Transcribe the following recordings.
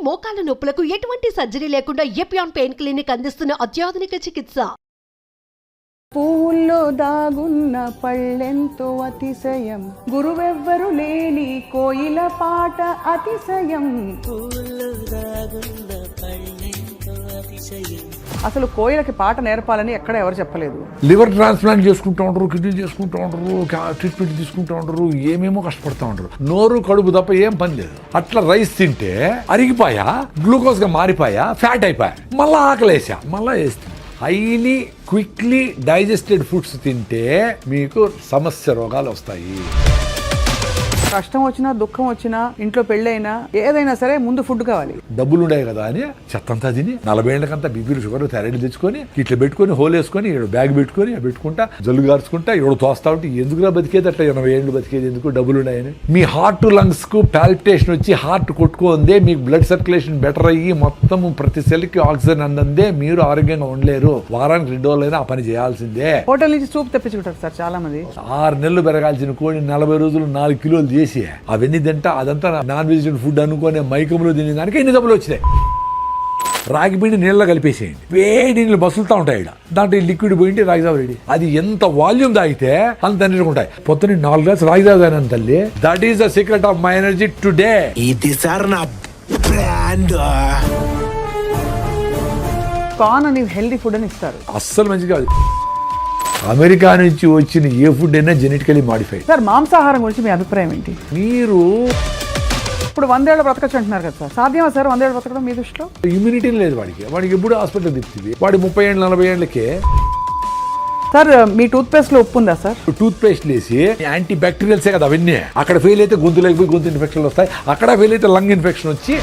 మోకాల నొప్పులకు ఎటువంటి సర్జరీ లేకుండా ఎపియాన్ పెయిన్ క్లినిక్ అందిస్తున్న అత్యాధునిక చికిత్స. పూల్లో దాగున్న పళ్ళెంతో అతిశయం, గురువెవ్వరు లేని కోయిల పాట అతిశయం. అసలు కోయిలకి పాట నేర్పాలని ఎక్కడ ఎవరు చెప్పలేదు. లివర్ ట్రాన్స్ప్లాంట్ చేసుకుంటూ ఉంటారు, కిడ్నీ చేసుకుంటూ ఉంటారు, ట్రీట్మెంట్ తీసుకుంటూ ఉంటారు, ఏమేమో కష్టపడుతూ ఉంటారు. నోరు కడుపు తప్ప ఏం పని లేదు. అట్లా రైస్ తింటే అరిగిపోయా, గ్లూకోజ్ గా మారిపోయా, ఫ్యాట్ అయిపోయా, మళ్ళా ఆకలేసా, మళ్ళా వేస్తా. హైలీ క్విక్లీ డైజెస్టెడ్ ఫుడ్స్ తింటే మీకు సమస్య రోగాలు వస్తాయి. కష్టం వచ్చినా దుఃఖం వచ్చినా ఇంట్లో పెళ్ళైనా ఏదైనా సరే ముందు ఫుడ్ కావాలి. డబ్బులు ఉండే కదా అని చెత్తంతా తిని 40 ఏళ్ళకంతా బీపీలు షుగర్ థైరాయిడ్ తెచ్చుకొని ఇట్లా పెట్టుకొని హోల్ వేసుకొని ఇక్కడ బ్యాగ్ పెట్టుకొని పెట్టుకుంటా జల్లు గార్చుకుంటా ఇక్కడ తోస్తా ఉంటే ఎందుకురా బతికేది, అట్లా 80 ఏళ్ళు బతికేది ఎందుకు, డబ్బులు ఉన్నాయని. మీ హార్ట్ లంగ్స్ కు పాల్పిటేషన్ వచ్చి హార్ట్ కొట్టుకుందే, మీకు బ్లడ్ సర్క్యులేషన్ బెటర్ అయ్యి మొత్తం ప్రతి సెల్ కి ఆక్సిజన్ అందందే మీరు ఆరోగ్యంగా ఉండలేరు. వారానికి 2 రోజులైనా ఆ పని చేయాల్సిందే. హోటల్ నుంచి సూప్ తెప్పించుకుంటారు సార్ చాలా మంది. 6 నెలలు పెరగాల్సిన కోడి 40 రోజులు 4 కిలోలు చేసి అవన్నీ తింటా అదంతా నాన్ వెజిటేరియన్ ఫుడ్ అనుకునే మైకంలో తినే దానికి ఎన్ని డబ్బులు వచ్చినాయి. రాగి పిండి నీళ్ళలో కలిపేసేయండి, వేడి నీళ్ళు బసులుతూ ఉంటాయి. దాంట్లో లిక్విడ్ పోయింటి రాగిజావ రెడీ. అది ఎంత వాల్యూమ్ తాగితే అంత ఎనర్జీ ఉంటాయి. పొద్దున్న 4 గ్లాస్ రాగిజావ తాగినాను తల్లి. That is the secret of my energy today. ఇది సార్ నా బ్రాండ్. కార్న్ అని హెల్దీ ఫుడ్ అని ఇస్తారు, అస్సలు మంచిది కాదు. అమెరికా నుంచి వచ్చిన ఏ ఫుడ్ అయినా జెనెటికలీ మాడిఫైడ్. సార్ మాంసాహారం గురించి మీ అభిప్రాయం ఏంటి? మీరు ఇప్పుడు 100 ఏళ్ళు బ్రతకచ్చు అంటున్నారు కదా సార్, సాధ్యమా సార్ 100 ఏళ్ళు బ్రతకడం మీ దృష్టిలో? ఇమ్యూనిటీ లేదు వాడికి ఎప్పుడు హాస్పిటల్ తిప్పుతుంది. వాడి 30 ఏళ్ళు 40 ఏళ్ళకే. సార్ మీ టూత్ పేస్ట్ లో ఉప్పు ఉందా సార్? టూత్ పేస్ట్ లేసి యాంటీ బ్యాక్టీరియల్సే కదా అవన్నీ. అక్కడ ఫెయిల్ అయితే గొంతులోకి పోయి గొంతు ఇన్ఫెక్షన్లు వస్తాయి, అక్కడ ఫెయిల్ అయితే లంగ్ ఇన్ఫెక్షన్ వచ్చి.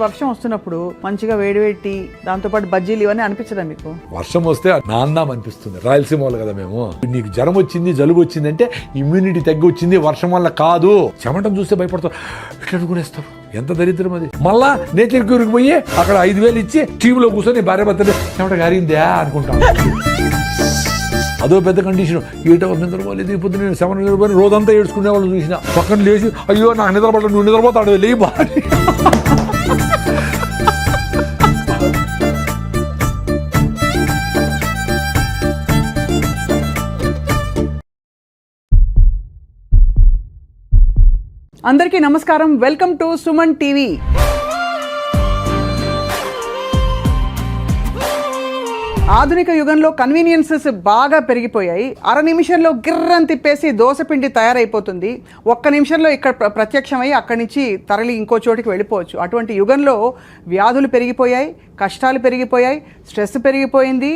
వర్షం వస్తున్నప్పుడు మంచిగా వేడివేటి దాంతోపాటు బజ్జీలు ఇవన్నీ అనిపించదా మీకు? వర్షం వస్తే నాందాం అనిపిస్తుంది. రాయలసీమ వాళ్ళు కదా మేము. నీకు జ్వరం వచ్చింది జలుబు వచ్చింది అంటే ఇమ్యూనిటీ తగ్గి వచ్చింది, వర్షం వల్ల కాదు. చెమటం చూస్తే భయపడతారు, ఇట్లా అనుకునేస్తారు. ఎంత దరిద్రం అది. మళ్ళా నేచర్ క్యూర్కి పోయి అక్కడ 5,000 ఇచ్చి టీవీలో కూర్చొని భార్య భర్తలు చెమట గారిందా అనుకుంటాం. అదో పెద్ద కండిషన్. 8 hours నిద్రపోలేదు, పొద్దున్న 7 నిద్రపోయి రోజంతా ఏడ్చుకునే వాళ్ళు చూసిన. పక్కన లేచి అయ్యో నాకు నిద్రపడలేదు, నువ్వు నిద్రపోతాడు లే భార్య. అందరికీ నమస్కారం, వెల్కమ్ టు సుమన్ టీవీ. ఆధునిక యుగంలో కన్వీనియన్సెస్ బాగా పెరిగిపోయాయి. అర నిమిషంలో గిర్రని తిప్పేసి దోసపిండి తయారైపోతుంది. 1 నిమిషంలో ఇక్కడ ప్రత్యక్షమై అక్కడి నుంచి తరలి ఇంకో చోటికి వెళ్ళిపోవచ్చు. అటువంటి యుగంలో వ్యాధులు పెరిగిపోయాయి, కష్టాలు పెరిగిపోయాయి, స్ట్రెస్ పెరిగిపోయింది.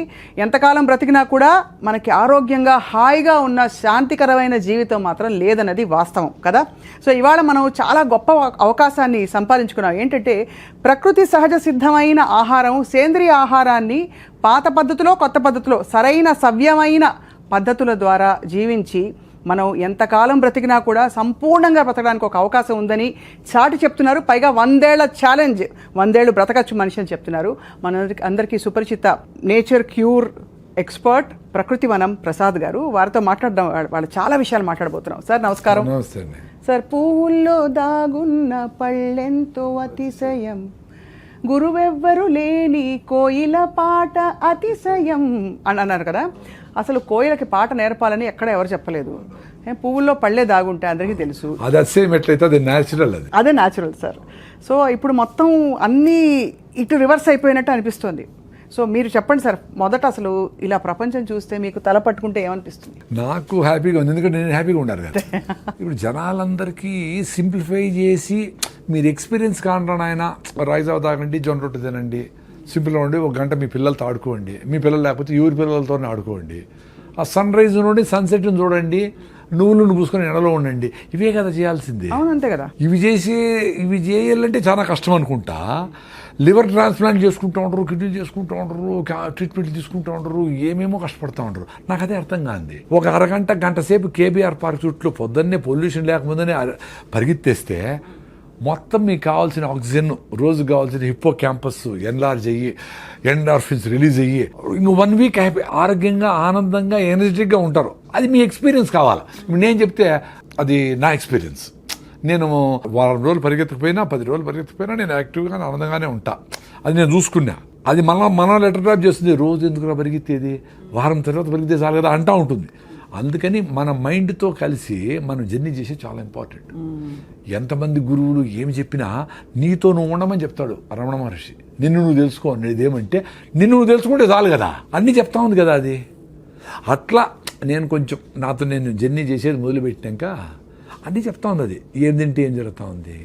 ఎంతకాలం బ్రతికినా కూడా మనకి ఆరోగ్యంగా హాయిగా ఉన్న శాంతికరమైన జీవితం మాత్రం లేదన్నది వాస్తవం కదా. సో ఇవాళ మనం చాలా గొప్ప అవకాశాన్ని సంపాదించుకున్నాం. ఏంటంటే ప్రకృతి సహజ సిద్ధమైన ఆహారం, సేంద్రియ ఆహారాన్ని పాత పద్ధతిలో కొత్త పద్ధతిలో సరైన సవ్యమైన పద్ధతుల ద్వారా జీవించి మనం ఎంతకాలం బ్రతికినా కూడా సంపూర్ణంగా బ్రతకడానికి ఒక అవకాశం ఉందని చాటి చెప్తున్నారు. పైగా 100 ఏళ్ల ఛాలెంజ్, 100 ఏళ్ళు బ్రతకచ్చు మనిషి అని చెప్తున్నారు. అందరికీ సుపరిచిత నేచర్ క్యూర్ ఎక్స్పర్ట్ ప్రకృతి వనం ప్రసాద్ గారు. వారితో మాట్లాడడం, వాళ్ళు చాలా విషయాలు మాట్లాడబోతున్నాం. సార్ నమస్కారం. సార్, పువ్వుల్లో దాగున్న పళ్ళెంతో అతిశయం, గురువెవ్వరు లేని కోయిల పాట అతిశయం అని అన్నారు కదా. అసలు కోయిలకి పాట నేర్పాలని ఎక్కడ ఎవరు చెప్పలేదు. పువ్వుల్లో పళ్ళే దాగుంటే అందరికీ తెలుసు. అదే న్యాచురల్ సార్. సో ఇప్పుడు మొత్తం అన్నీ ఇటు రివర్స్ అయిపోయినట్టు అనిపిస్తుంది. సో మీరు చెప్పండి సార్, మొదట అసలు ఇలా ప్రపంచం చూస్తే మీకు తల పట్టుకుంటే ఏమనిపిస్తుంది? నాకు హ్యాపీగా ఉంది, ఎందుకంటే నేను హ్యాపీగా ఉండాలి కదా. ఇప్పుడు జనాలందరికీ సింప్లిఫై చేసి మీరు ఎక్స్పీరియన్స్ కాంటాను ఆయన రైస్ అవుతాకండి, జొన్న రొట్టె తినండి, సింపుల్గా ఉండి 1 గంట మీ పిల్లలతో ఆడుకోండి, మీ పిల్లలు లేకపోతే ఎవరి పిల్లలతోనే ఆడుకోండి, ఆ సన్ రైజ్ నుండి సన్సెట్ని చూడండి, నువ్వులను పూసుకొని ఎండలో ఉండండి. ఇవే కదా చేయాల్సింది. అవునంతే కదా. ఇవి చేయాలంటే చాలా కష్టం అనుకుంటా. లివర్ ట్రాన్స్ప్లాంట్ చేసుకుంటూ ఉంటారు, కిడ్నీ చేసుకుంటూ ఉంటారు, ట్రీట్మెంట్ తీసుకుంటూ ఉంటారు, ఏమేమో కష్టపడుతూ ఉంటారు. నాకు అదే అర్థం కాదు. ఒక గంట సేపు కేబీఆర్ పార్క్ చుట్టూ పొద్దున్నే పొల్యూషన్ లేకముందనే పరిగెత్తేస్తే మొత్తం మీకు కావాల్సిన ఆక్సిజన్, రోజుకు కావాల్సిన హిప్పో క్యాంపస్ ఎన్లార్జ్ అయ్యి ఎండార్ఫిన్స్ రిలీజ్ అయ్యి ఇంకో 1 వీక్ హ్యాపీ ఆరోగ్యంగా ఆనందంగా ఎనర్జెటిక్గా ఉంటారు. అది మీ ఎక్స్పీరియన్స్ కావాలి. ఇప్పుడు నేను చెప్తే అది నా ఎక్స్పీరియన్స్. నేను వారం రోజులు పరిగెత్తకపోయినా 10 రోజులు పరిగెత్తకపోయినా నేను యాక్టివ్గా ఆనందంగానే ఉంటా. అది నేను చూసుకున్నా. అది మనం లెటర్ డ్రాప్ చేస్తుంది, రోజు ఎందుకు పరిగెత్తేది, వారం తర్వాత పరిగెత్తే చాలు కదా అంటూ ఉంటుంది. అందుకని మన మైండ్తో కలిసి మనం జర్నీ చేసే చాలా ఇంపార్టెంట్. ఎంతమంది గురువులు ఏమి చెప్పినా నీతో నువ్వు ఉండమని చెప్తాడు రమణ మహర్షి. నిన్ను నువ్వు తెలుసుకో అనేది ఏమంటే నిన్ను నువ్వు తెలుసుకుంటే చాలు కదా, అన్నీ చెప్తా ఉంది కదా అది. అట్లా నేను కొంచెం నాతో నేను జర్నీ చేసేది మొదలుపెట్టినాక అన్నీ చెప్తా ఉంది. అది ఏం తింటే ఏం జరుగుతూ ఉంది,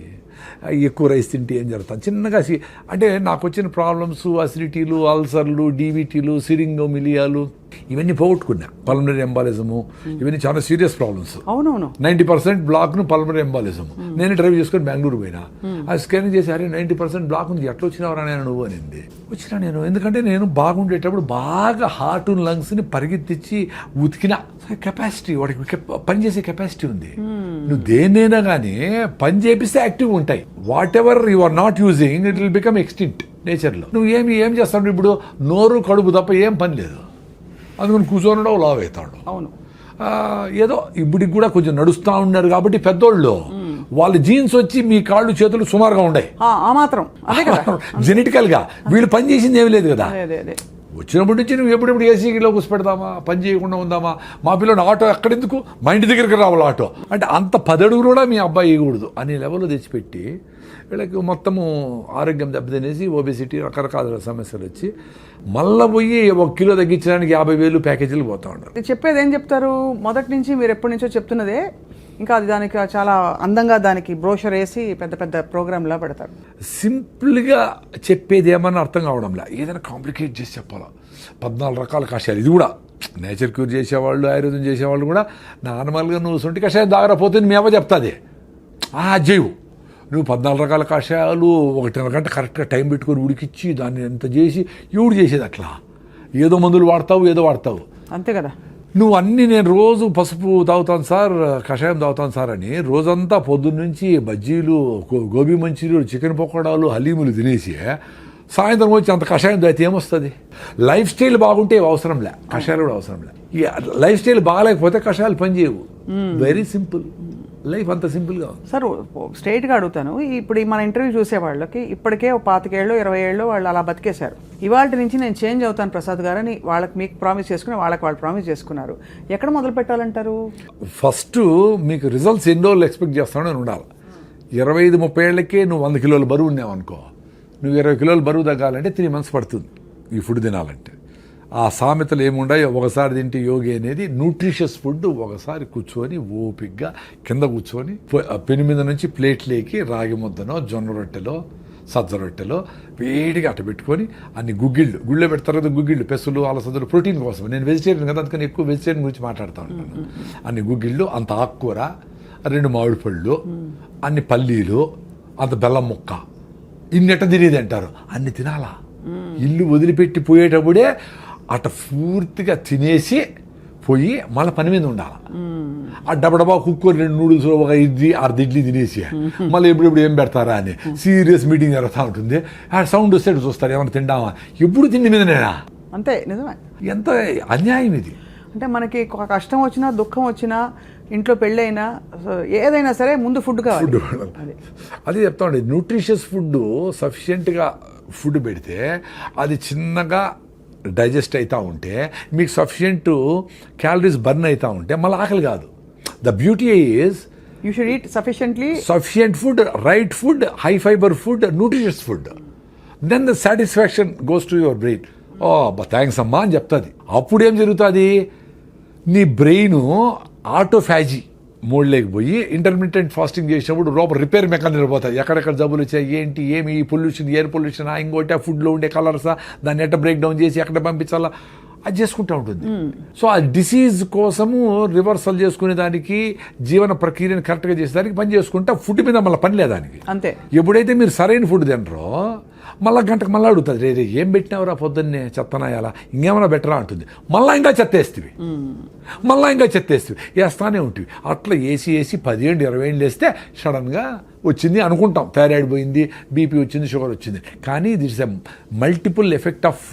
ఎక్కువ రైస్ తింటే ఏం జరుగుతుంది, చిన్నగా అంటే నాకు వచ్చిన ప్రాబ్లమ్స్ అసిడిటీలు, అల్సర్లు, డీబీటీలు, సిరింగోమిలియాలు ఇవన్నీ పోగొట్టుకున్నా. పల్మనరీ ఎంబాలిజము ఇవన్నీ చాలా సీరియస్ ప్రాబ్లమ్స్. అవునవును 90% బ్లాక్ను పల్మనరీ ఎంబాలిజము. నేను డ్రైవ్ చేసుకొని బెంగళూరు పోయినా, ఆ స్కానింగ్ చేసి అరే 90% బ్లాక్ ఉంది, ఎట్లా వచ్చినావరా నేను నువ్వు అనింది. వచ్చినా నేను, ఎందుకంటే నేను బాగుండేటప్పుడు బాగా హార్ట్ లంగ్స్ని పరిగెత్తించి ఉతికిన కెపాసిటీ, వాడికి పనిచేసే కెపాసిటీ ఉంది. నువ్వు దేన్నైనా కానీ పని చేపిస్తే యాక్టివ్గా ఉంటాయి. Whatever you are not using it will become extinct నేచర్లో. నువ్వు ఏం చేస్తావు ఇప్పుడు, నోరు కడుపు తప్ప ఏం పని లేదు, అందుకని కూర్చొని లావ్ అవుతాడు. అవును, ఏదో ఇప్పటికి కూడా కొంచెం నడుస్తూ ఉన్నారు కాబట్టి పెద్దోళ్ళు వాళ్ళ జీన్స్ వచ్చి మీ కాళ్ళు చేతులు సుమారుగా ఉన్నాయి, ఆ మాత్రం అదే కదా. జెనెటికల్గా వీళ్ళు పని చేసింది ఏమీ లేదు కదా. అదే వచ్చినప్పటి నుంచి నువ్వు ఎప్పుడెప్పుడు ఏసీలో కూర్చోపెడదామా, పని చేయకుండా ఉందామా, మా పిల్లలు ఆటో ఎక్కడెందుకు, మా ఇంటి దగ్గరికి రావాలి ఆటో అంటే, అంత 10 అడుగులు కూడా మీ అబ్బాయి వేయకూడదు అనే లెవెల్లో తెచ్చిపెట్టి వీళ్ళకి మొత్తము ఆరోగ్యం దెబ్బతినేసి ఒబెసిటీ రకరకాల సమస్యలు వచ్చి మళ్ళీ పోయి 1 కిలో తగ్గించడానికి 50,000 ప్యాకేజీలు పోతా ఉంటారు. చెప్పేది ఏం చెప్తారు, మొదటి నుంచి మీరు ఎప్పటి నుంచో చెప్తున్నదే, ఇంకా అది దానికి చాలా అందంగా దానికి బ్రోషర్ వేసి పెద్ద పెద్ద ప్రోగ్రామ్లా పెడతారు. సింపుల్గా చెప్పేది ఏమన్నా అర్థం కావడంలా, ఏదైనా కాంప్లికేట్ చేసి చెప్పాలా. 14 రకాల కషాయాలు, ఇది కూడా నేచర్ క్యూర్ చేసేవాళ్ళు, ఆయుర్వేదం చేసేవాళ్ళు కూడా నార్మల్గా నువ్వు సొంటి కషాయం దాగరపోతే మీ అవ్వ చెప్తుంది చేయవు. నువ్వు 14 రకాల కషాయాలు 1.5 గంట కరెక్ట్గా టైం పెట్టుకొని ఉడికిచ్చి దాన్ని ఎంత చేసి ఎవడు చేసేది అట్లా, ఏదో మందులు వాడతావు ఏదో వాడతావు అంతే కదా. నువ్వు అన్నీ నేను రోజు పసుపు తాగుతాను సార్, కషాయం తాగుతాను సార్ అని రోజంతా పొద్దున్న నుంచి బజ్జీలు, గోబీ మంచూరియలు, చికెన్ పకోడాలు, హలీములు తినేసి సాయంత్రం వచ్చి అంత కషాయం తాగితే ఏమొస్తుంది. లైఫ్ స్టైల్ బాగుంటే అవసరంలే, కషాయాలు కూడా అవసరంలే. లైఫ్ స్టైల్ బాగాలేకపోతే కషాయాలు పనిచేయవు. వెరీ సింపుల్ లైఫ్, అంత సింపుల్గా ఉంది. సార్ స్ట్రైట్గా అడుగుతాను, ఇప్పుడు మన ఇంటర్వ్యూ చూసే వాళ్ళకి ఇప్పటికే 25 ఏళ్ళు 20 ఏళ్ళు వాళ్ళు అలా బతికేశారు. ఇవాళ నుంచి నేను చేంజ్ అవుతాను ప్రసాద్ గారు అని వాళ్ళకి మీకు ప్రామిస్ చేసుకుని వాళ్ళు ప్రామిస్ చేసుకున్నారు. ఎక్కడ మొదలు పెట్టాలంటారు? ఫస్ట్ మీకు రిజల్ట్స్ ఎన్ని రోజులు ఎక్స్పెక్ట్ చేస్తానని ఉండాలి. 25-30 ఏళ్ళకే నువ్వు 100 కిలోల బరువు ఉన్నావు అనుకో, నువ్వు 20 కిలోల బరువు తగ్గాలంటే 3 months పడుతుంది ఈ ఫుడ్ తినాలంటే. ఆ సామెతలు ఏముండాయో, ఒకసారి తింటే యోగి అనేది న్యూట్రిషియస్ ఫుడ్. ఒకసారి కూర్చొని ఓపిగ్గా కింద కూర్చొని పెను మీద నుంచి ప్లేట్లేకి రాగి ముద్దనో, జొన్న రొట్టెలో, సజ్జ రొట్టెలో వేడిగా అట్ట పెట్టుకొని అన్ని గుళ్ళో పెడతారు కదా గుగ్గిళ్ళు, పెసులు, అలసందలు, ప్రోటీన్ కోసం. నేను వెజిటేరియన్ కదా, అందుకని ఎక్కువ వెజిటేరియన్ గురించి మాట్లాడుతూ ఉంటాను. అన్ని గుగ్గిళ్ళు, అంత ఆకుకూర, 2 మామిడి పళ్ళు, అన్ని పల్లీలు, అంత బెల్లం ముక్క, ఇన్నెట్ట తినేది అంటారు. అన్ని తినాలా. ఇల్లు వదిలిపెట్టి పోయేటప్పుడే అట్ట పూర్తిగా తినేసి పోయి మళ్ళీ పని మీద ఉండాలి. ఆ డబ్బా కుక్కర్ 2 నూడిల్స్, ఒక అర్ధ ఇడ్లీ తినేసి మళ్ళీ ఎప్పుడెప్పుడు ఏం పెడతారా అని సీరియస్ మీటింగ్ జరుగుతూ ఉంటుంది. ఆ సౌండ్ వస్తే చూస్తారు ఏమైనా తింటామా, ఎప్పుడు తిండి మీదనేనా. అంతే, నిజమే. ఎంత అన్యాయం ఇది. అంటే మనకి కష్టం వచ్చినా దుఃఖం వచ్చినా ఇంట్లో పెళ్ళైనా ఏదైనా సరే ముందు ఫుడ్ కావాలి. అదే చెప్తా ఉండే, న్యూట్రిషియస్ ఫుడ్ సఫిషియెంట్గా ఫుడ్ పెడితే అది చిన్నగా డైజెస్ట్ అవుతూ ఉంటే మీకు సఫిషియెంట్ క్యాలరీస్ బర్న్ అవుతూ ఉంటే మళ్ళీ ఆకలి కాదు. The beauty is you should eat sufficient food, right food, high fibre food, nutritious food. Then the satisfaction goes to your brain. Oh thanks అమ్మా అని చెప్తుంది. అప్పుడు ఏం జరుగుతుంది, నీ బ్రెయిన్ ఆటోఫాజీ మోడ్లోకి పోయి ఇంటర్మీడియట్ ఫాస్టింగ్ చేసినప్పుడు లోపల రిపేర్ మెకానిజం పోతాయి. ఎక్కడెక్కడ జబ్బులు వచ్చాయి, ఏంటి, ఏమి పొల్యూషన్, ఎయిర్ పొల్యూషన్, ఇంకోటి ఆ ఫుడ్లో ఉండే కలర్సా, దాన్ని ఎట్ట బ్రేక్ డౌన్ చేసి ఎక్కడ పంపించాలా అది చేసుకుంటూ ఉంటుంది. సో ఆ డిసీజ్ కోసము రివర్సల్ చేసుకునే దానికి, జీవన ప్రక్రియను కరెక్ట్గా చేసేదానికి పని చేసుకుంటే ఫుడ్ మీద మళ్ళీ పని లేదానికి. అంతే. ఎప్పుడైతే మీరు సరైన ఫుడ్ తినరో మళ్ళీ గంటకు మళ్ళీ అడుగుతుంది, రే ఏం పెట్టినావురా పొద్దున్నే, చెత్తనాయాలా, ఇంకేమైనా బెటరా అంటుంది. మళ్ళీ ఇంకా చెత్తేస్తుంది, మళ్ళీ ఇంకా చెత్తేస్తుంది, వేస్తానే ఉంటుంది. అట్లా వేసి 10 ఏళ్ళు 20 ఏళ్ళు వేస్తే సడన్గా వచ్చింది అనుకుంటాం, థైరాయిడ్ పోయింది, బీపీ వచ్చింది, షుగర్ వచ్చింది. కానీ it's a multiple effect of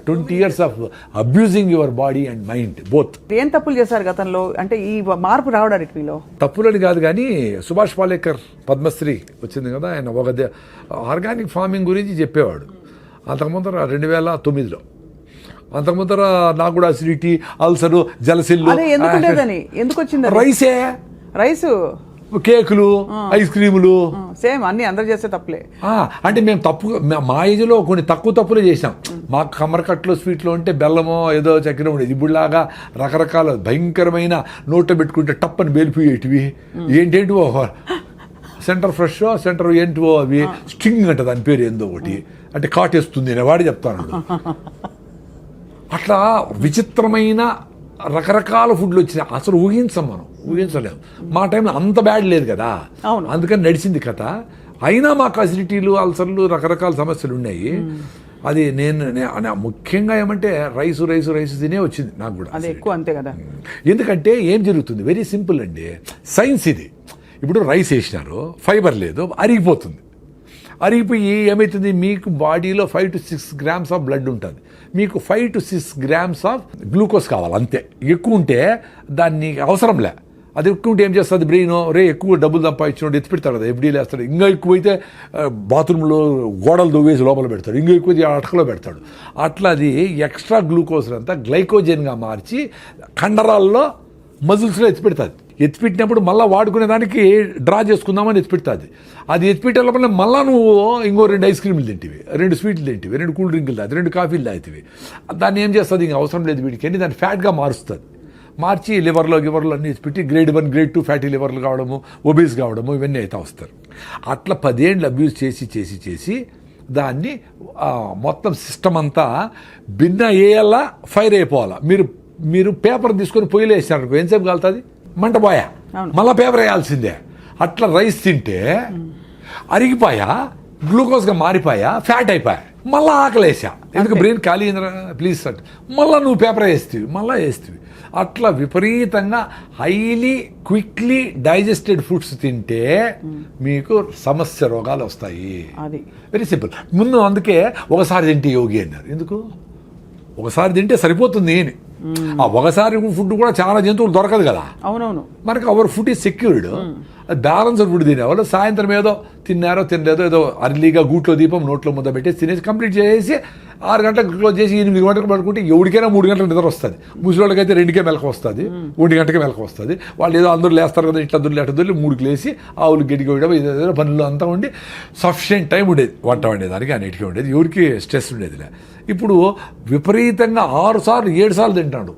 20 years of abusing your body and mind both. ఏం తప్పులు చేశారు గతంలో అంటే ఈ మార్పు రావడానికి మీలో? తప్పులని కాదు కానీ సుభాష్ పాలేకర్ పద్మశ్రీ వచ్చింది కదా, ఆయన ఒక ఆర్గానిక్ ఫార్మింగ్ గురించి చెప్పేవాడు. అంతకుముందర 2009లో, అంతకుముందర నాకు కూడా అసిడిటీ, అల్సరు, జలసిల్లు. అదే ఎందుకు ఉండేదని? ఎందుకు వచ్చింది? రైసే, రైసు, కేకులు, ఐస్ క్రీములు, సేమ్ అన్ని అందరు చేస్తే తప్పులే. అంటే మేము మా ఏజ్లో కొన్ని తప్పులే చేసాం. మాకు కమ్మరకట్లో స్వీట్లో ఉంటే బెల్లమో ఏదో చక్కెర ఉండేది. ఇప్పుడులాగా రకరకాల భయంకరమైన నోట్లో పెట్టుకుంటే టప్పని బేలిపోయేటివి. ఏంటేంటివో సెంటర్ ఫ్రెష్, సెంటర్ ఏంటివో అవి స్ట్రింగ్ అంట, దాని పేరు ఏందో ఒకటి, అంటే కాటేస్తుంది అని వాడి చెప్తాను. అట్లా విచిత్రమైన రకరకాల ఫుడ్లు వచ్చినాయి. అసలు ఊహించలేము. మా టైంలో అంత బ్యాడ్ లేదు కదా, అందుకని నడిచింది కథ. అయినా మాకు అసిడిటీలు, అల్సర్లు, రకరకాల సమస్యలు ఉన్నాయి. అది నేను ముఖ్యంగా ఏమంటే రైసు తినే వచ్చింది నాకు కూడా. అది ఎక్కువ అంతే కదా. ఎందుకంటే ఏం జరుగుతుంది, వెరీ సింపుల్ అండి, సైన్స్ ఇది. ఇప్పుడు రైస్ వేసినారు, ఫైబర్ లేదు, అరిగిపోతుంది. అరిగిపోయి ఏమవుతుంది, మీకు బాడీలో 5 to 6 grams ఆఫ్ బ్లడ్ ఉంటుంది. మీకు 5 to 6 grams ఆఫ్ గ్లూకోజ్ కావాలి అంతే. ఎక్కువ ఉంటే దాన్ని అవసరంలే. అది ఎక్కువ ఉంటే ఏం చేస్తుంది బ్రెయిన్, ఎక్కువ డబ్బులు సంపాదించినోడు ఎత్తి పెడతాడు కదా, ఎఫ్డీలు వేస్తాడు. ఇంకా ఎక్కువైతే బాత్రూంలో గోడలు దొవ్వేసి లోపల పెడతాడు, ఇంకా ఎక్కువ అటకలో పెడతాడు. అట్లా అది ఎక్స్ట్రా గ్లూకోజ్ అంతా గ్లైకోజన్గా మార్చి కండరాల్లో, మజిల్స్లో ఎత్తిపెడుతుంది. ఎత్తిపెట్టినప్పుడు మళ్ళీ వాడుకునే దానికి డ్రా చేసుకుందామని ఎత్తిపెడుతుంది. అది ఎత్తిపెట్టే లోపల మళ్ళీ నువ్వు ఇంకో 2 ఐస్ క్రీములు తింటివి, 2 స్వీట్లు తింటివి, 2 కూల్ డ్రింకులు తాగి, 2 కాఫీలు తాగుతావి. దాన్ని ఏం చేస్తుంది, ఇంక అవసరం లేదు వీడికి అని దాన్ని ఫ్యాట్గా మారుస్తుంది. మార్చి లివర్లో అన్నీ ఎత్తిపెట్టి గ్రేడ్ 1, గ్రేడ్ 2 ఫ్యాటీ లివర్లు కావడము, ఒబీస్ కావడము, ఇవన్నీ అయితే వస్తారు. అట్లా 10 ఏళ్ళు అబ్యూస్ చేసి దాన్ని మొత్తం సిస్టమ్ అంతా భిన్న అయ్యేలా ఫైర్ అయిపోవాలా. మీరు పేపర్ తీసుకొని పొయ్యిలో వేసినారు, ఎంతసేపు కాలుతుంది, మంట పోయా, మళ్ళీ పేపర్ వేయాల్సిందే. అట్లా రైస్ తింటే అరిగిపోయా, గ్లూకోజ్గా మారిపోయా, ఫ్యాట్ అయిపోయా, మళ్ళీ ఆకలేసా. ఎందుకు బ్రెయిన్ ఖాళీ అయిందిరా ప్లీజ్ అంటే మళ్ళీ నువ్వు పేపర్ వేస్తేవి. అట్లా విపరీతంగా హైలీ క్విక్లీ డైజెస్టెడ్ ఫుడ్స్ తింటే మీకు సమస్య రోగాలు వస్తాయి. Very simple. ముందు అందుకే ఒకసారి తింటే యోగి అన్నారు. ఎందుకు ఒకసారి తింటే సరిపోతుంది అని. ఆ ఒకసారి ఫుడ్ కూడా చాలా జంతువులు దొరకదు కదా. అవునవును. మనకు our food is secured. Balanced food తినేవాళ్ళు సాయంత్రం ఏదో తిన్నారో తినలేదో ఏదో అర్లీగా గూట్లో దీపం నోట్లో ముద్ద పెట్టేసి తినేసి కంప్లీట్ చేసి 6 గంటలకు క్లోజ్ చేసి 8 గంటలకు పడుకుంటే ఎవరికైనా 3 గంటల నిద్ర వస్తుంది. ముసలివాళ్ళకైతే 2కే మెలకు వస్తుంది, 1 గంటకే మెలకు వస్తుంది. వాళ్ళు ఏదో అందరూ లేస్తారు కదా, ఇట్లా దొరికి అట్లా దొరికి 3కి లేసి ఆవులు గడ్డికి వేయడం, ఏదో పనులు అంతా ఉండి సఫిషియెంట్ టైం ఉండేది వంట వండేదానికి, అన్నిటికీ ఉండేది, ఎవరికి స్ట్రెస్ ఉండేదిలే. ఇప్పుడు విపరీతంగా 6 సార్లు 7 సార్లు తింటాడు.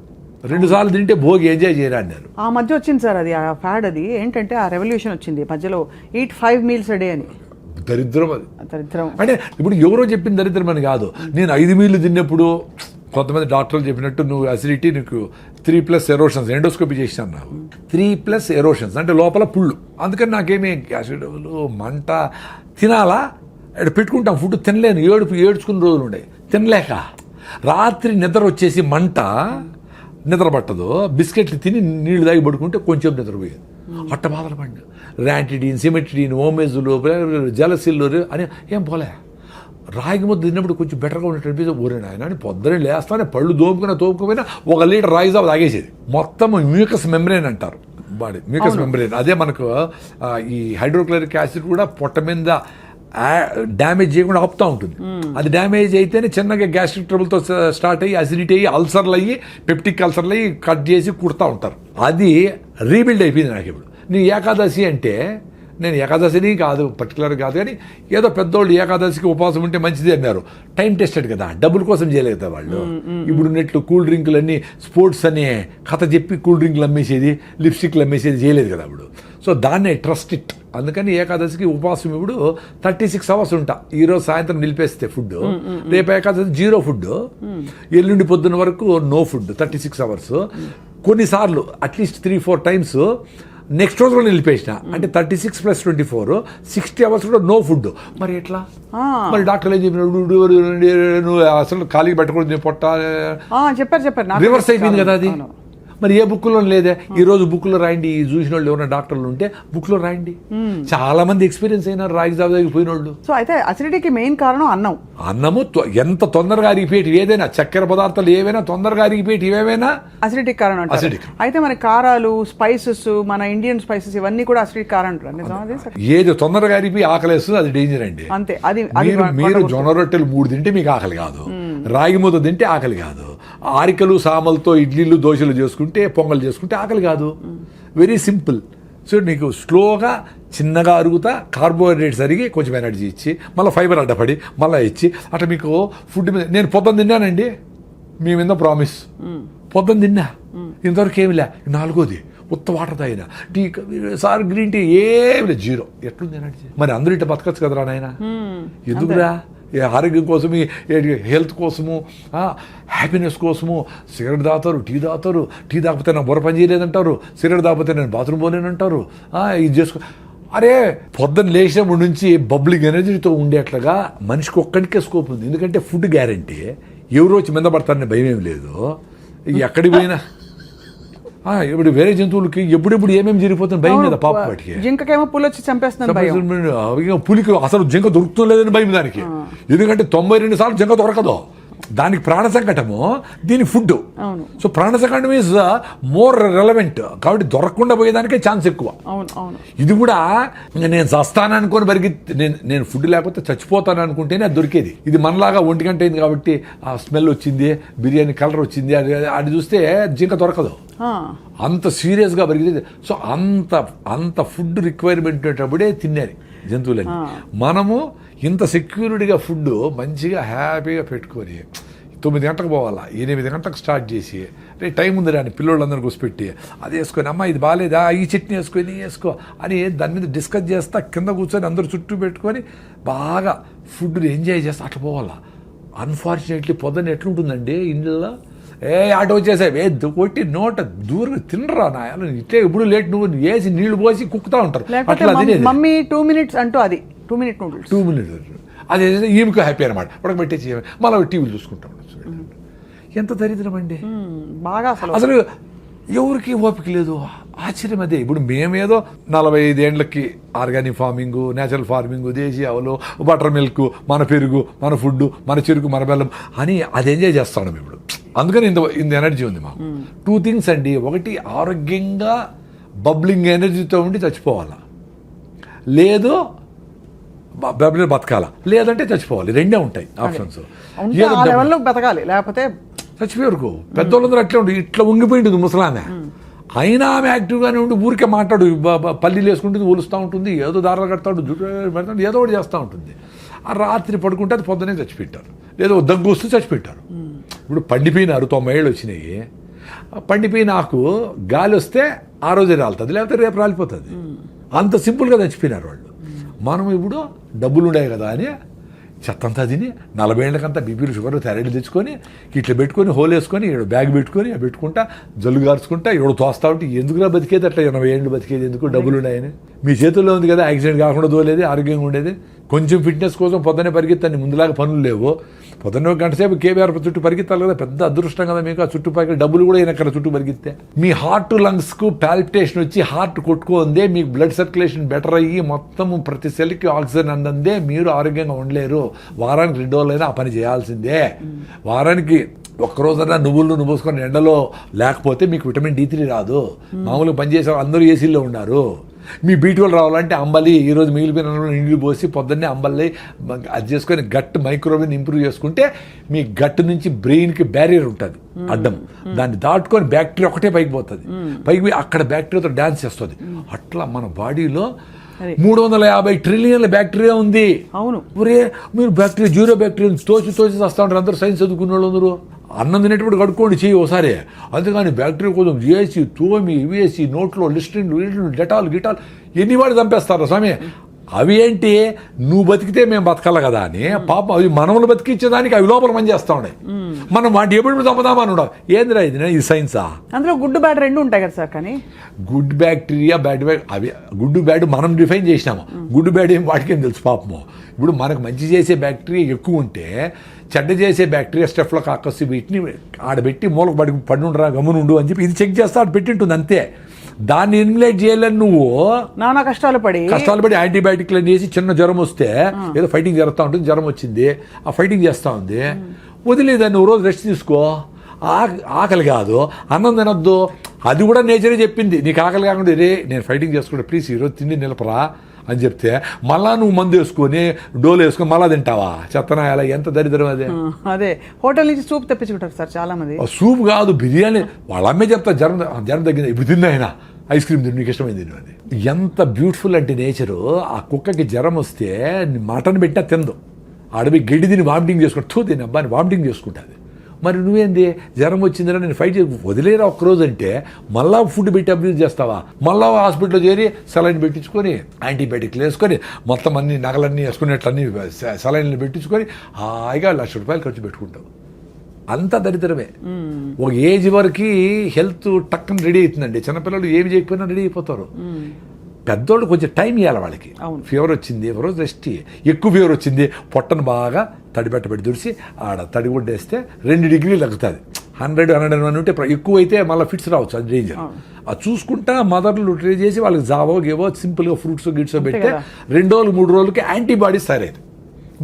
2 సార్లు తింటే భోగి ఎంజాయ్ చేయరా అన్నారు. ఆ మధ్య వచ్చింది సార్ అది, ఆ ఫ్యాడ్. అది ఏంటంటే ఆ రెవల్యూషన్ వచ్చింది మధ్యలో, eat 5 meals a day అని. దరిద్రం అది. దరిద్రం అంటే ఇప్పుడు ఎవరో చెప్పిన దరిద్రం అని కాదు. నేను 5 మీల్లు తిన్నప్పుడు కొంతమంది డాక్టర్లు చెప్పినట్టు నువ్వు అసిడిటీ, నీకు 3+ ఎరోషన్స్, ఎండోస్కోపీ చేసినాను నాకు. 3+ ఎరోషన్స్ అంటే లోపల పుళ్ళు. అందుకని నాకేమీ యాసిడ్లు, మంట, తినాలా పెట్టుకుంటాం ఫుడ్ తినలేను, ఏడ్చుకున్న రోజులు ఉండే తినలేక. రాత్రి నిద్ర వచ్చేసి మంట, నిద్ర పట్టదు, బిస్కెట్లు తిని నీళ్లు తాగి పడుకుంటే కొంచెం నిద్రపోయేది. అట్ట బాధలు పడి ర్యాంటిడీన్, సిమెట్రిడీన్, ఓమేజులు, జలసిల్లు అని ఏం పోలే. రాగి ముద్ద తిన్నప్పుడు కొంచెం బెటర్గా ఉన్నట్టు ఊరే నాయన అని పొద్దునే లేస్తానే పళ్ళు తోముకుపోయినా 1 లీటర్ రాగి జావ తాగేసేది. మొత్తం మ్యూకస్ మెంబ్రేన్ అంటారు బాడీ, మ్యూకస్ మెంబ్రేన్. అదే మనకు ఈ హైడ్రోక్లోరిక్ యాసిడ్ కూడా పొట్ట మీద డ్యామేజ్ చేయకుండా ఆపుతూ ఉంటుంది. అది డ్యామేజ్ అయితేనే చిన్నగా గ్యాస్ట్రిక్ ట్రబుల్తో స్టార్ట్ అయ్యి అసిడిటీ అయ్యి అల్సర్లు అయ్యి పెప్టిక్ అల్సర్లు అయ్యి కట్ చేసి కుడతా ఉంటారు. అది రీబిల్డ్ అయిపోయింది నాకు. ఇప్పుడు నీ ఏకాదశి అంటే, నేను ఏకాదశిని కాదు పర్టికులర్ కాదు కానీ ఏదో పెద్దోళ్ళు ఏకాదశికి ఉపవాసం ఉంటే మంచిది అన్నారు. టైం టెస్టెడ్ కదా, డబ్బుల కోసం చేయలేదు కదా వాళ్ళు. ఇప్పుడు నెట్లు కూల్ డ్రింకులు అన్నీ స్పోర్ట్స్ అనే కథ చెప్పి కూల్ డ్రింకులు అమ్మేసేది, లిప్స్టిక్లు అమ్మేసేది చేయలేదు కదా అప్పుడు. సో దాన్నే ట్రస్ట్ ఇట్. అందుకని ఏకాదశికి ఉపవాసం ఇప్పుడు 36 hours ఉంటా. ఈరోజు సాయంత్రం నిలిపేస్తే ఫుడ్, రేపు ఏకాదశి 0 ఫుడ్, ఎల్లుండి పొద్దున్న వరకు నో ఫుడ్ 36 hours. కొన్నిసార్లు అట్లీస్ట్ 3-4 times నెక్స్ట్ రోజు కూడా నిలిపేసిన. అంటే 36 + 24 60 hours కూడా నో ఫుడ్. మరి ఎట్లా? మరి డాక్టర్లు ఏం చెప్పినాడు, నువ్వు అసలు ఖాళీ పెట్టకూడదు, పొట్ట చెప్పారు రివర్స్ అయిపోయింది కదా అది. మరి ఏ బుక్లో లేదే. ఈ రోజు బుక్లో రాయండి, ఈ చూసిన వాళ్ళు ఎవరైనా డాక్టర్లు ఉంటే బుక్లో రాయండి. చాలా మంది ఎక్స్పీరియన్స్ అయినారు రాగి జాబ్ దగ్గర పోయిన వాళ్ళు. సో అయితే అసిడిటీకి మెయిన్ కారణం అన్నము ఎంత తొందరగా అరిగిపోయేటి ఏదైనా, చక్కెర పదార్థాలు ఏవైనా తొందరగా అరిగిపోయేటి ఏవైనా అసిడిటీ కారణం అంటారు. Acidic. అయితే మన కారాలు, స్పైసెస్, మన ఇండియన్ స్పైసెస్ ఇవన్నీ కూడా అసిడిటీ కారణం అంటారు. నిజం అది? ఏది తొందరగా అరిగిపోయి ఆకలేస్తుంది అది డేంజర్ అండి. అంతే. అది మీరు జొన్న రొట్టెలు 3 తింటే మీకు ఆకలి కాదు, రాగి ముద్ద తింటే ఆకలి కాదు, ఆరికలు సామలతో ఇడ్లీలు దోశలు చేసుకుంటే పొంగల్ చేసుకుంటే ఆకలి కాదు. Very simple. సో నీకు స్లోగా చిన్నగా అరుగుతా కార్బోహైడ్రేట్స్ అరిగి కొంచెం ఎనర్జీ ఇచ్చి మళ్ళీ ఫైబర్ అడ్డపడి మళ్ళీ ఇచ్చి అట్లా మీకు ఫుడ్ మీద. నేను పొద్దున్న తిన్నానండి, మీ మీద ప్రామిస్, పొద్దున్న తిన్నా, ఇంతవరకు ఏమి లే. 4వది ఉత్త వాటర్ తాగిన, టీ సార్ గ్రీన్ టీ ఏమి లేదు, 0. ఎట్లుంది ఎనర్జీ? మరి అందరూ ఇట్లా బతకచ్చు కదరా నాయన. ఎందుకురా? ఆరోగ్యం కోసము, హెల్త్ కోసము, హ్యాపీనెస్ కోసము సిగరెట్ తాగుతారు, టీ తాగుతారు. టీ తాగిపోతే నా బుర్ర పని చేయలేదంటారు, సిగరెట్ తాగిపోతే నేను బాత్రూమ్ పోలేనంటారు. ఇది చేసుకో. అరే పొద్దున్న లేచినప్పటి నుంచి బబ్లింగ్ ఎనర్జీతో ఉండేట్లుగా మనిషికి ఒక్కడికే స్కోప్ ఉంది. ఎందుకంటే ఫుడ్ గ్యారంటీ, ఎవరు వచ్చి మీద పడతారనే భయం ఏమి లేదు. ఎక్కడికి పోయినా ఇప్పుడు వేరే జంతువులకి ఎప్పుడెప్పుడు ఏమేమి జరిగిపోతుంది భయం కదా పాప. వాటికి జింకకేమో పులి వచ్చి చంపేస్తుంది, పులికి అసలు జింక దొరుకుతుందో లేదని భయం దానికి. ఎందుకంటే 92 సార్లు జింక దొరకదు, దానికి ప్రాణ సంకటము, దీని ఫుడ్. సో ప్రాణ సంకటం ఈజ్ మోర్ రెలవెంట్. కాబట్టి దొరకకుండా పోయేదానికే ఛాన్స్ ఎక్కువ. ఇది కూడా నేను చస్తాను అనుకొని నేను ఫుడ్ లేకపోతే చచ్చిపోతాను అనుకుంటేనే అది దొరికేది. ఇది మనలాగా 1 గంట అయింది కాబట్టి ఆ స్మెల్ వచ్చింది, బిర్యానీ కలర్ వచ్చింది, అది చూస్తే జింక దొరకదు. అంత సీరియస్గా పెరిగింది. సో అంత ఫుడ్ రిక్వైర్మెంట్ ఉండేటప్పుడే తిన్నారు జంతువులని. మనము ఇంత సెక్యూరిటీగా ఫుడ్ మంచిగా హ్యాపీగా పెట్టుకొని 9 గంటలకు పోవాలా, 8 గంటలకు స్టార్ట్ చేసి రే టైం ఉంది రాని పిల్లోళ్ళందరూ కూర్చోపెట్టి అది వేసుకొని, అమ్మ ఇది బాగాలేదా, ఈ చట్నీ వేసుకొని వేసుకో అని దాని మీద డిస్కస్ చేస్తా, కింద కూర్చొని అందరూ చుట్టూ పెట్టుకొని బాగా ఫుడ్ని ఎంజాయ్ చేస్తా అట్లా పోవాలా. అన్ఫార్చునేట్లీ పొద్దున్న ఎట్లుంటుందండి ఇంట్లో, ఆటో వచ్చేసాయి కొట్టి నోట దూరంగా తినరా నాయన, ఇట్లే ఇప్పుడు లేట్ నువ్వు వేసి నీళ్లు పోసి కుక్కుతా ఉంటారు. అట్లా తినేది. మమ్మీ 2 minutes అంటూ అది 2 minute నూడిల్స్ 2 minutes అదే ఈమెకు హ్యాపీ అనమాట. ఉడకబెట్టేసి మళ్ళీ టీవీలు చూసుకుంటాం. ఎంత దరిద్రం అండి బాగా. అసలు ఎవరికి ఓపిక లేదు. ఆశ్చర్యం అదే. ఇప్పుడు మేమేదో 45 ఏళ్ళకి ఆర్గానిక్ ఫార్మింగ్, నేచురల్ ఫార్మింగ్, దేశీ ఆవులు, బటర్ మిల్క్, మన పెరుగు, మన ఫుడ్, మన చెరుకు, మన బెల్లం అని అది ఎంజాయ్ చేస్తాం ఇప్పుడు. అందుకని ఇంత ఎనర్జీ ఉంది మాకు. 2 things అండి. ఒకటి ఆరోగ్యంగా బబ్లింగ్ ఎనర్జీతో ఉండి చచ్చిపోవాలా, లేదు బతకాల, లేదంటే చచ్చిపోవాలి. 2 ఉంటాయి ఆప్షన్స్. బతకాలి లేకపోతే చచ్చిపోయే వరకు. పెద్దోళ్ళందరూ అట్లే ఉండి ఇట్లా ఉంగిపోయింటుంది ముసలామె. అయినా ఆమె యాక్టివ్గానే ఉండి ఊరికే మాట్లాడు, పల్లీలు వేసుకుంటుంది, ఒలుస్తూ ఉంటుంది, ఏదో దారాలు కడతాడు, జుట్టు పెడతాడు, ఏదో ఒకటి చేస్తూ ఉంటుంది. ఆ రాత్రి పడుకుంటే అది పొద్దునే చచ్చిపెట్టారు, లేదా దగ్గు వస్తూ చచ్చిపెట్టారు. ఇప్పుడు పండిపోయినారు, 90 ఏళ్ళు వచ్చినాయి. పండిపోయిన ఆకు గాలి వస్తే ఆ రోజే రాలుతుంది, లేకపోతే రేపు రాలిపోతుంది. అంత సింపుల్గా చచ్చిపోయినారు వాళ్ళు. మనం ఇప్పుడు డబ్బులు ఉన్నాయి కదా అని చెత్తంతా తిని 40 ఏళ్ళకంతా బీపీలు, షుగర్, థైరాయిడ్ తెచ్చుకొని ఇట్లా పెట్టుకొని హోల్ వేసుకొని బ్యాగ్ పెట్టుకొని పెట్టుకుంటా జల్లు గార్చుకుంటా ఎవడు తోస్తా ఉంటే ఎందుకురా బతికేది అట్లా 80 ఏళ్ళు బతికేది ఎందుకు, డబ్బులు ఉన్నాయని. మీ చేతుల్లో ఉంది కదా, యాక్సిడెంట్ కాకుండా దోలేది, ఆరోగ్యంగా ఉండేది. కొంచెం ఫిట్నెస్ కోసం పొద్దునే పరిగెత్తాను, ముందులాగా పనులు లేవు. పొద్దున్న 1 గంట సేపు కేబీఆర్ చుట్టూ పరిగెత్తాలి కదా, పెద్ద అదృష్టం కదా మీకు. ఆ చుట్టుపక్కల డబ్బులు కూడా అయినా చుట్టూ పరిగెత్తే మీ హార్ట్ లంగ్స్కు పాల్పిటేషన్ వచ్చి హార్ట్ కొట్టుకుందే, మీకు బ్లడ్ సర్క్యులేషన్ బెటర్ అయ్యి మొత్తం ప్రతి సెల్కి ఆక్సిజన్ అందందే మీరు ఆరోగ్యంగా ఉండలేరు. వారానికి 2 రోజులైనా ఆ పని చేయాల్సిందే. వారానికి ఒక్కరోజైనా నువ్వులు పోసుకొని ఎండలో లేకపోతే మీకు విటమిన్ D3 రాదు. మామూలుగా పనిచేసే అందరూ ఏసీల్లో ఉన్నారు. మీ B12 రావాలంటే అంబలి, ఈరోజు మిగిలిపోయిన నీళ్ళు పోసి పొద్దున్నే అంబలి అది చేసుకొని గట్ మైక్రోవేవ్ ఇంప్రూవ్ చేసుకుంటే మీ గట్ నుంచి బ్రెయిన్కి బ్యారియర్ ఉంటుంది అడ్డం, దాన్ని దాటుకొని బ్యాక్టీరియా ఒకటే పైకి పోతుంది. పైకి పోయి అక్కడ బ్యాక్టీరియాతో డ్యాన్స్ చేస్తుంది. అట్లా మన బాడీలో 350 ట్రిలియన్ల బ్యాక్టీరియా ఉంది. అవును. ఒరే మీరు బ్యాక్టీరియా, జీరో బ్యాక్టీరియా తోచి వస్తూ ఉంటారు అందరూ, సైన్స్ చదువుకున్న వాళ్ళు అందరూ. అన్నం తినేటప్పుడు కడుక్కోండి చెయ్యి ఒకసారి. అంతేగాని బ్యాక్టీరియా కోసం చేసి తోమి వేసి నోట్లో లిస్ట్రిన్లు డెటాల్ గిటాల్ ఎన్ని వాడి చంపేస్తారా స్వామి. అవి ఏంటి, నువ్వు బతికితే మేము బతకాలి కదా అని పాపం అవి మనములు బతికించేదానికి అవి లోపల పని చేస్తా ఉన్నాయి. మనం వాటి ఎప్పుడు చంపుదామని ఉండవు. ఏందిరా ఇది సైన్సా? అందులో గుడ్ బ్యాడ్ రెండు ఉంటాయి కదా సార్. కానీ గుడ్ బ్యాక్టీరియా బ్యాడ్ అవి గుడ్ బ్యాడ్ మనం డిఫైన్ చేసినాము. గుడ్ బ్యాడ్ ఏం వాటికేం తెలుసు పాపము. ఇప్పుడు మనకు మంచి చేసే బ్యాక్టీరియా ఎక్కువ ఉంటే చెడ్డ చేసే బ్యాక్టీరియా స్టెఫ్లో కాకసి వీటిని ఆడబెట్టి మూలకు పడి ఉండరా గమ్మునుండు అని చెప్పి ఇది చెక్ చేస్తే ఆడ పెట్టింటుంది అంతే. దాన్ని ఎలిమినేట్ చేయాలని నువ్వు నానా కష్టాలు పడి యాంటీబయాటిక్లు వేసి చిన్న జ్వరం వస్తే ఏదో ఫైటింగ్ జరుగుతూ ఉంటుంది, జ్వరం వచ్చింది ఆ ఫైటింగ్ చేస్తూ ఉంది, వదిలేదాన్ని నువ్వు రోజు రెస్ట్ తీసుకో. ఆకలి కాదు, అన్నం తినొద్దు, అది కూడా నేచరే చెప్పింది. నీకు ఆకలి కాకుండా రే నేను ఫైటింగ్ చేసుకుంటా ప్లీజ్ ఈరోజు తిండి నిలపరా అని చెప్తే మళ్ళా నువ్వు మందు వేసుకొని డోలు వేసుకొని మళ్ళా తింటావా? చెత్తనాయాల ఎంత దరిద్రం అదే. అదే హోటల్ నుంచి సూప్ తెప్పించుకుంటారు సార్ చాలా మంది. సూప్ కాదు బిర్యానీ, వాళ్ళ అమ్మే చెప్తా జ్వరం తగ్గింది ఇప్పుడు తిన్నా ఆయన ఐస్ క్రీమ్ తిని నీకు ఇష్టమైంది తిను అని. ఎంత బ్యూటిఫుల్ అంటే నేచరు. ఆ కుక్కకి జ్వరం వస్తే మటన్ పెట్టినా తిందు, అడవి గడ్డి తిని వామిటింగ్ చేసుకుంటా తిని అబ్బాని వామిటింగ్ చేసుకుంటుంది. మరి నువ్వేంది జ్వరం వచ్చిందిరా నేను ఫైట్ చేసి వదిలేరా ఒక్కరోజు అంటే మళ్ళా ఫుడ్ పెట్టి అబ్యూజ్ చేస్తావా? మళ్ళా హాస్పిటల్లో చేరి సెలైన్ పెట్టించుకొని యాంటీబయాటిక్లు వేసుకొని మొత్తం అన్ని నగలన్నీ వేసుకునేట్లన్నీ సెలైన్లు పెట్టించుకొని హాయిగా ₹1,00,000 ఖర్చు పెట్టుకుంటావు. అంత దరిద్రమే. ఒక ఏజ్ వరకు హెల్త్ టక్కన రెడీ అవుతుందండి. చిన్నపిల్లలు ఏమి చేయకపోయినా రెడీ అయిపోతారు. పెద్దోళ్ళు కొంచెం టైం ఇవ్వాలి వాళ్ళకి. ఫీవర్ వచ్చింది ఒక రోజు రెస్ట్, ఎక్కువ ఫీవర్ వచ్చింది పొట్టను బాగా తడిపెట్టబెట్టి దుడిసి ఆడ తడిగుడ్డేస్తే 2 డిగ్రీలు తగ్గుతుంది. 100-101 ఉంటే ఎక్కువ అయితే మళ్ళీ ఫిట్స్ రావచ్చు, అది డేంజర్. అది చూసుకుంటా మదర్లు ట్రై చేసి వాళ్ళకి జావో గేవో సింపుల్గా ఫ్రూట్స్ గిట్స్ పెడితే 2 రోజులు 3 రోజులకి యాంటీబాడీస్ తయారైంది.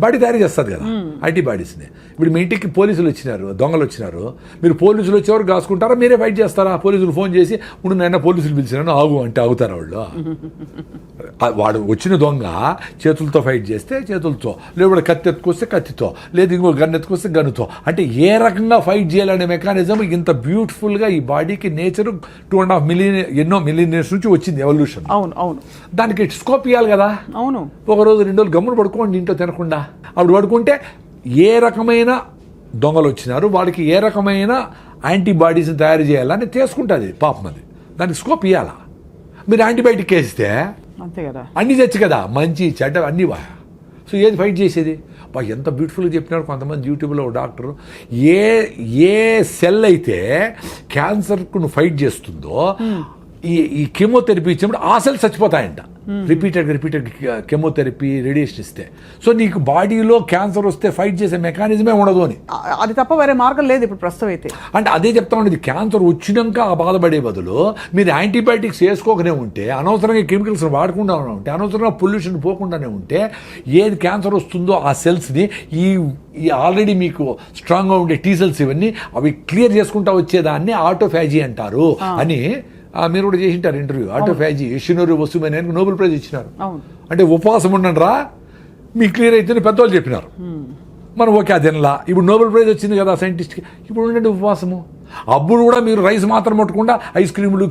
బాడీ తయారు చేస్తుంది కదా యాంటీబాడీస్ని. ఇప్పుడు మీ ఇంటికి పోలీసులు వచ్చినారు, దొంగలు వచ్చినారు, మీరు పోలీసులు వచ్చేవారు కాసుకుంటారా మీరే ఫైట్ చేస్తారా? పోలీసులు ఫోన్ చేసి ఇప్పుడు నైనా పోలీసులు పిలిచినాను ఆగు అంటే ఆగుతారా వాళ్ళు? వాడు వచ్చిన దొంగ చేతులతో ఫైట్ చేస్తే చేతులతో, లేకపోతే కత్తి ఎత్తుకొస్తే కత్తితో, లేదు ఇంకో గన్ ఎత్తుకొస్తే గన్నుతో. అంటే ఏ రకంగా ఫైట్ చేయాలనే మెకానిజం ఇంత బ్యూటిఫుల్గా ఈ బాడీకి నేచర్ 2.5 మిలియన్ ఎన్నో మిలియన్ ఇయర్స్ నుంచి వచ్చింది ఎవల్యూషన్. అవును అవును. దానికి స్కోప్ ఇవ్వాలి కదా. అవును. ఒక రోజు 2 రోజులు గమ్మును పడుకోండి ఇంట్లో తినకుండా. అప్పుడు పడుకుంటే ఏ రకమైన దొంగలు వచ్చినారు వాడికి ఏ రకమైన యాంటీబాడీస్ని తయారు చేయాలని తీసుకుంటుంది పాపం. అది దానికి స్కోప్ ఇవ్వాలా? మీరు యాంటీబయాటిక్ వేస్తే అంతే కదా, అన్నీ తెచ్చు కదా, మంచి చెడ్డ అన్నీ వా. సో ఏది ఫైట్ చేసేది? ఎంత బ్యూటిఫుల్గా చెప్పినారు కొంతమంది యూట్యూబ్లో డాక్టరు. ఏ సెల్ అయితే క్యాన్సర్కు నువ్వు ఫైట్ చేస్తుందో ఈ కెమోథెరపీ ఇచ్చినప్పుడు ఆ సెల్స్ చచ్చిపోతాయంట. రిపీటెడ్ కెమోథెరపీ రేడియేషన్ ఇస్తే. సో నీకు బాడీలో క్యాన్సర్ వస్తే ఫైట్ చేసే మెకానిజమే ఉండదు అని. అది తప్ప వేరే మార్గం లేదు ఇప్పుడు ప్రస్తుతం అయితే. అంటే అదే చెప్తా ఉండేది, క్యాన్సర్ వచ్చినాక ఆ బాధపడే బదులు మీరు యాంటీబయాటిక్స్ వేసుకోకనే ఉంటే, అనవసరంగా కెమికల్స్ వాడకుండా ఉంటే, అనవసరంగా పొల్యూషన్ పోకుండానే ఉంటే, ఏది క్యాన్సర్ వస్తుందో ఆ సెల్స్ని ఈ ఆల్రెడీ మీకు స్ట్రాంగ్గా ఉండే టీ సెల్స్ ఇవన్నీ అవి క్లియర్ చేసుకుంటా వచ్చేదాన్ని ఆటోఫాజీ అంటారు అని మీరు కూడా చేసింటారు ఇంటర్వ్యూ. ఆటోఫాజీ యషినోరి వసుమని నోబెల్ ప్రైజ్ ఇచ్చినారు. అంటే ఉపవాసం ఉండండిరా మీకు క్లియర్ అయితే పెద్దవాళ్ళు చెప్పినారు. మనం ఓకే అదేనలా. ఇప్పుడు నోబెల్ ప్రైజ్ వచ్చింది కదా సైంటిస్ట్కి, ఇప్పుడు ఉండండి ఉపవాసము. అప్పుడు కూడా మీరు రైస్ మాత్రం పట్టకుండా ఐస్ క్రీములు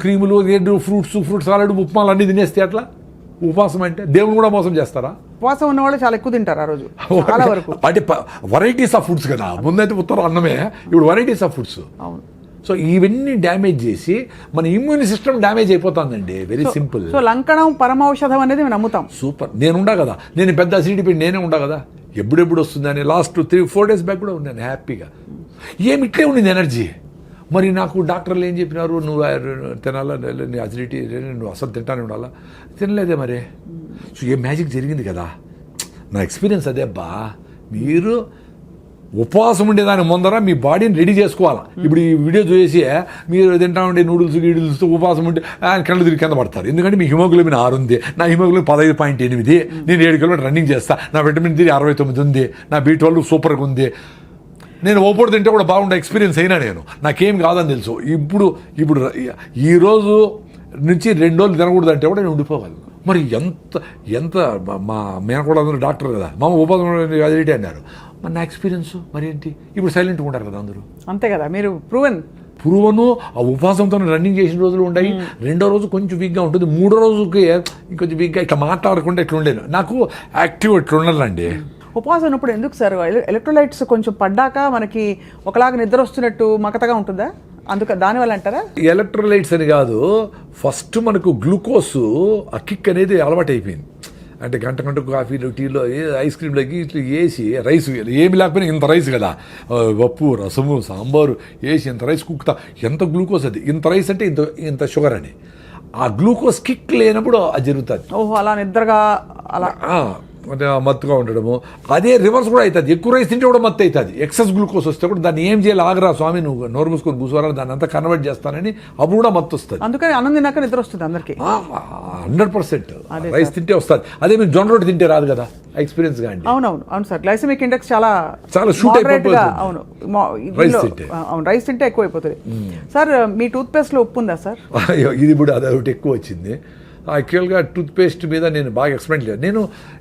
ఫ్రూట్స్ సాలడ్ ఉప్మాలు అన్నీ తినేస్తే అట్లా ఉపవాసం అంటే దేవుని కూడా మోసం చేస్తారా? ఉపవాసం ఉన్న వాళ్ళు చాలా ఎక్కువ తింటారు ఆ రోజు చాలా వరకు. అంటే వెరైటీస్ ఆఫ్ ఫుడ్స్ కదా, ముందైతే ఉత్తరం అన్నమే, ఇప్పుడు వెరైటీస్ ఆఫ్ ఫుడ్స్. అవును. సో ఇవన్నీ డ్యామేజ్ చేసి మన ఇమ్యూన్ సిస్టమ్ డ్యామేజ్ అయిపోతుందండి. Very simple. సో లంకణం పరమౌషధం అనేది మేము నమ్ముతాం. సూపర్. నేను ఉండా కదా, నేను పెద్ద అసిడిటీ పెట్టి నేనే ఉండా కదా, ఎప్పుడెప్పుడు వస్తుందని లాస్ట్ 3-4 డేస్ బ్యాక్ కూడా ఉన్నాను హ్యాపీగా. ఏమి ఇట్లే ఉండింది ఎనర్జీ. మరి నాకు డాక్టర్లు ఏం చెప్పినారు, నువ్వు తినాలా, నీ అసిడిటీ నువ్వు అసలు తింటానే ఉండాలా, తినలేదే మరి. సో ఏ మ్యాజిక్ జరిగింది కదా. నా ఎక్స్పీరియన్స్ అదే అబ్బా. మీరు ఉపవాసం ఉండేదాని ముందర మీ బాడీని రెడీ చేసుకోవాలా. ఇప్పుడు ఈ వీడియో చూసి మీరు తింటా ఉండే గీడిల్స్ ఉపవాసం ఉంటే ఆయన కళ్ళు తిరిగి కింద పడతారు. ఎందుకంటే మీ హిమోగ్లోబిన్ 6 ఉంది, నా హిమోగ్లోబిన్ 15.8, నేను 7 కిలోమీటర్ రన్నింగ్ చేస్తా, నా విటమిన్ D 69 ఉంది, నా B12 సూపర్గా ఉంది, నేను ఓపోడు తింటే కూడా బాగుండే ఎక్స్పీరియన్స్ అయినా నేను, నాకేం కాదని తెలుసు. ఇప్పుడు ఈరోజు నుంచి 2 రోజులు తినకూడదు అంటే కూడా నేను ఉండిపోగలను. మరి ఎంత మా మేనకోడ అందరూ డాక్టర్ కదా, మా ఉపవాసం అదిటి అన్నారు. మరి నా ఎక్స్పీరియన్స్ మరి ఏంటి, ఇప్పుడు సైలెంట్గా ఉంటారు కదా అందరూ. అంతే కదా, మీరు ప్రూవను ఆ ఉపవాసంతో రన్నింగ్ చేసిన రోజులు ఉన్నాయి. 2వ రోజు కొంచెం వీక్గా ఉంటుంది, 3వ రోజుకి ఇంకొంచెం వీక్గా ఇట్లా మాట్లాడకుండా ఇట్లా ఉండేది. నాకు యాక్టివ్ ఇట్లా ఉండాలండి. ఉపవాసం ఉన్నప్పుడు ఎందుకు సార్ ఎలక్ట్రోలైట్స్ కొంచెం పడ్డాక మనకి ఒకలాగా నిద్ర వస్తున్నట్టు మకతగా ఉంటుందా? దానివల్ల అంటారా? ఎలక్ట్రోలైట్స్ అని కాదు, ఫస్ట్ మనకు గ్లూకోజ్ ఆ కిక్ అనేది అలవాటు అయిపోయింది. అంటే గంట కాఫీలో టీలో ఐస్ క్రీమ్లోకి ఇట్లా వేసి రైస్ ఏమి లేకపోయినా ఇంత రైస్ కదా, పప్పు రసము సాంబారు వేసి ఇంత రైస్ కుక్తా, ఎంత గ్లూకోజ్ అది, ఇంత రైస్ అంటే ఇంత షుగర్ అని. ఆ గ్లూకోజ్ కిక్ లేనప్పుడు అది జరుగుతుంది. ఓహో, అలా నిద్రగా అలా అంటే మత్తుగా ఉండడము. అదే రివర్స్ కూడా అవుతుంది, ఎక్కువ రైస్ తింటే కూడా మత్తు అవుతుంది. ఎక్సెస్ గ్లూకోజ్ వస్తే కూడా దాన్ని ఏం చేయాలి, ఆగరా స్వామి నువ్వు నోరు మూసుకొని కూర్చోరా, దాన్ని అంతా కన్వర్ట్ చేస్తానని అప్పుడు కూడా మత్తు వస్తుంది. అందుకని అన్నం తిన్నాక నిద్ర వస్తుంది అందరికి. 100% రైస్ తింటే వస్తుంది. అదే మీరు జొన్న రొట్టె తింటే రాదు కదా, ఎక్స్పీరియన్స్ గా అండి. అవును సార్, గ్లైసెమిక్ ఇండెక్స్ చాలా షూట్ అయిపోతుంది. అవును, రైస్ తింటే ఎక్కువ అయిపోతుంది. సార్ మీ టూత్ పేస్ట్ లో ఉప్పు ఉందా సార్? ఇది ఇప్పుడు అదొకటి ఎక్కువ వచ్చింది. యాక్చువల్గా టూత్ పేస్ట్ మీద నేను బాగా ఎక్స్పెరిమెంట్ లేదు.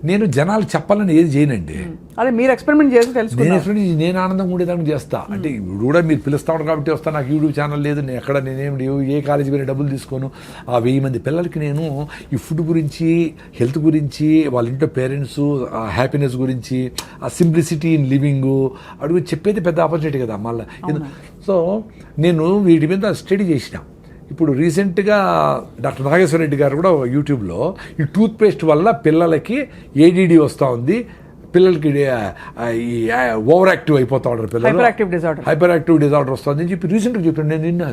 నేను జనాలు చెప్పాలని ఏది చేయనండి. అదే మీరు ఎక్స్పెరిమెంట్ చేసి తెలుసుకున్నాను. నేను ఆనందంగా ఉండేదానికి చేస్తా. అంటే ఇప్పుడు కూడా మీరు పిలుస్తాను కాబట్టి వస్తా. నాకు యూట్యూబ్ ఛానల్ లేదు, నేను ఎక్కడ నేనేం ఏ కాలేజీ మీద డబ్బులు తీసుకోను. ఆ 1000 మంది పిల్లలకి నేను ఈ ఫుడ్ గురించి, హెల్త్ గురించి, వాళ్ళ ఇంట్లో పేరెంట్స్ ఆ హ్యాపీనెస్ గురించి, ఆ సింప్లిసిటీ ఇన్ లివింగ్ అడుగు చెప్పేది పెద్ద ఆపర్చునిటీ కదా మళ్ళీ. సో నేను వీటి మీద స్టడీ చేసిన. ఇప్పుడు రీసెంట్గా డాక్టర్ నాగేశ్వర రెడ్డి గారు కూడా యూట్యూబ్లో ఈ టూత్ పేస్ట్ వల్ల పిల్లలకి ఏడీడీ వస్తూ ఉంది, పిల్లలకి ఈ ఓవర్ యాక్టివ్ అయిపోతూ ఉంటారు పిల్లలు, హైపర్ యాక్టివ్ డిజార్డర్ వస్తుంది అని చెప్పి రీసెంట్గా చెప్పాను. నేను నిన్న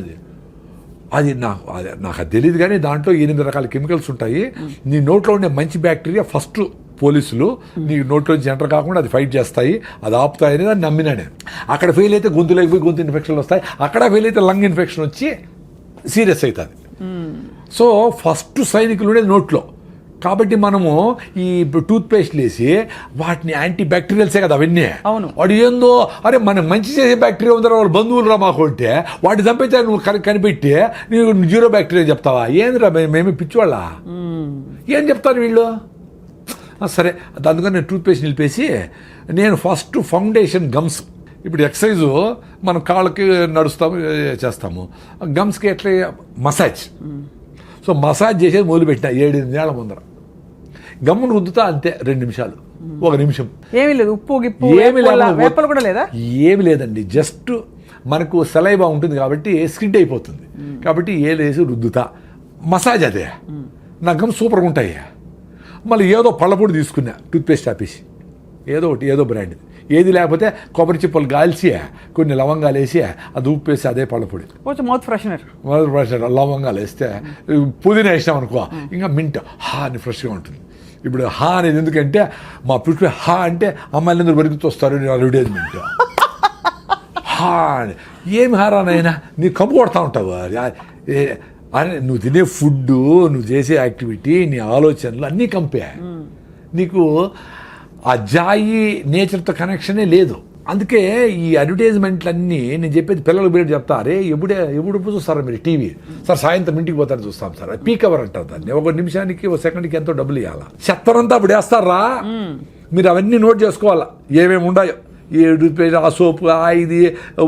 అది నాకు అది తెలియదు, కానీ దాంట్లో 8 రకాల కెమికల్స్ ఉంటాయి. నీ నోట్లో ఉండే మంచి బ్యాక్టీరియా ఫస్ట్ పోలీసులు నీ నోట్లో ఎంటర్ కాకుండా అది ఫైట్ చేస్తాయి, అది ఆపుతాయని దాన్ని నమ్మినా నేను. అక్కడ ఫెయిల్ అయితే గొంతులోకి పోయి గొంతు ఇన్ఫెక్షన్లు వస్తాయి, అక్కడ ఫెయిల్ అయితే లంగ్ ఇన్ఫెక్షన్ వచ్చి సీరియస్ అవుతుంది. సో ఫస్ట్ సైనికులు ఉండేది నోట్లో. కాబట్టి మనము ఈ టూత్ పేస్ట్లు వేసి వాటిని యాంటీ బ్యాక్టీరియల్సే కదా అవన్నీ. వాడు ఏందో అరే మనం మంచి చేసే బ్యాక్టీరియా ఉందా, వాళ్ళు బంధువులు రా మాకు ఉంటే వాటి చంపైతే నువ్వు కనిపెట్టి నీకు 0 బ్యాక్టీరియా చెప్తావా? ఏందిరా మేము పిచ్చివాళ్ళ, ఏం చెప్తారు వీళ్ళు? సరే, అందుకని నేను టూత్ పేస్ట్ నిలిపేసి నేను ఫస్ట్ ఫౌండేషన్ గమ్స్. ఇప్పుడు ఎక్సర్సైజు మనం కాళ్ళకి నడుస్తాము చేస్తాము, గమ్స్కి ఎట్లా మసాజ్. సో మసాజ్ చేసేది మొదలుపెట్టిన 7-8 ఏళ్ల ముందర. గమ్మును రుద్దుతా అంతే 2 నిమిషాలు, 1 నిమిషం. ఏమీ లేదు, ఉప్పు గిప్పు కూడా లేదా? ఏమి లేదండి, జస్ట్ మనకు సలైవా ఉంటుంది కాబట్టి స్కిడ్ అయిపోతుంది, కాబట్టి ఏలేసి రుద్దుతా మసాజ్. అదే నా గమ్ సూపర్గా ఉంటాయి. మళ్ళీ ఏదో పళ్ళపొడి తీసుకున్నా, టూత్పేస్ట్ ఆపేసి ఏదో బ్రాండ్, ఏది లేకపోతే కొబ్బరి చిప్పలు గాల్చి కొన్ని లవంగాలు వేసి అది ఉప్పు వేసి అదే పళ్ళపొడి, మౌత్ ఫ్రెషనర్ లవంగాలు వేస్తే పుదీనా వేసినాం అనుకో ఇంకా మింట్ అని ఫ్రెష్గా ఉంటుంది. ఇప్పుడు అనేది ఎందుకంటే మా పుట్టి అంటే అమ్మాయిలు అందరూ బరిగితూ వస్తారు అడ్వర్టైజ్మెంట్. అని ఏమి హారానైనా నీ కమ్ము కొడతా ఉంటావు. అరే నువ్వు తినే ఫుడ్, నువ్వు చేసే యాక్టివిటీ, నీ ఆలోచనలు అన్నీ కంపే. నీకు ఆ జాయి నేచర్తో కనెక్షనే లేదు. అందుకే ఈ అడ్వర్టైజ్మెంట్లన్నీ నేను చెప్పేది పిల్లలకు బయట చెప్తా, అరే ఎప్పుడు చూస్తారా మీరు టీవీ? సార్ సాయంత్రం ఇంటికి పోతారు చూస్తాం సార్, పీక్ అవర్ అంటారు దాన్ని. 1 నిమిషానికి 1 సెకండ్కి ఎంతో డబ్బులు ఇవ్వాలా. చెత్తరంతా అప్పుడు వేస్తారా, మీరు అవన్నీ నోట్ చేసుకోవాలా ఏమేమి ఉన్నాయో. ఈ ఆ సోపు ఇది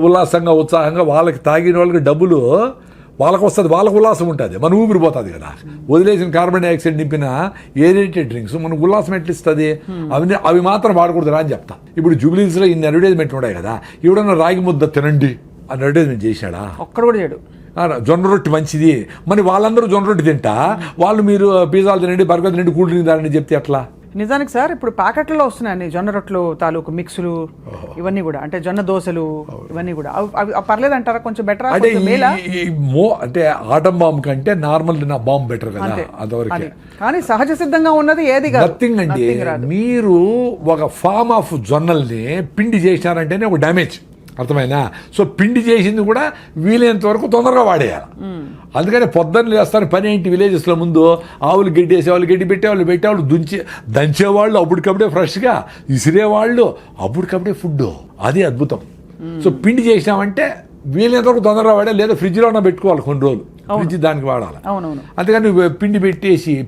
ఉల్లాసంగా ఉత్సాహంగా వాళ్ళకి తాగిన వాళ్ళకి డబ్బులు వాళ్ళకు వస్తుంది, వాళ్ళకు ఉల్లాసం ఉంటుంది, మన ఊపిరి పోతుంది కదా. వదిలేసిన కార్బన్ డైఆక్సైడ్ నింపిన ఏరేటెడ్ డ్రింక్స్ మనకు ఉల్లాసం ఎట్లా ఇస్తుంది? అవి మాత్రం వాడకూడదురా అని చెప్తా. ఇప్పుడు జూబ్లీస్లో ఇన్ని అడ్వర్టైజ్మెంట్ ఉన్నాయి కదా, ఎవడన్నా రాగి ముద్ద తినండి అని అడ్వర్టైజ్మెంట్ చేశాడా? ఒక్కడు కూడా చేయడు. జొన్న రొట్టె మంచిది, మరి వాళ్ళందరూ జొన్న రొట్టె తింటా, వాళ్ళు మీరు పిజ్జాలు తినండి, బర్గర్ తినండి, కూల్ డ్రింక్ తాగండి చెప్తే ఎట్లా? నిజానికి సార్ ఇప్పుడు ప్యాకెట్లలో వస్తున్నాయి జొన్న రొట్టెలు తాలూకు మిక్సులు, ఇవన్నీ కూడా, అంటే జొన్న దోశలు ఇవన్నీ కూడా. అవి పర్లేదు అంటారా? కొంచెం బెటర్ అంటే అంటే ఆటం బాంబ్ కంటే నార్మల్ నా బాంబ్ బెటర్ కదా అంతవరకు. కానీ సహజ సిద్ధంగా ఉన్నది ఏది కాదు. నథింగ్ అండి. మీరు ఒక ఫామ్ ఆఫ్ జొన్నల్ని పిండి చేసినారంటేనే ఒక డ్యామేజ్, అర్థమైనా? సో పిండి చేసింది కూడా వీలైనంత వరకు తొందరగా వాడేయాలి. అందుకని పొద్దున్న లేస్తాను పని ఏంటి, విలేజెస్లో ముందు ఆవులు గడ్డి వేసేవాళ్ళు, గడ్డి పెట్టేవాళ్ళు దంచేవాళ్ళు అప్పటికప్పుడే ఫ్రెష్గా, విసిరేవాళ్ళు అప్పటికప్పుడే ఫుడ్. అది అద్భుతం. సో పిండి చేసినామంటే వీలైనంత వరకు తొందరగా వాడాలి, లేదా ఫ్రిడ్జ్లో ఉన్న పెట్టుకోవాలి కొన్ని రోజులు, ఫ్రిడ్జ్ దానికి వాడాలి. అందుకని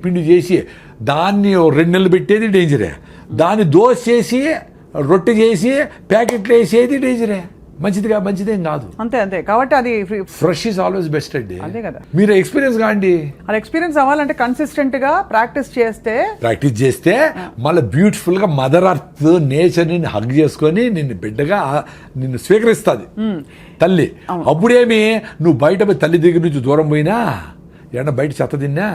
పిండి చేసి దాన్ని 2 నెలలు పెట్టేది డేంజరే, దాన్ని దోశ చేసి రొట్టె చేసి ప్యాకెట్లు వేసేది డేంజరే. మంచిదేం కాదు. అంతే. కాబట్టి అది ఫ్రెష్ ఈజ్ ఆల్వేస్ బెస్ట్ అండి. అంతే కదా. మీరు ఎక్స్పీరియన్స్ కాండి. అది ఎక్స్పీరియన్స్ అవ్వాలంటే కన్సిస్టెంట్ గా ప్రాక్టీస్ చేస్తే మళ్ళీ బ్యూటిఫుల్ గా మదర్ అర్త్ నేచర్ ని హగ్ చేసుకొని బిడ్డగా నిన్ను స్వీకరిస్తుంది తల్లి. అప్పుడేమి నువ్వు బయట తల్లి దగ్గర నుంచి దూరం పోయినా, ఏమన్నా బయట చెత్త తిన్నా,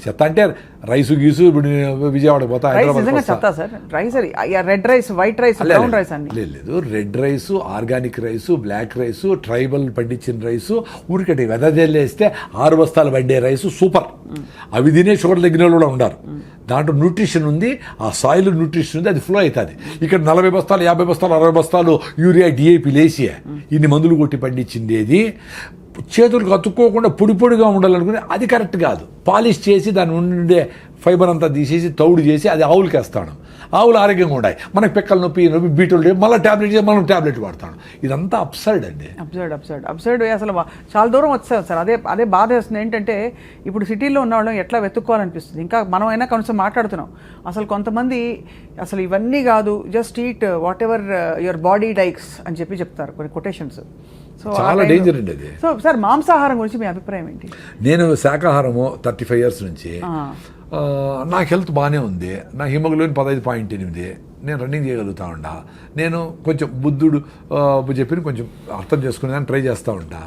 చెత్త అంటే రైసు గీసు ఇప్పుడు నేను విజయవాడకి పోతా, రైస్ హైదరాబాద్ నిజంగా చెప్తా సార్. రైస్ అది red rice, white rice, brown rice అన్ని లేదు. Red rice, organic rice, black rice, tribal పండించిన రైసు, ఊరికటి వెదజల్లేస్తే 6 బస్తాలు పడ్డే రైసు సూపర్. అవి తినే షుగర్ తగ్గిన వాళ్ళు కూడా ఉన్నారు. దాంట్లో న్యూట్రిషన్ ఉంది, ఆ సాయిల్ న్యూట్రిషన్ ఉంది, అది ఫ్లో అవుతుంది. ఇక్కడ 40 బస్తాలు, 50 బస్తాలు, 60 బస్తాలు యూరియా, డిఏపి లేసి ఇన్ని మందులు కొట్టి పండించిండేది చేతులకు అతుక్కోకుండా పొడి పొడిగా ఉండాలనుకుని అది కరెక్ట్ కాదు. పాలిష్ చేసి దాని ఉండే ఫైబర్ అంతా తీసేసి తౌడు చేసి అది ఆవులకి వేస్తాడు. ఆవులు ఆరోగ్యంగా ఉన్నాయి. మనకి పెక్కల నొప్పి బీటలు మళ్ళీ ట్యాబ్లెట్ చేసి మనం ట్యాబ్లెట్ వాడతాడు. ఇదంతా అప్సైడ్ అండి. అప్సైడ్ అసలు చాలా దూరం వచ్చాం సార్. అదే బాధ వేస్తుంది. ఏంటంటే ఇప్పుడు సిటీలో ఉన్న వాళ్ళం ఎట్లా వెతుక్కోవాలనిపిస్తుంది. ఇంకా మనం అయినా కొంచెం మాట్లాడుతున్నాం. అసలు కొంతమంది అసలు ఇవన్నీ కాదు, just eat what ever your body dykes అని చెప్తారు కొన్ని కొటేషన్స్. సో చాలా డేంజర్ అండి అది. సో సార్ మాంసాహారం గురించి మీ అభిప్రాయం ఏంటి? నేను శాకాహారము 35 years నుంచి. నాకు హెల్త్ బాగానే ఉంది. నా హిమోగ్లోబిన్ 15.8. నేను రన్నింగ్ చేయగలుగుతా ఉంటా. నేను కొంచెం బుద్ధుడు చెప్పిన కొంచెం అర్థం చేసుకునే ట్రై చేస్తూ ఉంటా.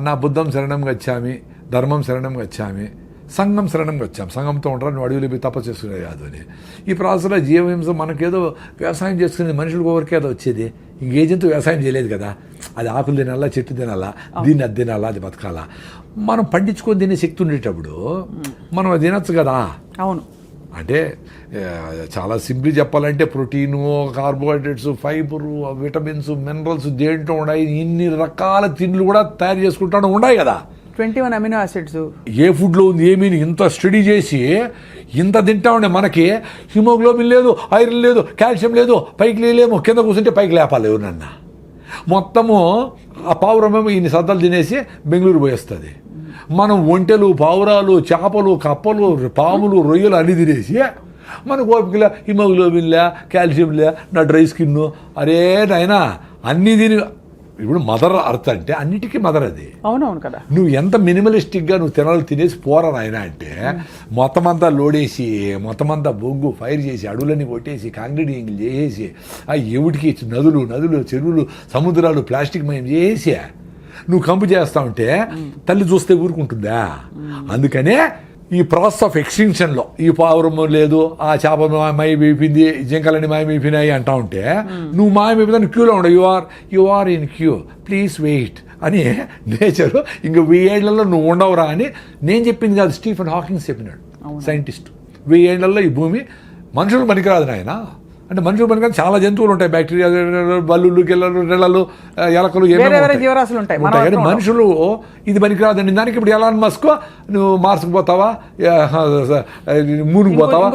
నా బుద్ధం శరణం గచ్చామి, ధర్మం శరణం గచ్చామి, సంఘం శరణం వచ్చాం. సంఘంతో ఉంటారు, నువ్వు అడవిలో పోయి తపస్సు చేసుకునేది కాదు అని. ఈ ప్రాసెస్లో జీవహింస మనకేదో వ్యవసాయం చేసుకునే మనుషులకు ఎవరికి ఏదో వచ్చేది. ఇంకేజంతో వ్యవసాయం చేయలేదు కదా. అది ఆకులు తినాలా, చెట్టు తినాలా, దీన్ని అది తినాలా, అది బతకాలా. మనం పండించుకొని తినే శక్తి ఉండేటప్పుడు మనం అది తినచ్చు కదా. అవును. అంటే చాలా సింపుల్ చెప్పాలంటే protein, carbohydrates, fibre, vitamins, minerals దేంట్లో ఉన్నాయి. ఇన్ని రకాల తిండ్లు కూడా తయారు చేసుకుంటాను ఉన్నాయి కదా. 21 అమినో యాసిడ్స్ ఏ ఫుడ్లో ఉంది ఏమీ ఇంత స్టడీ చేసి ఇంత తింటా ఉండే మనకి హిమోగ్లోబిన్ లేదు, ఐరన్ లేదు, కాల్షియం లేదు, పైకి లేలేము, కింద కూర్చుంటే పైకి లేపాలి ఎవరన్నా. మొత్తము ఆ పావురమేమో ఇన్ని సద్దలు తినేసి బెంగళూరు పోయేస్తుంది. మనం ఒంటెలు, పావురాలు, చేపలు, కప్పలు, పాములు, రొయ్యలు అన్ని తినేసి మనకు ఓపికలే, హిమోగ్లోబిన్లే, కాల్షియంలే, నా డ్రై స్కిన్. అరే నాయనా అన్నీ తిని ఇప్పుడు మదర్ అర్త్ అంటే అన్నిటికీ మదర్ అది. అవునవును కదా. నువ్వు ఎంత మినిమలిస్టిక్గా నువ్వు తినాలి తినేసి పోరా నాయన అంటే మొత్తం అంతా లోడేసి మొత్తం అంతా బొగ్గు ఫైర్ చేసి అడవులన్నీ కొట్టేసి కాంక్రీటింగ్ చేసేసి ఆ ఎవడికి నదులు చెరువులు సముద్రాలు ప్లాస్టిక్ మయం చేసి నువ్వు కంపు చేస్తా ఉంటే తల్లి చూస్తే ఊరుకుంటుందా? అందుకనే ఈ ప్రాసెస్ ఆఫ్ ఎక్స్టింక్షన్లో ఈ పావురము లేదు, ఆ చేప మాయమైపోయింది, జింకలని మాయమైపోయినాయి అంటా ఉంటే నువ్వు మాయమైపోయిందని క్యూలో ఉండవు. You are in queue, please wait అని నేచరు ఇంక 1000 ఏళ్లలో నువ్వు ఉండవురా అని నేను చెప్పింది కాదు, స్టీఫెన్ హాకింగ్స్ చెప్పినాడు, సైంటిస్ట్. 1000 ఏళ్లలో ఈ భూమి మనుషులు పనికిరాదు నాయన. అంటే మనుషులు పనికిరాదు, చాలా జంతువులు ఉంటాయి, బ్యాక్టీరియా, బల్లులు, గిల్లలు, రెళ్ళలు, ఎలకలు, జీవరాశులు ఉంటాయి. కానీ మనుషులు ఇది పనికిరాదండి. దానికి ఇప్పుడు ఎలాన్ మస్క్ నువ్వు మార్స్కి పోతావా, మూన్కి పోతావా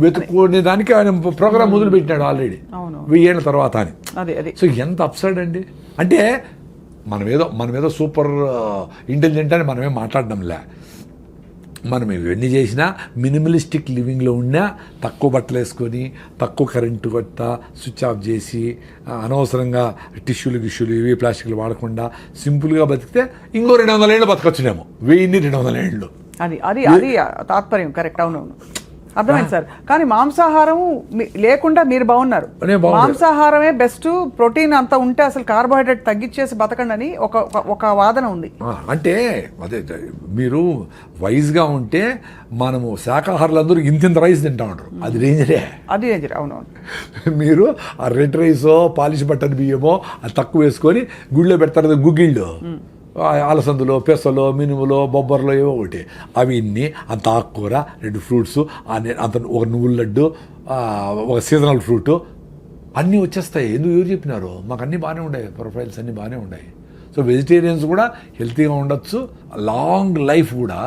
వెతుక్కునే దానికి ఆయన ప్రోగ్రామ్ మొదలు పెట్టినాడు ఆల్రెడీ 1000 ఏళ్ళ తర్వాత అని. సో ఎంత అప్సైడ్ అండి. అంటే మనమేదో సూపర్ ఇంటెలిజెంట్ అని మనమేం మాట్లాడడంలే. మనం ఇవన్నీ చేసినా మినిమలిస్టిక్ లివింగ్లో ఉన్నా తక్కువ బట్టలు వేసుకొని తక్కువ కరెంటు కొట్ట స్విచ్ ఆఫ్ చేసి అనవసరంగా టిష్యూలు ఇవి ప్లాస్టిక్లు వాడకుండా సింపుల్గా బతికితే ఇంకో 200 ఏళ్ళు బతకొచ్చునేమో. 1200 ఏళ్ళు. అది తాత్పర్యం. కరెక్ట్. అవునవును, అర్థమైంది సార్. కానీ మాంసాహారము లేకుండా మీరు బాగున్నారు. మాంసాహారమే బెస్ట్, ప్రోటీన్ అంతా ఉంటే అసలు కార్బోహైడ్రేట్ తగ్గించేసి బతకండి అని ఒక వాదన ఉంది. అంటే అదే మీరు వైజ్గా ఉంటే మనము శాకాహారులందరూ ఇంత రైస్ తింటా ఉంటారు, అది డేంజరే. అవునవును. మీరు ఆ రెడ్ రైసో పాలిష్ బట్టన్ బియ్యమో అది తక్కువ వేసుకొని గుళ్ళో పెడతారు గుగ్గిళ్ళు, అలసందులో, పెసలో, మినుములో, బొబ్బర్లో ఏవో ఒకటి, అవి ఇన్ని అంత ఆకుకూర, 2 ఫ్రూట్స్, అంత ఒక నువ్వుల లడ్డు, ఒక సీజనల్ ఫ్రూట్ అన్నీ వచ్చేస్తాయి. ఎవరు చెప్పినారు? మాకు అన్నీ బాగానే ఉన్నాయి, ప్రొఫైల్స్ అన్నీ బాగానే ఉన్నాయి. సో వెజిటేరియన్స్ కూడా హెల్తీగా ఉండొచ్చు, లాంగ్ లైఫ్ కూడా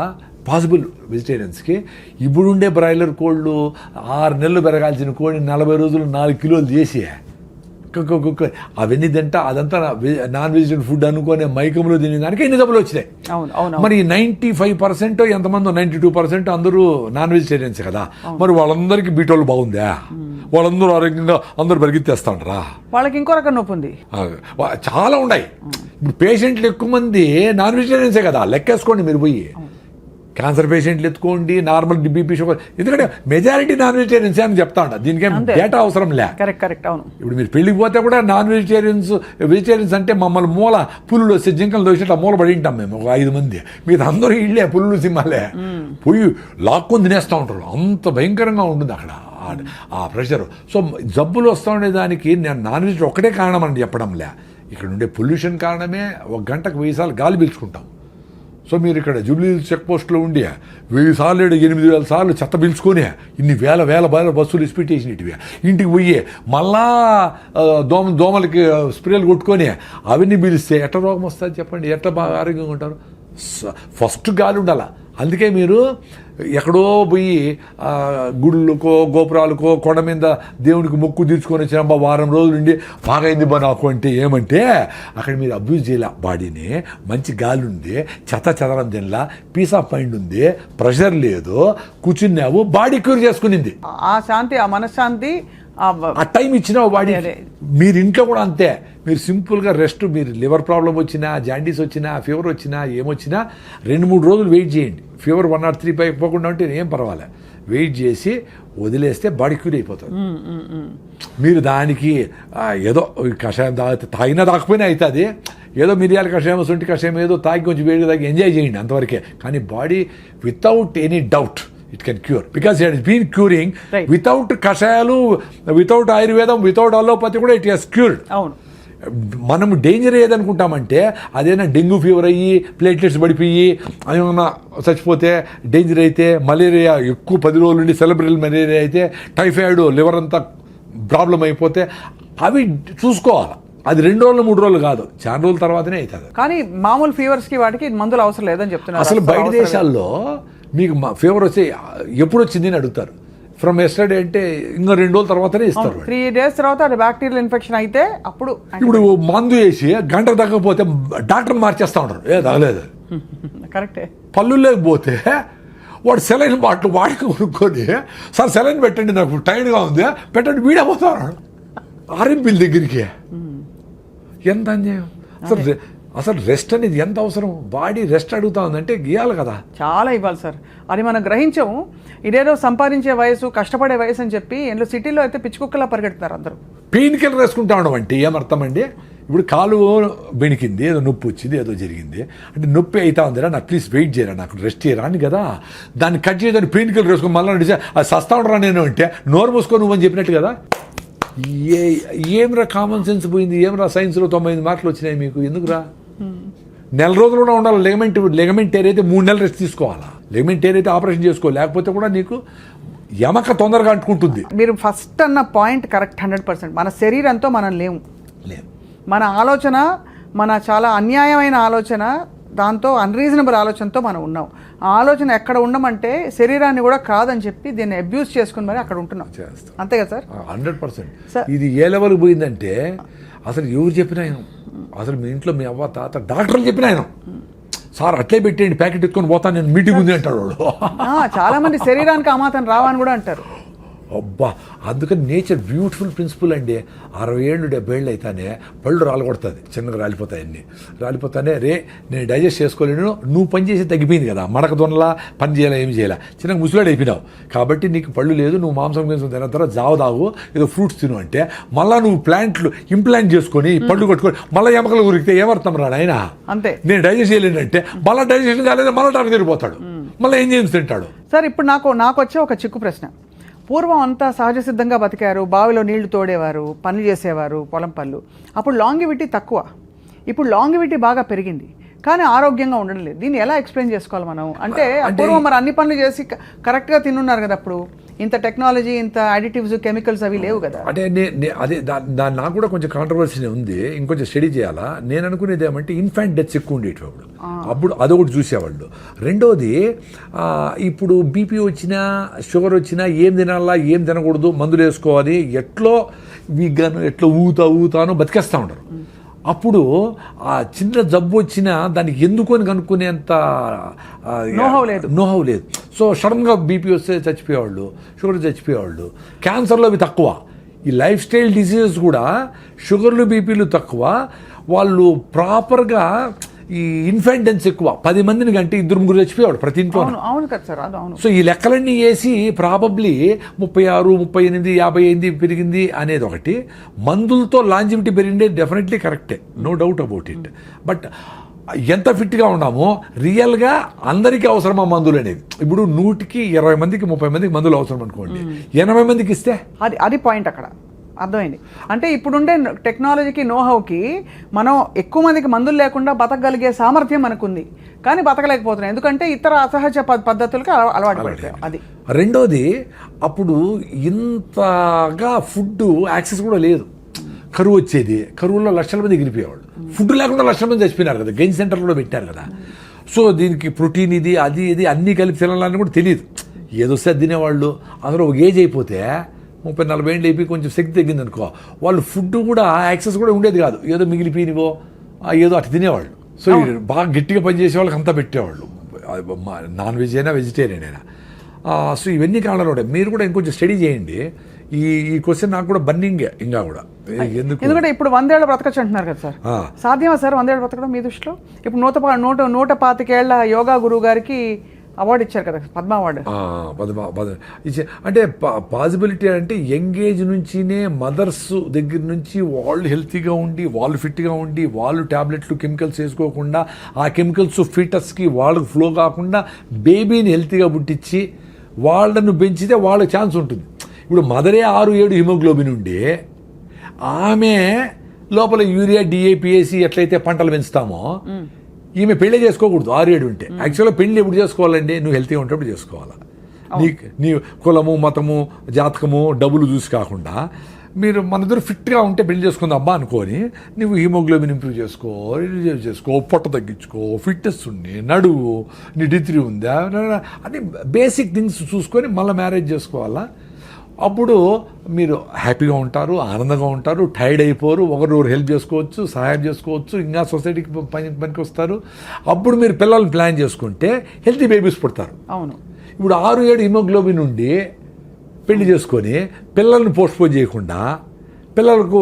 పాసిబుల్ వెజిటేరియన్స్కి. ఇప్పుడుండే బ్రాయిలర్ కోళ్ళు 6 నెలలు పెరగాల్సిన కోడి 40 రోజులు 4 కిలోలు చేసి అవన్నీ తింటా అదంతా నాన్ వెజిటేరియన్ ఫుడ్ అనుకునే మైకంలో తినేదానికి ఎన్ని డబ్బులు వచ్చినాయి. మరి 95% ఎంతమంది 92% అందరూ నాన్ వెజిటేరియన్స్ కదా. మరి వాళ్ళందరికీ బీటోళ్ళు బాగుందా? వాళ్ళందరూ ఆరోగ్యంగా అందరూ పరిగెత్తేస్తా ఉంటారా? వాళ్ళకి ఇంకో రకం నొప్పి ఉంది, చాలా ఉన్నాయి. ఇప్పుడు పేషెంట్లు ఎక్కువ మంది నాన్ వెజిటేరియన్సే కదా, లెక్కేసుకోండి మీరు పోయి. క్యాన్సర్ పేషెంట్లు ఎత్తుకోండి, నార్మల్ బీపీ షుగర్, ఎందుకంటే మెజారిటీ నాన్ వెజిటేరియన్స్ అని చెప్తా ఉంటా. దీనికేం డేటా అవసరం లే. కరెక్ట్ అవును. ఇప్పుడు మీరు పెళ్ళికి పోతే కూడా నాన్ వెజిటేరియన్స్ అంటే మమ్మల్ని మూల పులులు వస్తే జింకలు దోసినట్టు మూల పడి ఉంటాం మేము ఒక 5 మంది. మీరు అందరూ ఇళ్ళే పులులు సింహాలే పోయి లాక్కొని తినేస్తూ ఉంటారు. అంత భయంకరంగా ఉంటుంది అక్కడ ఆ ప్రెషర్. సో జబ్బులు వస్తూ ఉండే దానికి నేను నాన్ వెజ్ ఒకటే కారణం అని చెప్పడంలే, ఇక్కడ ఉండే పొల్యూషన్ కారణమే. 1 గంటకు 1000 సార్లు గాలి పీల్చుకుంటాం. సో మీరు ఇక్కడ జూబ్లీ చెక్ పోస్ట్లో ఉండి 1000 సార్లు 8000 సార్లు చెత్త పీల్చుకొని ఇన్ని వేల బస్సులు ఇస్పీట్ చేసినవి ఇంటికి పోయి మళ్ళా దోమలకి స్ప్రేలు కొట్టుకొని అవన్నీ పీలిస్తే ఎట్లా రోగం వస్తుంది చెప్పండి? ఎట్లా బాగా ఆరోగ్యంగా ఉంటారు? ఫస్ట్ గాలి ఉండాల. అందుకే మీరు ఎక్కడో పోయి గుళ్ళకో గోపురాలకో కొండ మీద దేవునికి మొక్కు తీర్చుకొని వచ్చిన వారం రోజులు ఉండి బాగా అయింది బా నాకు అంటే ఏమంటే అక్కడ మీరు అబ్యూజ్ చేయాల బాడీని. మంచి గాలి ఉంది, చెదరం తినలా, పీస్ ఆఫ్ మైండ్ ఉంది, ప్రెషర్ లేదు, కూర్చున్నావు, బాడీ క్యూర్ చేసుకునింది. ఆ శాంతి, ఆ మనశ్శాంతి, ఆ టైం ఇచ్చినావు బాడీ. మీరు ఇంట్లో కూడా అంతే. మీరు సింపుల్గా రెస్ట్, మీరు లివర్ ప్రాబ్లం వచ్చినా, జాండీస్ వచ్చినా, ఫీవర్ వచ్చినా, ఏమొచ్చినా 2-3 రోజులు వెయిట్ చేయండి. ఫీవర్ 103 పై పోకుండా ఉంటే ఏం పర్వాలే. వెయిట్ చేసి వదిలేస్తే బాడీ క్యూర్ అయిపోతుంది. మీరు దానికి ఏదో కషాయం తాగినా తాకపోయినా అవుతుంది. ఏదో మిరియాల కషాయం, శొంఠి కషాయం ఏదో తాగి కొంచెం వేడిగా తాగి ఎంజాయ్ చేయండి అంతవరకే. కానీ body without any doubt it can cure, because it has been curing. Right. Without kashayalu, without ayurvedam, without allopathy కూడా it has cured. అవును. మనం డేంజర్ ఏదనుకుంటామంటే అదేనా డెంగ్యూ ఫీవర్ అయ్యి ప్లేట్లెట్స్ పడిపోయి ఏమన్నా చచ్చిపోతే డేంజర్ అయితే, మలేరియా ఎక్కువ 10 రోజులు ఉండి సెలబ్రల్ మలేరియా అయితే, టైఫాయిడ్ లివర్ అంతా ప్రాబ్లం అయిపోతే అవి చూసుకోవాలి. అది 2 రోజులు 3 రోజులు కాదు, చాలా రోజుల తర్వాతనే అవుతుంది. కానీ మామూలు ఫీవర్స్కి వాటికి మందులు అవసరం లేదని చెప్తున్నారు. అసలు బయట దేశాల్లో మీకు ఫీవర్ వస్తే ఎప్పుడు వచ్చింది అని అడుగుతారు. ఫ్రమ్ ఎస్టర్డే అంటే ఇంకా 2 రోజుల తర్వాతనే ఇస్తారు. 3 days తర్వాత అది బ్యాక్టీరియల్ ఇన్ఫెక్షన్ అయితే అప్పుడు. ఇప్పుడు మందు వేసి గంట తగ్గకపోతే డాక్టర్ మార్చేస్తూ ఉంటారు. తగలేదు కరెక్టే. పళ్ళు లేకపోతే వాడు సెలైన్ బాటిల్ వాడికి కొనుక్కొని, సార్ సెలైన్ పెట్టండి నాకు టైర్డ్గా ఉంది పెట్టండి, వీడపోతాడు ఆర్ఎంపీల దగ్గరికి. ఎంత అన్యాయం అసలు రెస్ట్ అనేది ఎంత అవసరం? బాడీ రెస్ట్ అడుగుతా ఉందంటే గీయాలి కదా, చాలా ఇవ్వాలి సార్. అది మనం గ్రహించాము. ఇదేదో సంపాదించే వయసు, కష్టపడే వయసు అని చెప్పి ఇంట్లో సిటీలో అయితే పిచ్చుకుక్కలా పరిగెడుతున్నారు అందరూ. పెయిన్ కిల్లర్ వేసుకుంటా ఉండడం అంటే ఏమర్థం అండి? ఇప్పుడు కాలు బెణికింది, ఏదో నొప్పి వచ్చింది, ఏదో జరిగింది అంటే నొప్పి అవుతా ఉందిరా, నాకు ప్లీజ్ వెయిట్ చేయరా, నాకు రెస్ట్ చేయరా అని కదా. దాన్ని కట్ చేయడానికి పెయిన్ కిల్లర్ వేసుకొని మళ్ళీ నడిచా అది సస్తా ఉండరా నేను అంటే నోరు మూసుకొని నువ్వని చెప్పినట్టు కదా. ఏమిరా కామన్ సెన్స్ పోయింది? ఏమిరా సైన్స్లో 98 మార్కులు వచ్చినాయి మీకు? ఎందుకురా? నెల రోజులు కూడా ఉండాలి. లెగమెంట్ టేర్ అయితే 3 నెలలు రెస్ట్ తీసుకోవాలా. లెగమెంట్ టేర్ అయితే ఆపరేషన్ చేసుకో, లేకపోతే కూడా నీకు ఎమక తొందరగా అంటుకుంటుంది. మీరు ఫస్ట్ అన్న పాయింట్ కరెక్ట్ 100%. మన శరీరంతో మనం లేము. మన ఆలోచన, మన చాలా అన్యాయమైన ఆలోచన, దాంతో అన్రీజనబుల్ ఆలోచనతో మనం ఉన్నాం. ఆ ఆలోచన ఎక్కడ ఉండమంటే శరీరాన్ని కూడా కాదని చెప్పి దీన్ని అబ్యూస్ చేసుకుని మరి అక్కడ ఉంటున్నాం. అంతే కదా సార్? 100%. ఇది ఏ లెవెల్కి పోయిందంటే అసలు ఎవరు చెప్పినా అసలు మీ ఇంట్లో మీ అవ్వ తాత డాక్టర్లు చెప్పినా ఆయన సార్ అట్లే పెట్టేయండి ప్యాకెట్ ఎత్తుకొని పోతాను నేను, మీటింగ్ ఉంది అంటాడు వాడు. చాలా మంది శరీరానికి అమాతం రావని కూడా అంటారు. అబ్బా, అందుకని నేచర్ బ్యూటిఫుల్ ప్రిన్సిపల్ అండి. 60 ఏళ్ళు 70 ఏళ్ళు అయితేనే పళ్ళు రాలగొడుతుంది, చిన్నగా రాలిపోతాయి. అన్నీ రాలిపోతానే రే నేను డైజెస్ట్ చేసుకోలేను, నువ్వు పని చేసి తగ్గిపోయింది కదా, మడక దొనలా పని చేయాలా ఏమి చేయాలా, చిన్నగా ముసలాడు అయిపోయినావు కాబట్టి నీకు పళ్ళు లేదు, నువ్వు మాంసం గింసం తిన్న తర్వాత జావ తాగు, ఏదో ఫ్రూట్స్ తిను అంటే మళ్ళీ నువ్వు ప్లాంట్లు ఇంప్లాంట్ చేసుకొని పళ్ళు కట్టుకొని మళ్ళీ ఎమకలు ఉరికితే ఏమర్థం రా ఆయన? అంతే. నేను డైజెస్ట్ చేయలేనంటే మళ్ళీ డైజెషన్ కాలేదు, మళ్ళీ డాక్టర్ తిరిగిపోతాడు, మళ్ళీ ఏం చేసి తింటాడు. సార్ ఇప్పుడు నాకు వచ్చే ఒక చిక్కు ప్రశ్న. పూర్వం అంతా సహజ సిద్ధంగా బతికారు, బావిలో నీళ్లు తోడేవారు, పనులు చేసేవారు, పొలం పనులు. అప్పుడు లాంగివిటీ తక్కువ, ఇప్పుడు లాంగివిటీ బాగా పెరిగింది, కానీ ఆరోగ్యంగా ఉండడం లేదు. దీన్ని ఎలా ఎక్స్ప్లెయిన్ చేసుకోవాలి మనం? అంటే పూర్వం మరి అన్ని పనులు చేసి కరెక్ట్గా తిన్నున్నారు కదా, అప్పుడు ఇంత టెక్నాలజీ, ఇంత అడిటివ్స్, కెమికల్స్ అవి లేవు కదా. అంటే అదే దాని నాకు కూడా కొంచెం కాంట్రవర్సీ ఉంది, ఇంకొంచెం స్టడీ చేయాలా. నేను అనుకునేది ఏమంటే ఇన్ఫాంట్ డెత్స్ ఎక్కువ ఉండేవి అప్పుడు అదొకటి చూసేవాళ్ళు. రెండోది ఇప్పుడు బీపీ వచ్చినా షుగర్ వచ్చినా ఏం తినాలా ఏం తినకూడదు, మందులు వేసుకోవాలి, ఎట్లో వీగాను ఎట్లా ఊతాను బతికేస్తూ ఉంటారు. అప్పుడు ఆ చిన్న జబ్బు వచ్చినా దానికి ఎందుకు అని కనుక్కునేంత నోహవ్ లేదు. సో సడన్గా బీపీ వస్తే చచ్చిపోయేవాళ్ళు, షుగర్ చచ్చిపోయేవాళ్ళు. క్యాన్సర్లో అవి తక్కువ. ఈ లైఫ్ స్టైల్ డిసీజెస్ కూడా షుగర్లు బీపీలు తక్కువ. వాళ్ళు ప్రాపర్గా ఈ ఇన్ఫెంటెన్స్ ఎక్కువ, 10 మందిని కంటే 2-3 చచ్చిపోయాడు ప్రతి ఇంట్లో. అవును కదా సార్, అది అవును. సో ఈ లెక్కలన్నీ వేసి ప్రాబబ్లీ 36, 38, 50 పెరిగింది అనేది ఒకటి. మందులతో లాంజివిటీ పెరిగిందే డెఫినెట్లీ కరెక్టే, no doubt about it. But ఎంత ఫిట్గా ఉన్నామో రియల్గా అందరికీ అవసరమా మందులు అనేది? ఇప్పుడు 100కి 20 మందికి 30 మందికి మందులు అవసరం అనుకోండి, 80 మందికి ఇస్తే అది పాయింట్ అక్కడ అర్థమైంది. అంటే ఇప్పుడుండే టెక్నాలజీకి, నోహౌకి మనం ఎక్కువ మందికి మందులు లేకుండా బతకగలిగే సామర్థ్యం మనకుంది, కానీ బతకలేకపోతున్నాం ఎందుకంటే ఇతర అసహజ పద్ధతులకి అలవాటు పడిపోయాం. అది రెండోది, అప్పుడు ఇంతగా ఫుడ్ యాక్సెస్ కూడా లేదు. కరువు వచ్చేది, కరువులో లక్షల మంది ఎగిరిపోయేవాళ్ళు. ఫుడ్ లేకుండా లక్షల మంది చచ్చిపోయినారు కదా, గెయిన్ సెంటర్లో పెట్టారు కదా. సో దీనికి ప్రోటీన్ ఇది అది అన్నీ కలిపి తినాలని కూడా తెలియదు, ఏదో వస్తే తినేవాళ్ళు. అసలు ఒక ఏజ్ అయిపోతే 30-40 ఏళ్ళు అయిపోయి కొంచెం శక్తి తగ్గింది అనుకో, వాళ్ళు ఫుడ్ కూడా యాక్సెస్ కూడా ఉండేది కాదు, ఏదో మిగిలిపోయినవో ఏదో అటు తినేవాళ్ళు. సో బాగా గట్టిగా పనిచేసే వాళ్ళకి అంతా పెట్టేవాళ్ళు, నాన్ వెజ్ అయినా వెజిటేరియన్ అయినా. సో ఇవన్నీ కారణాలు ఉంటాయి. మీరు కూడా ఇంకొంచెం స్టడీ చేయండి. ఈ క్వశ్చన్ నాకు కూడా బర్నింగే ఇంకా కూడా. ఎందుకంటే ఇప్పుడు 100 ఏళ్ళు బ్రతకచ్చు అంటున్నారు కదా సార్, సాధ్యమా సార్ 100 ఏళ్ళు బ్రతకడం మీ దృష్టిలో? ఇప్పుడు 125 ఏళ్ల యోగా గురువు గారికి అవార్డు ఇచ్చారు కదా, పద్మ అవార్డు. అంటే పాసిబిలిటీ అంటే యంగ్ ఏజ్ నుంచినే మదర్స్ దగ్గర నుంచి వాళ్ళు హెల్తీగా ఉండి, వాళ్ళు ఫిట్గా ఉండి, వాళ్ళు ట్యాబ్లెట్లు కెమికల్స్ వేసుకోకుండా, ఆ కెమికల్స్ ఫీటస్కి వాళ్ళకి ఫ్లో కాకుండా బేబీని హెల్తీగా పుట్టించి వాళ్ళను పెంచితే వాళ్ళకి ఛాన్స్ ఉంటుంది. ఇప్పుడు మదరే 6-7 హిమోగ్లోబిన్ ఉండి ఆమె లోపల యూరియా, డిఏపిఏసి ఎట్లయితే పంటలు పెంచుతామో, ఈమె పెళ్లి చేసుకోకూడదు 6-7 ఉంటే. యాక్చువల్గా పెళ్లి ఎప్పుడు చేసుకోవాలండి? నువ్వు హెల్తీగా ఉంటప్పుడు చేసుకోవాలా. నీ కులము, మతము, జాతకము, డబ్బులు చూసి కాకుండా మీరు మన దగ్గర ఫిట్గా ఉంటే పెళ్లి చేసుకుందాం అబ్బా అనుకొని, నువ్వు హిమోగ్లోబిన్ ఇంప్రూవ్ చేసుకో, పొట్ట తగ్గించుకో, ఫిట్నెస్ ఉండి, నడువు, నీ డిగ్రీ ఉందా అని బేసిక్ థింగ్స్ చూసుకొని మళ్ళీ మ్యారేజ్ చేసుకోవాలా. అప్పుడు మీరు హ్యాపీగా ఉంటారు, ఆనందంగా ఉంటారు, టైర్డ్ అయిపోరు, ఒకరు హెల్ప్ చేసుకోవచ్చు, సహాయం చేసుకోవచ్చు, ఇంకా సొసైటీకి పనికి వస్తారు. అప్పుడు మీరు పిల్లల్ని ప్లాన్ చేసుకుంటే హెల్తీ బేబీస్ పుడతారు. అవును. ఇప్పుడు 6-7 హిమోగ్లోబిన్ ఉండి పెళ్లి చేసుకొని పిల్లల్ని పోస్ట్పోన్ చేయకుండా పిల్లలకు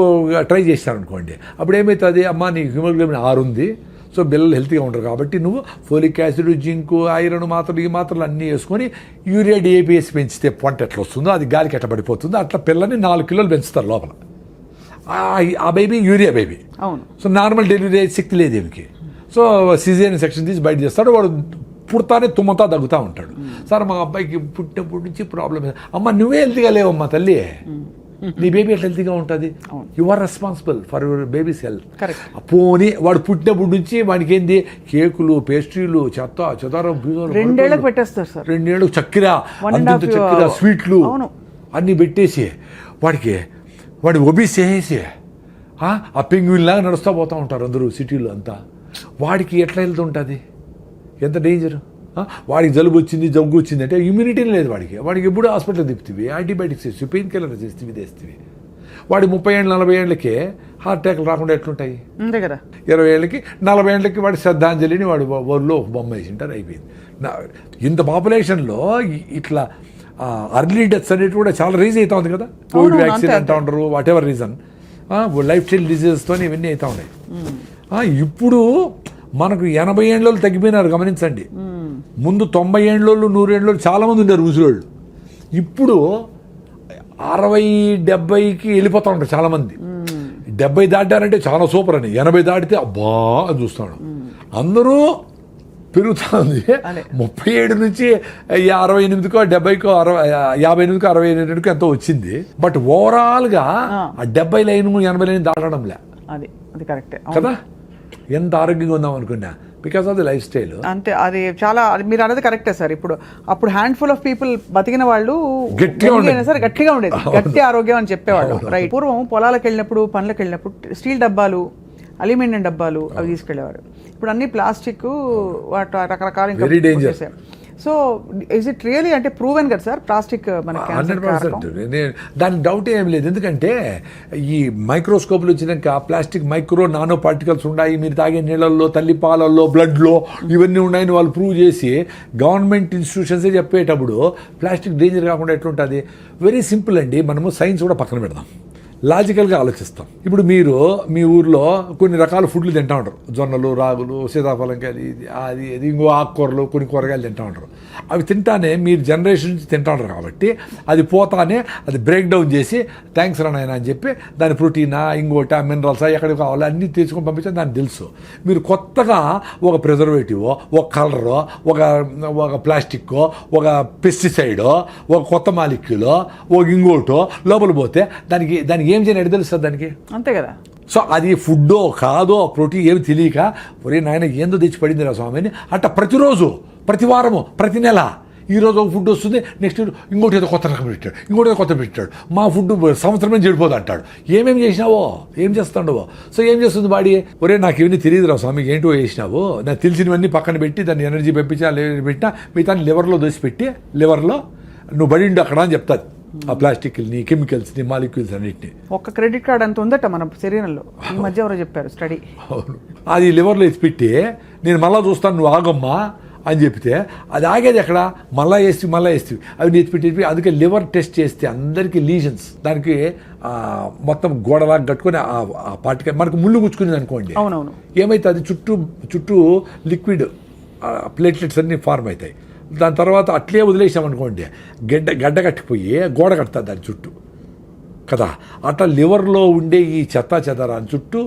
ట్రై చేస్తారనుకోండి, అప్పుడు ఏమవుతుంది? అమ్మ నీకు హిమోగ్లోబిన్ 6 ఉంది, సో పిల్లలు హెల్తీగా ఉంటారు కాబట్టి నువ్వు ఫోలిక్ యాసిడ్, జింకు, ఐరన్ మాత్రలు, ఈ మాత్రలు అన్నీ వేసుకొని యూరియా, డిఏపిఎస్ పెంచితే పొంట ఎట్లా వస్తుందో అది గాలికి ఎట్లా పడిపోతుందో అట్లా పిల్లని 4 కిలోలు పెంచుతారు లోపల. ఆ బేబీ యూరియా బేబీ. అవును. సో నార్మల్ డెలివరీ శక్తి లేదు ఏమికి. సో సిజేరియన్ సెక్షన్ తీసి బయట చేస్తాడు, వాడు పుడతానే తుమ్మతా తగ్గుతూ ఉంటాడు. సార్ మా అబ్బాయికి పుట్టినప్పటి నుంచి ప్రాబ్లం. అమ్మ నువ్వే హెల్తీగా లేవమ్మా తల్లి, నీ బేబీ ఎట్లా హెల్తీగా ఉంటుంది? You are responsible for your baby's health. పోనీ వాడు పుట్టినప్పటి నుంచి వాడికి ఏంది కేకులు, పేస్ట్రీలు, చెదారం 2 ఏళ్ళకి పెట్టేస్తారు సార్. 2 ఏళ్ళకి చక్కెర, చక్కెర, స్వీట్లు అన్నీ పెట్టేసి వాడి ఒబీస్ చేసేసి ఆ పెంగ్విన్ లాగా నడుస్తూ పోతూ ఉంటారు అందరూ సిటీలో అంతా. వాడికి ఎట్లా వెళ్తుంటుంది? ఎంత డేంజర్. వాడికి జలుబు వచ్చింది, జగ్గు వచ్చింది అంటే ఇమ్యూనిటీ లేదు వాడికి ఎప్పుడు హాస్పిటల్ తిప్పుతీవి, యాంటీబయాటిక్స్ వేస్తావి, పెయిన్ కిల్లర్ చేస్తేవి తెస్తేవి. వాడి 30 ఏళ్ళు 40 ఏళ్ళకే హార్ట్ అటాక్లు రాకుండా ఎట్లుంటాయి? అంతే కదా. 20 ఏళ్ళకి 40 ఏళ్ళకి వాడి శ్రద్ధాంజలిని వాడు ఊళ్ళో ఒక బొమ్మ వేసింటారు, అయిపోయింది. ఇంత పాపులేషన్లో ఇట్లా అర్లీ డెత్స్ అనేవి కూడా చాలా రీజన్ అవుతా ఉంది కదా. కోవిడ్ వ్యాక్సిన్ అంటూ ఉంటారు, whatever reason, lifestyle డిజీజెస్తో ఇవన్నీ అవుతా ఉన్నాయి. ఇప్పుడు మనకు 80 ఏళ్ళలో తగ్గిపోయినారు గమనించండి. ముందు 90 ఏళ్ళోళ్ళు 100 ఏళ్ళోళ్ళు చాలామంది ఉన్నారు ముసలోళ్ళు. ఇప్పుడు 60-70కి వెళ్ళిపోతా ఉంటారు చాలామంది. 70 దాటారంటే చాలా సూపర్ అని, 80 దాటితే అబ్బా అని చూస్తాడు. అందరూ పెరుగుతూ ఉంది. 37 నుంచి 68కో 70కో 58కో 68కో ఎంతో వచ్చింది. బట్ ఓవరాల్గా ఆ 70 లైన్ 80 లైన్ దాటడంలే. అది కరెక్టే కదా. ఎంత ఆరోగ్యంగా ఉందాం అనుకున్నా because of the life style. అంతే, అది చాలా మీరు అనేది కరెక్టే సార్. అప్పుడు హ్యాండ్ఫుల్ ఆఫ్ పీపుల్ బతికిన వాళ్ళు గట్టిగా ఉండేది, గట్టి ఆరోగ్యం అని చెప్పేవాళ్ళు. రైట్. పూర్వం పొలాలకు వెళ్ళినప్పుడు, పనులకు వెళ్ళినప్పుడు స్టీల్ డబ్బాలు, అల్యూమినియం డబ్బాలు అవి తీసుకెళ్లేవారు. ఇప్పుడు అన్ని ప్లాస్టిక్, రకరకాల. Very danger. So is it really అంటే ప్రూవెన్ కదా సార్ ప్లాస్టిక్ మనకి? 100%. దానికి డౌట్ ఏం లేదు. ఎందుకంటే ఈ మైక్రోస్కోప్లు వచ్చినాక ప్లాస్టిక్ మైక్రో నానో పార్టికల్స్ ఉన్నాయి, మీరు తాగే నీళ్ళల్లో, తల్లి పాలల్లో, బ్లడ్లో ఇవన్నీ ఉన్నాయని వాళ్ళు ప్రూవ్ చేసి గవర్నమెంట్ ఇన్స్టిట్యూషన్సే చెప్పేటప్పుడు ప్లాస్టిక్ డేంజర్ కాకుండా ఎట్లుంటుంది? వెరీ సింపుల్ అండి. మనము సైన్స్ కూడా పక్కన పెడదాం. లాజికల్గా ఆలోచిస్తాం. ఇప్పుడు మీరు మీ ఊర్లో కొన్ని రకాల ఫుడ్లు తింటూ ఉంటారు, జొన్నలు, రాగులు, సీతాఫలంకాయలు, ఇది ఇంకో ఆకుకూరలు, కొన్ని కూరగాయలు తింటూ ఉంటారు. అవి తింటానే మీరు జనరేషన్ నుంచి తింటూ ఉంటారు కాబట్టి అది పోతానే అది బ్రేక్ డౌన్ చేసి థ్యాంక్స్ రానాయన అని చెప్పి దాని ప్రోటీనా, ఇంకోట, మినరల్సా, ఎక్కడికి కావాలో అన్నీ తీసుకొని పంపించాలి, దానికి తెలుసు. మీరు కొత్తగా ఒక ప్రిజర్వేటివ్, ఒక కలరో, ఒక ప్లాస్టిక్కో, ఒక పెస్టిసైడో, ఒక కొత్త మాలిక్యూలో, ఒక ఇంకోటో లోపల పోతే దానికి ఏం చేయని తెలుస్తుంది దానికి, అంతే కదా. సో అది ఫుడ్డో కాదో ప్రోటీన్ ఏమి తెలియక ఒరే నాయన ఏందో తెచ్చి పడింది రా స్వామిని అట్ట ప్రతిరోజు, ప్రతి వారము, ప్రతి నెల ఈరోజు ఒక ఫుడ్ వస్తుంది, నెక్స్ట్ ఇంకోటి ఏదో కొత్త రకం పెట్టాడు, ఇంకోటి ఏదో కొత్త పెట్టాడు, మా ఫుడ్ సంవత్సరమే చెడిపోదు అంటాడు. ఏమేమి చేసినావో, ఏం చేస్తాడవో. సో ఏం చేస్తుంది బాడీ, ఒరే నాకు ఇవన్నీ తెలియదు రా స్వామి ఏంటో వేసినావు, నాకు తెలిసినవన్నీ పక్కన పెట్టి దాన్ని ఎనర్జీ పంపించా పెట్టినా మిగతా లివర్లో దోసిపెట్టి లివర్లో నువ్వు బడిండు అక్కడ అని చెప్తాది ఆ ప్లాస్టిక్ని, కెమికల్స్ని, మాలిక్యూల్స్ అన్నిటిని. ఒక క్రెడిట్ కార్డ్ అంత ఉందట మన శరీరంలో, ఈ మధ్య ఎవరో చెప్పారు స్టడీ. అవును, అది లివర్లో ఎత్తి పెట్టి నేను మళ్ళీ చూస్తాను నువ్వు ఆగమ్మా అని చెప్తే అది ఆగేది ఎక్కడ, మళ్ళీ వేస్తే అవి ఎత్తిపెట్టి. అందుకే లివర్ టెస్ట్ చేస్తే అందరికీ లీజన్స్, దానికి మొత్తం గోడలాగా కట్టుకొని ఆ పాటికి మనకు ముళ్ళు గుచ్చుకునేది అనుకోండి. అవునవును. ఏమైతే అది చుట్టూ లిక్విడ్ ప్లేట్లెట్స్ అన్నీ ఫార్మ్ అవుతాయి. దాని తర్వాత అట్లే వదిలేసామనుకోండి గడ్డ కట్టిపోయి గోడ కడతాది దాని చుట్టూ కదా. అట్లా లివర్లో ఉండే ఈ చెదారాని చుట్టూ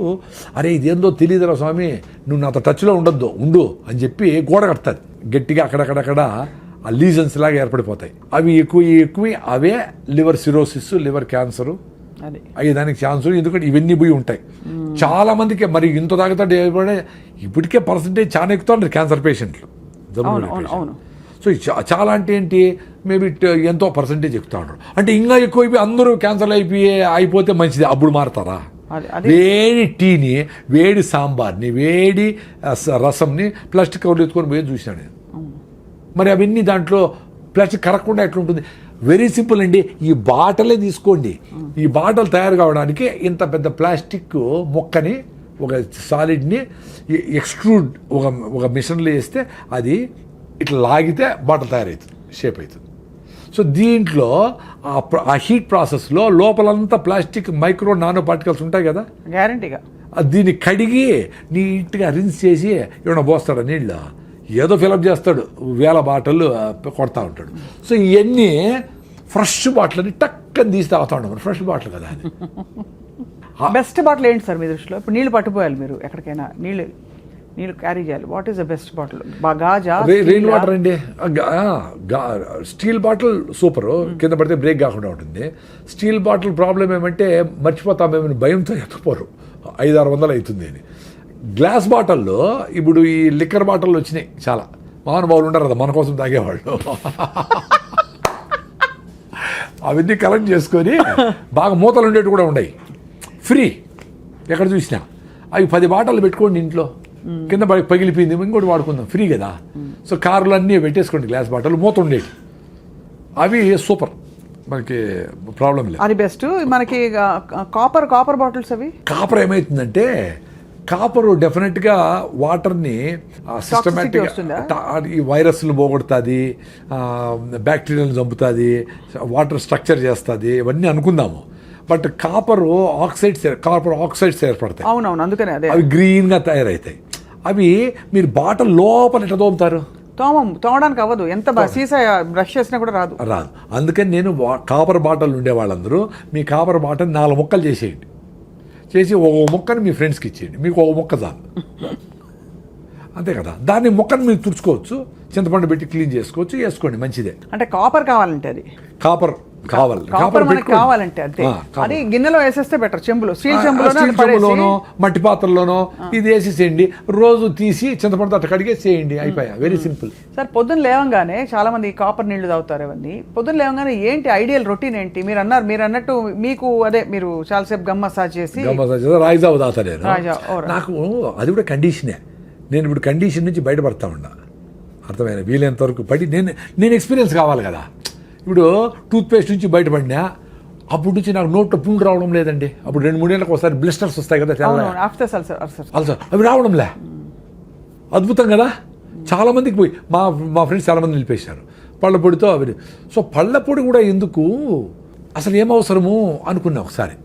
అరే ఇదేందో తెలియదురా స్వామి నువ్వు నాతో టచ్లో ఉండు అని చెప్పి గోడ కడతాది గట్టిగా. అక్కడక్కడక్కడ ఆ లీజన్స్ లాగా ఏర్పడిపోతాయి. అవి ఎక్కువ అవే లివర్ సిరోసిస్, లివర్ క్యాన్సరు అయ్యేదానికి ఛాన్స్. ఎందుకంటే ఇవన్నీ పోయి ఉంటాయి చాలా మందికి. మరి ఇంత తాగుతాడు ఇప్పటికే పర్సంటేజ్ చాలా ఎక్కుతాడు క్యాన్సర్ పేషెంట్లు. సో చాలా అంటే ఏంటి, మేబీ ఎంతో పర్సంటేజ్ ఎక్కుతా ఉంటారు. అంటే ఇంకా ఎక్కువైపోయి అందరూ క్యాన్సర్లు అయిపోతే మంచిది, అప్పుడు మారుతారా? వేడి టీని, వేడి సాంబార్ని, వేడి రసంని ప్లాస్టిక్ కవర్లు ఎత్తుకొని పోయి చూసినాను నేను. మరి అవన్నీ దాంట్లో ప్లాస్టిక్ కరగకుండా ఎట్లుంటుంది? వెరీ సింపుల్ అండి, ఈ బాటలే తీసుకోండి. ఈ బాటలు తయారు కావడానికి ఇంత పెద్ద ప్లాస్టిక్ మొక్కని, ఒక సాలిడ్ని ఎక్స్ట్రూడ్ ఒక మిషన్లో వేస్తే అది ఇట్లా లాగితే బాటల్ తయారవుతుంది, షేప్ అవుతుంది. సో దీంట్లో ఆ హీట్ ప్రాసెస్లో లోపలంతా ప్లాస్టిక్ మైక్రో నానో పార్టికల్స్ ఉంటాయి కదా, గ్యారంటీగా దీన్ని కడిగి నీట్గా రిన్స్ చేసి ఏమైనా పోస్తాడు నీళ్ళు, ఏదో ఫిలప్ చేస్తాడు, 1000 బాటిళ్ళు కొడతా ఉంటాడు. సో ఇవన్నీ ఫ్రెష్ బాటిల్ అని టక్కని తీసి తాగుతా ఉంటాం. ఫ్రెష్ బాటిల్ కదా అది. బెస్ట్ బాటిల్ ఏంటి సార్ మీ దృష్టిలో? ఇప్పుడు నీళ్ళు పట్టుకోవాలి మీరు ఎక్కడికైనా, నీళ్ళు క్యారీ చేయాలి. What is the best bottle? Gaza, rain water అండి. స్టీల్ బాటిల్ సూపర్, కింద పడితే బ్రేక్ కాకుండా ఉంటుంది. స్టీల్ బాటిల్ ప్రాబ్లం ఏమంటే మర్చిపోతామేమని భయంతో ఎత్తుకుపోరు, 500-600 అవుతుంది అని. గ్లాస్ బాటిల్లో ఇప్పుడు ఈ లిక్కర్ బాటిల్లో వచ్చినాయి చాలా, మహానుభావులు ఉంటారు కదా మన కోసం తాగేవాళ్ళు. అవన్నీ కలెక్ట్ చేసుకొని బాగా మూతలు ఉండేవి కూడా ఉన్నాయి, ఫ్రీ ఎక్కడ చూసినా. అవి 10 బాటిల్ పెట్టుకోండి ఇంట్లో, కింద పగిలిపోయింది ఇంకోటి వాడుకుందాం, ఫ్రీ కదా. సో కార్లు అన్నీ పెట్టేసుకోండి గ్లాస్ బాటిల్, మూత ఉండేవి. అవి సూపర్, మనకి ప్రాబ్లం లేదు. అది బెస్ట్. మనకి కాపర్ బాటిల్స్, అవి కాపర్ ఏమవుతుందంటే కాపరు డెఫినెట్గా వాటర్ని సిస్టమేటిక్గా ఈ వైరస్లు పోగొడుతుంది, బ్యాక్టీరియాలను చంపుతుంది, వాటర్ స్ట్రక్చర్ చేస్తుంది, ఇవన్నీ అనుకుందాము. బట్ కాపర్ ఆక్సైడ్స్ ఏర్పడతాయి. అవునవును, అందుకనే అవి గ్రీన్గా తయారవుతాయి. అవి మీరు బాటిల్ లోపల ఎట్లా తోముతారు? తోమడానికి అవ్వదు, ఎంత సీసా బ్రష్ చేసినా కూడా రాదు. అందుకని నేను కాపర్ బాటిల్ ఉండే వాళ్ళందరూ మీ కాపర్ బాటిల్ 4 ముక్కలు చేసేయండి, చేసి ఒక ముక్కని మీ ఫ్రెండ్స్కి ఇచ్చేయండి, మీకు ఒక ముక్క చాలు. అంతే కదా, దాన్ని ముక్కను మీరు తుడుచుకోవచ్చు, చింతపండు పెట్టి క్లీన్ చేసుకోవచ్చు, వేసుకోండి, మంచిదే. అంటే కాపర్ కావాలంటే అది కాపర్ కావాలంటే అంతే. అది గిన్నెలో వేసేస్తే బెటర్, చెంబులో, స్టీల్ చెంబులోనో మట్టి పాత్రలోనో ఇది వేసేసేయండి, రోజు తీసి చింతపండు అట్ట కడిగేసేయండి, అయిపోయా. Very simple. సార్ పొద్దున్న లేవంగానే చాలా మంది కాపర్ నీళ్లు తాగుతారు. అవన్నీ పొద్దున్న లేవంగానే ఏంటి ఐడియల్ రొటీన్ ఏంటి? మీరు అన్నట్టు మీకు అదే మీరు చాలాసేపు గమ్ మసాజ్ చేసి రాయిజావు తాగుతా నేను. నాకు అది కూడా కండిషనే. నేను ఇప్పుడు కండిషన్ నుంచి బయటపడతా ఉన్నా, అర్థమైన వీలైనంత వరకు పడి నేను ఎక్స్పీరియన్స్ కావాలి కదా. ఇప్పుడు టూత్పేస్ట్ నుంచి బయటపడినా అప్పటి నుంచి నాకు నోట్లో పుండు రావడం లేదండి. అప్పుడు 2-3 ఏళ్ళకి ఒకసారి బ్లిస్టర్స్ వస్తాయి కదా, అల్సర్, అవి రావడంలే. అద్భుతం కదా. చాలామందికి పోయి మా ఫ్రెండ్స్ చాలామంది నిలిపేశారు పళ్ళ పొడితో అవి. సో పళ్ళ పొడి కూడా ఎందుకు, అసలు ఏమవసరము అనుకున్నా ఒకసారి.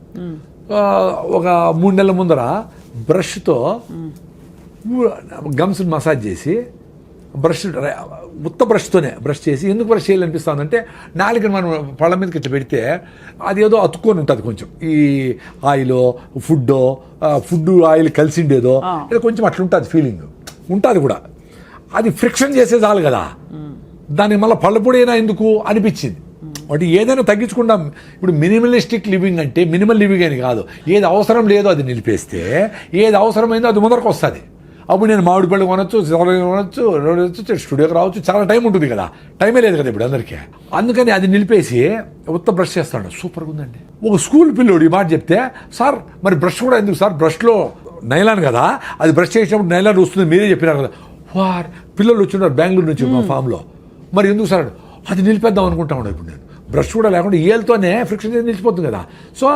ఒక 3 నెలల ముందర బ్రష్తో గమ్స్ మసాజ్ చేసి ఉత్త బ్రష్తోనే బ్రష్ చేసి ఎందుకు బ్రష్ చేయాలనిపిస్తుందంటే నాలుగని మనం పళ్ళ మీదకి ఇట్లా పెడితే అది ఏదో అతుక్కొని ఉంటుంది కొంచెం ఈ ఆయిల్ ఫుడ్ ఆయిల్ కలిసిండేదో ఏదో కొంచెం అట్లా ఉంటుంది ఫీలింగ్ ఉంటుంది కూడా. అది ఫ్రిక్షన్ చేసే చాలు కదా, దానికి మళ్ళీ పళ్ళపొడైనా ఎందుకు అనిపించింది. అంటే ఏదైనా తగ్గించుకుంటాం. ఇప్పుడు మినిమలిస్టిక్ లివింగ్ అంటే మినిమల్ లివింగ్ అని కాదు, ఏది అవసరం లేదో అది నిలిపేస్తే ఏది అవసరమైందో అది ముందరకు వస్తుంది. అప్పుడు నేను మామిడి పళ్ళు కొనొచ్చు, స్టూడియోకి రావచ్చు, చాలా టైం ఉంటుంది కదా, టైమే లేదు కదా ఇప్పుడు అందరికీ. అందుకని అది నిలిపేసి ఉత్త బ్రష్ చేస్తాడు. సూపర్గా ఉందండి. ఒక స్కూల్ పిల్లోడు ఈ మాట చెప్తే, సార్ మరి బ్రష్ కూడా ఎందుకు సార్, బ్రష్లో నైలాన్ కదా, అది బ్రష్ చేసినప్పుడు నైలాన్ వస్తుంది మీరే చెప్పినారు కదా. వార్ పిల్లలు వచ్చిన్నారు బెంగళూరు నుంచి మా ఫామ్లో, మరి ఎందుకు సార్ అది నిలిపేద్దాం అనుకుంటా ఉన్నాను. ఇప్పుడు నేను బ్రష్ కూడా లేకుండా ఏళ్ళతోనే ఫ్రిక్షన్ చేసి నిలిచిపోతుంది కదా. సో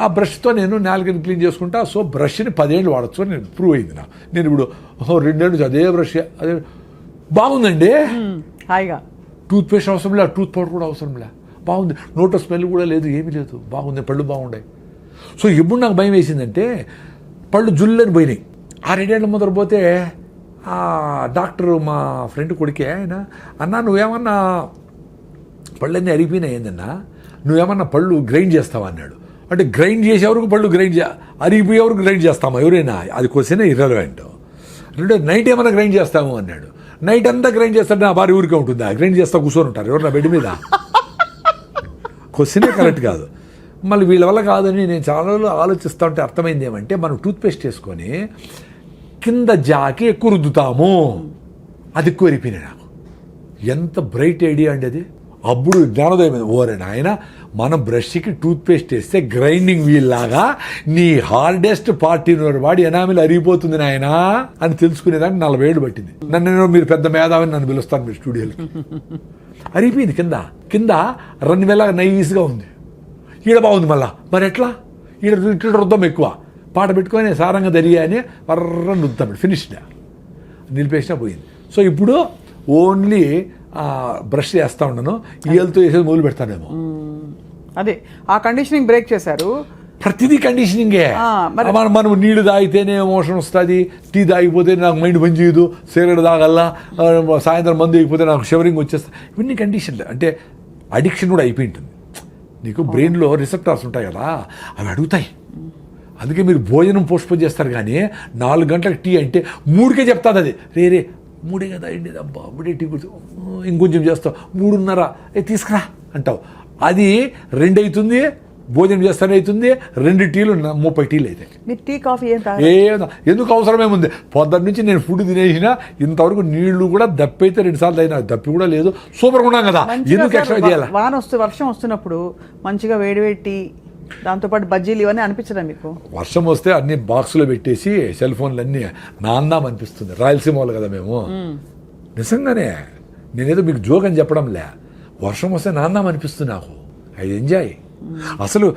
ఆ బ్రష్తో నేను నాలుగని క్లీన్ చేసుకుంటా. సో బ్రష్ని 10 ఏళ్ళు వాడచ్చు అని నేను ప్రూవ్ అయింది. నేను ఇప్పుడు 2 ఏళ్ళు అదే బ్రష్, అదే బాగుందండి. హాయిగా టూత్ పేస్ట్ అవసరం లే, టూత్ పౌడర్ కూడా అవసరం లే, బాగుంది. నోట్లో స్మెల్ కూడా లేదు, ఏమీ లేదు, బాగుంది, పళ్ళు బాగున్నాయి. సో ఎప్పుడు నాకు భయం వేసిందంటే పళ్ళు జుల్లని పోయినాయి. 6 ఏళ్ళ ముందర పోతే ఆ డాక్టరు మా ఫ్రెండ్ కొడుకే ఆయన, అన్నా నువ్వేమన్నా పళ్ళన్నీ అరిగిపోయినాయి ఏందన్నా, నువ్వేమన్నా పళ్ళు గ్రైండ్ చేస్తావా అన్నాడు. అంటే గ్రైండ్ చేసేవరకు పళ్ళు అరిగిపోయేవరకు గ్రైండ్ చేస్తామా ఎవరైనా, అది క్వశ్చన్ ఇర్రెలవెంట్. నైట్ ఏమైనా గ్రైండ్ చేస్తాము అన్నాడు. నైట్ అంతా గ్రైండ్ చేస్తాడు, నా భార్య ఊరికే ఉంటుందా, గ్రైండ్ చేస్తా కూర్చొని ఉంటారు ఎవరు నా బెడ్ మీద. క్వశ్చనే కరెక్ట్ కాదు. మళ్ళీ వీళ్ళ వల్ల కాదని నేను చాలా రోజులు ఆలోచిస్తూ ఉంటే అర్థమైంది ఏమంటే, మనం టూత్పేస్ట్ వేసుకొని కింద జాకి ఎక్కువ రుద్దుతాము, అది ఎక్కువ ఎరిపోయినాయి నాకు. ఎంత బ్రైట్ ఐడియా అండి అది. అప్పుడు జ్ఞానోదయం మీద ఓరే నాయన, మనం బ్రష్కి టూత్పేస్ట్ వేస్తే గ్రైండింగ్ వీల్ లాగా నీ హార్డెస్ట్ పార్టీ వాడి ఎనామిల్ అరిగిపోతుంది నాయనా అని తెలుసుకునేదానికి 40 ఏళ్ళు పట్టింది. నన్ను మీరు పెద్ద మేధావిని నన్ను పిలుస్తాను మీరు స్టూడియోకి. అరిగిపోయింది కింద రన్వేలాగా నైస్గా ఉంది, ఈడ బాగుంది. మళ్ళా మరి ఎట్లా ఈడ రుద్దం ఎక్కువ, పాట పెట్టుకొని సారంగా దరియా అని వర్రని రుద్దాం, ఫినిష్డ్, నిలిపేసినా పోయింది. సో ఇప్పుడు ఓన్లీ బ్రష్ చేస్తూ ఉన్నాను, ఈయలతో వేసేది మొదలు పెడతానేమో. అదే ఆ కండిషనింగ్ బ్రేక్ చేశారు. ప్రతిదీ కండిషనింగే. మనం నీళ్లు తాగితేనే ఎమోషన్ వస్తుంది, టీ తాగిపోతే నాకు మైండ్ పని చేయదు, సిగరెట్ తాగల్లా, సాయంత్రం మందు అయిపోతే నాకు షవరింగ్ వచ్చేస్తుంది. ఇవన్నీ కండిషన్లు. అంటే అడిక్షన్ కూడా అయిపోయి ఉంటుంది. నీకు బ్రెయిన్లో రిసెప్టార్స్ ఉంటాయి కదా, అవి అడుగుతాయి. అందుకే మీరు భోజనం పోస్ట్పోన్ చేస్తారు, కానీ 4 గంటలకు టీ అంటే 3కే చెప్తాది అది, రే 3 కదా అయింది అబ్బా అప్పుడే టీ కూర్చో, ఇంకొంచెం చేస్తావు, 3:30 తీసుకురా అంటావు, అది 2 అవుతుంది, భోజనం చేస్తానే అవుతుంది, 2 టీలు 30 టీలు అవుతాయి. మీరు టీ కాఫీ ఎందుకు అవసరమేముంది, పొద్దున్న నుంచి నేను ఫుడ్ తినేసిన ఇంతవరకు నీళ్లు కూడా దప్పైతే 2 సార్లు అయినా, దప్పి కూడా లేదు, సూపర్గా ఉన్నాం కదా, ఎందుకు ఎక్స్ట్రా చేయాలి. వర్షం వస్తున్నప్పుడు మంచిగా వేడివేడి టీ, దాంతోపాటు బజ్జీలు ఇవన్నీ అనిపించదా మీకు? వర్షం వస్తే అన్ని బాక్సులో పెట్టేసి సెల్ ఫోన్లు అన్నీ నాందాం అనిపిస్తుంది. రాయలసీమ వాళ్ళు కదా మేము, నిజంగానే నేనేదో మీకు జోక్ అని చెప్పడంలే, వర్షం వస్తే నాందాం అనిపిస్తుంది నాకు. I enjoy. అసలు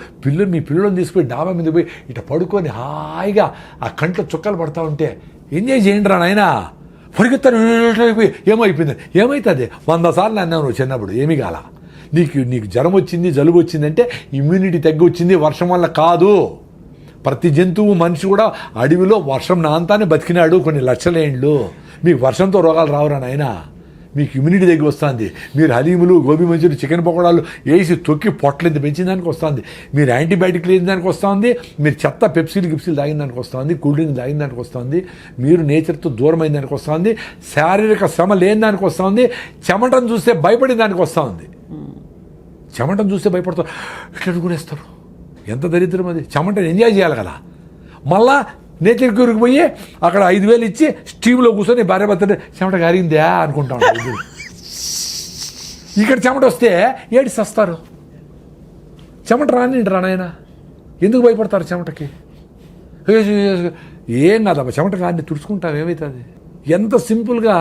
మీ పిల్లలను తీసుకుపోయి డాబా మీద పోయి ఇట్లా పడుకొని హాయిగా ఆ కంట్లో చుక్కలు పడతా ఉంటే ఎంజాయ్ చేయండి రా నాయనా. పరిగెత్తాను ఏమైపోయింది, ఏమవుతుంది 100 సార్లు అన్నావు నువ్వు చిన్నప్పుడు, ఏమీ కాల. నీకు జ్వరం వచ్చింది, జలుబు వచ్చిందంటే ఇమ్యూనిటీ తగ్గి వచ్చింది, వర్షం వల్ల కాదు. ప్రతి జంతువు, మనిషి కూడా అడవిలో వర్షం నాంతానే బతికినాడు కొన్ని లక్షల ఏండ్లు. మీకు వర్షంతో రోగాలు రావురా నాయనా, మీకు ఇమ్యూనిటీ తగ్గి వస్తుంది. మీరు హలీములు, గోబీ మంచూరి, చికెన్ పకోడాలు వేసి తొక్కి పొట్లెంత పెంచిన దానికి వస్తుంది, మీరు యాంటీబయాటిక్లు వేసిన దానికి వస్తుంది, మీరు చెత్త పెప్సీలు తాగిన దానికి వస్తుంది, కూల్ డ్రింక్ తాగిన దానికి వస్తుంది, మీరు నేచర్తో దూరమైన దానికి వస్తుంది, శారీరక శ్రమ లేని దానికి వస్తుంది, చెమటను చూస్తే భయపడిన దానికి వస్తుంది. చెమటను చూస్తే భయపడతారు, ఇట్లా అడుగునేస్తారు. ఎంత దరిద్రం అది. చెమటను ఎంజాయ్ చేయాలి కదా. మళ్ళా నేచర్ క్యూర్కి పోయి అక్కడ 5,000 ఇచ్చి స్టీమ్లో కూర్చొని భార్య భర్త చెమట గారిందా అనుకుంటా ఉంటారు. ఇక్కడ చెమట వస్తే ఏడి సస్తారు. చెమట రానాయన, ఎందుకు భయపడతారు చెమటకి? ఏం కాదమ్మా, చెమట రాని తుడుచుకుంటాం, ఏమవుతుంది? ఎంత సింపుల్గా.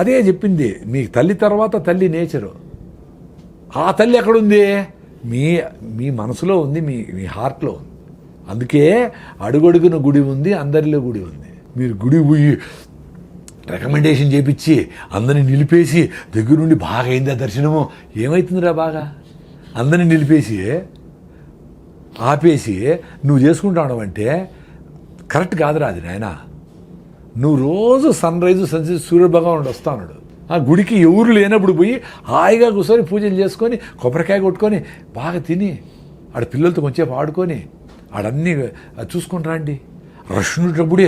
అదే చెప్పింది, మీ తల్లి తర్వాత తల్లి నేచరు. ఆ తల్లి ఎక్కడుంది? మీ మనసులో ఉంది, మీ హార్ట్లో ఉంది. అందుకే అడుగడుగున గుడి ఉంది, అందరిలో గుడి ఉంది. మీరు గుడి పోయి రికమెండేషన్ చేపించి అందరిని నిలిపేసి దగ్గరుండి బాగా అయిందా దర్శనము, ఏమవుతుందిరా బాగా? అందరిని నిలిపేసి ఆపేసి నువ్వు చేసుకుంటావు అంటే కరెక్ట్ కాదురా అది నాయన. నువ్వు రోజు సన్ రైజు సన్సెట్ సూర్యభగవానుడు వస్తాడు. ఆ గుడికి ఎవరు లేనప్పుడు పోయి హాయిగా కూర్చొని పూజలు చేసుకొని కొబ్బరికాయ కొట్టుకొని బాగా తిని ఆడ పిల్లలతో కొంచెంసేపు ఆడుకొని ఆడన్నీ చూసుకొని రండి. రష్ ఉన్నప్పుడే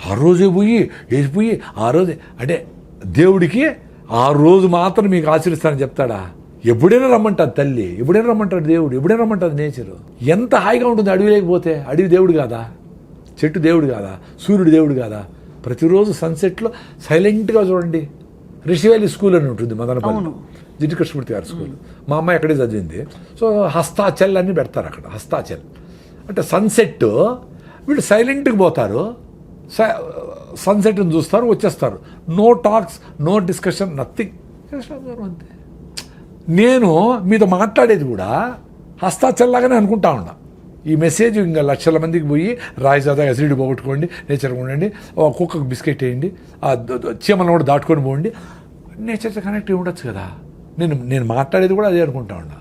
ఆ రోజే పోయి వేసిపోయి ఆ రోజే అంటే దేవుడికి ఆ రోజు మాత్రం మీకు ఆచరిస్తానని చెప్తాడా? ఎప్పుడైనా రమ్మంటుంది తల్లి, ఎప్పుడైనా రమ్మంటాడు దేవుడు, ఎప్పుడైనా రమ్మంటుంది నేచరు. ఎంత హాయిగా ఉంటుంది అడవి లేకపోతే. అడవి దేవుడు కాదా? చెట్టు దేవుడు కాదా? సూర్యుడు దేవుడు కాదా? ప్రతిరోజు సన్సెట్లో సైలెంట్గా చూడండి. రిషివేలి స్కూల్ అని ఉంటుంది మదనపల్లి, జిడ్డు కృష్ణమూర్తి గారి స్కూల్. మా అమ్మాయి అక్కడే చదివింది. సో హస్తాచల్ అని పెడతారు అక్కడ. హస్తాచల్ అంటే సన్సెట్. వీళ్ళు సైలెంట్గా పోతారు, సన్సెట్ని చూస్తారు, వచ్చేస్తారు. No talks, no discussion, nothing. అంతే. నేను మీతో మాట్లాడేది కూడా హస్తాచల్లాగానే అనుకుంటా ఉన్నా. ఈ మెసేజ్ ఇంకా లక్షల మందికి పోయి రాయి సాదా ఎసిడ్ పోగొట్టుకోండి, నేచర్గా ఉండండి, కుక్కకు బిస్కెట్ వేయండి, ఆ చీమలను కూడా దాటుకొని పోండి, నేచర్తో కనెక్ట్ ఉండొచ్చు కదా. నేను మాట్లాడేది కూడా అదే అనుకుంటా ఉన్నా.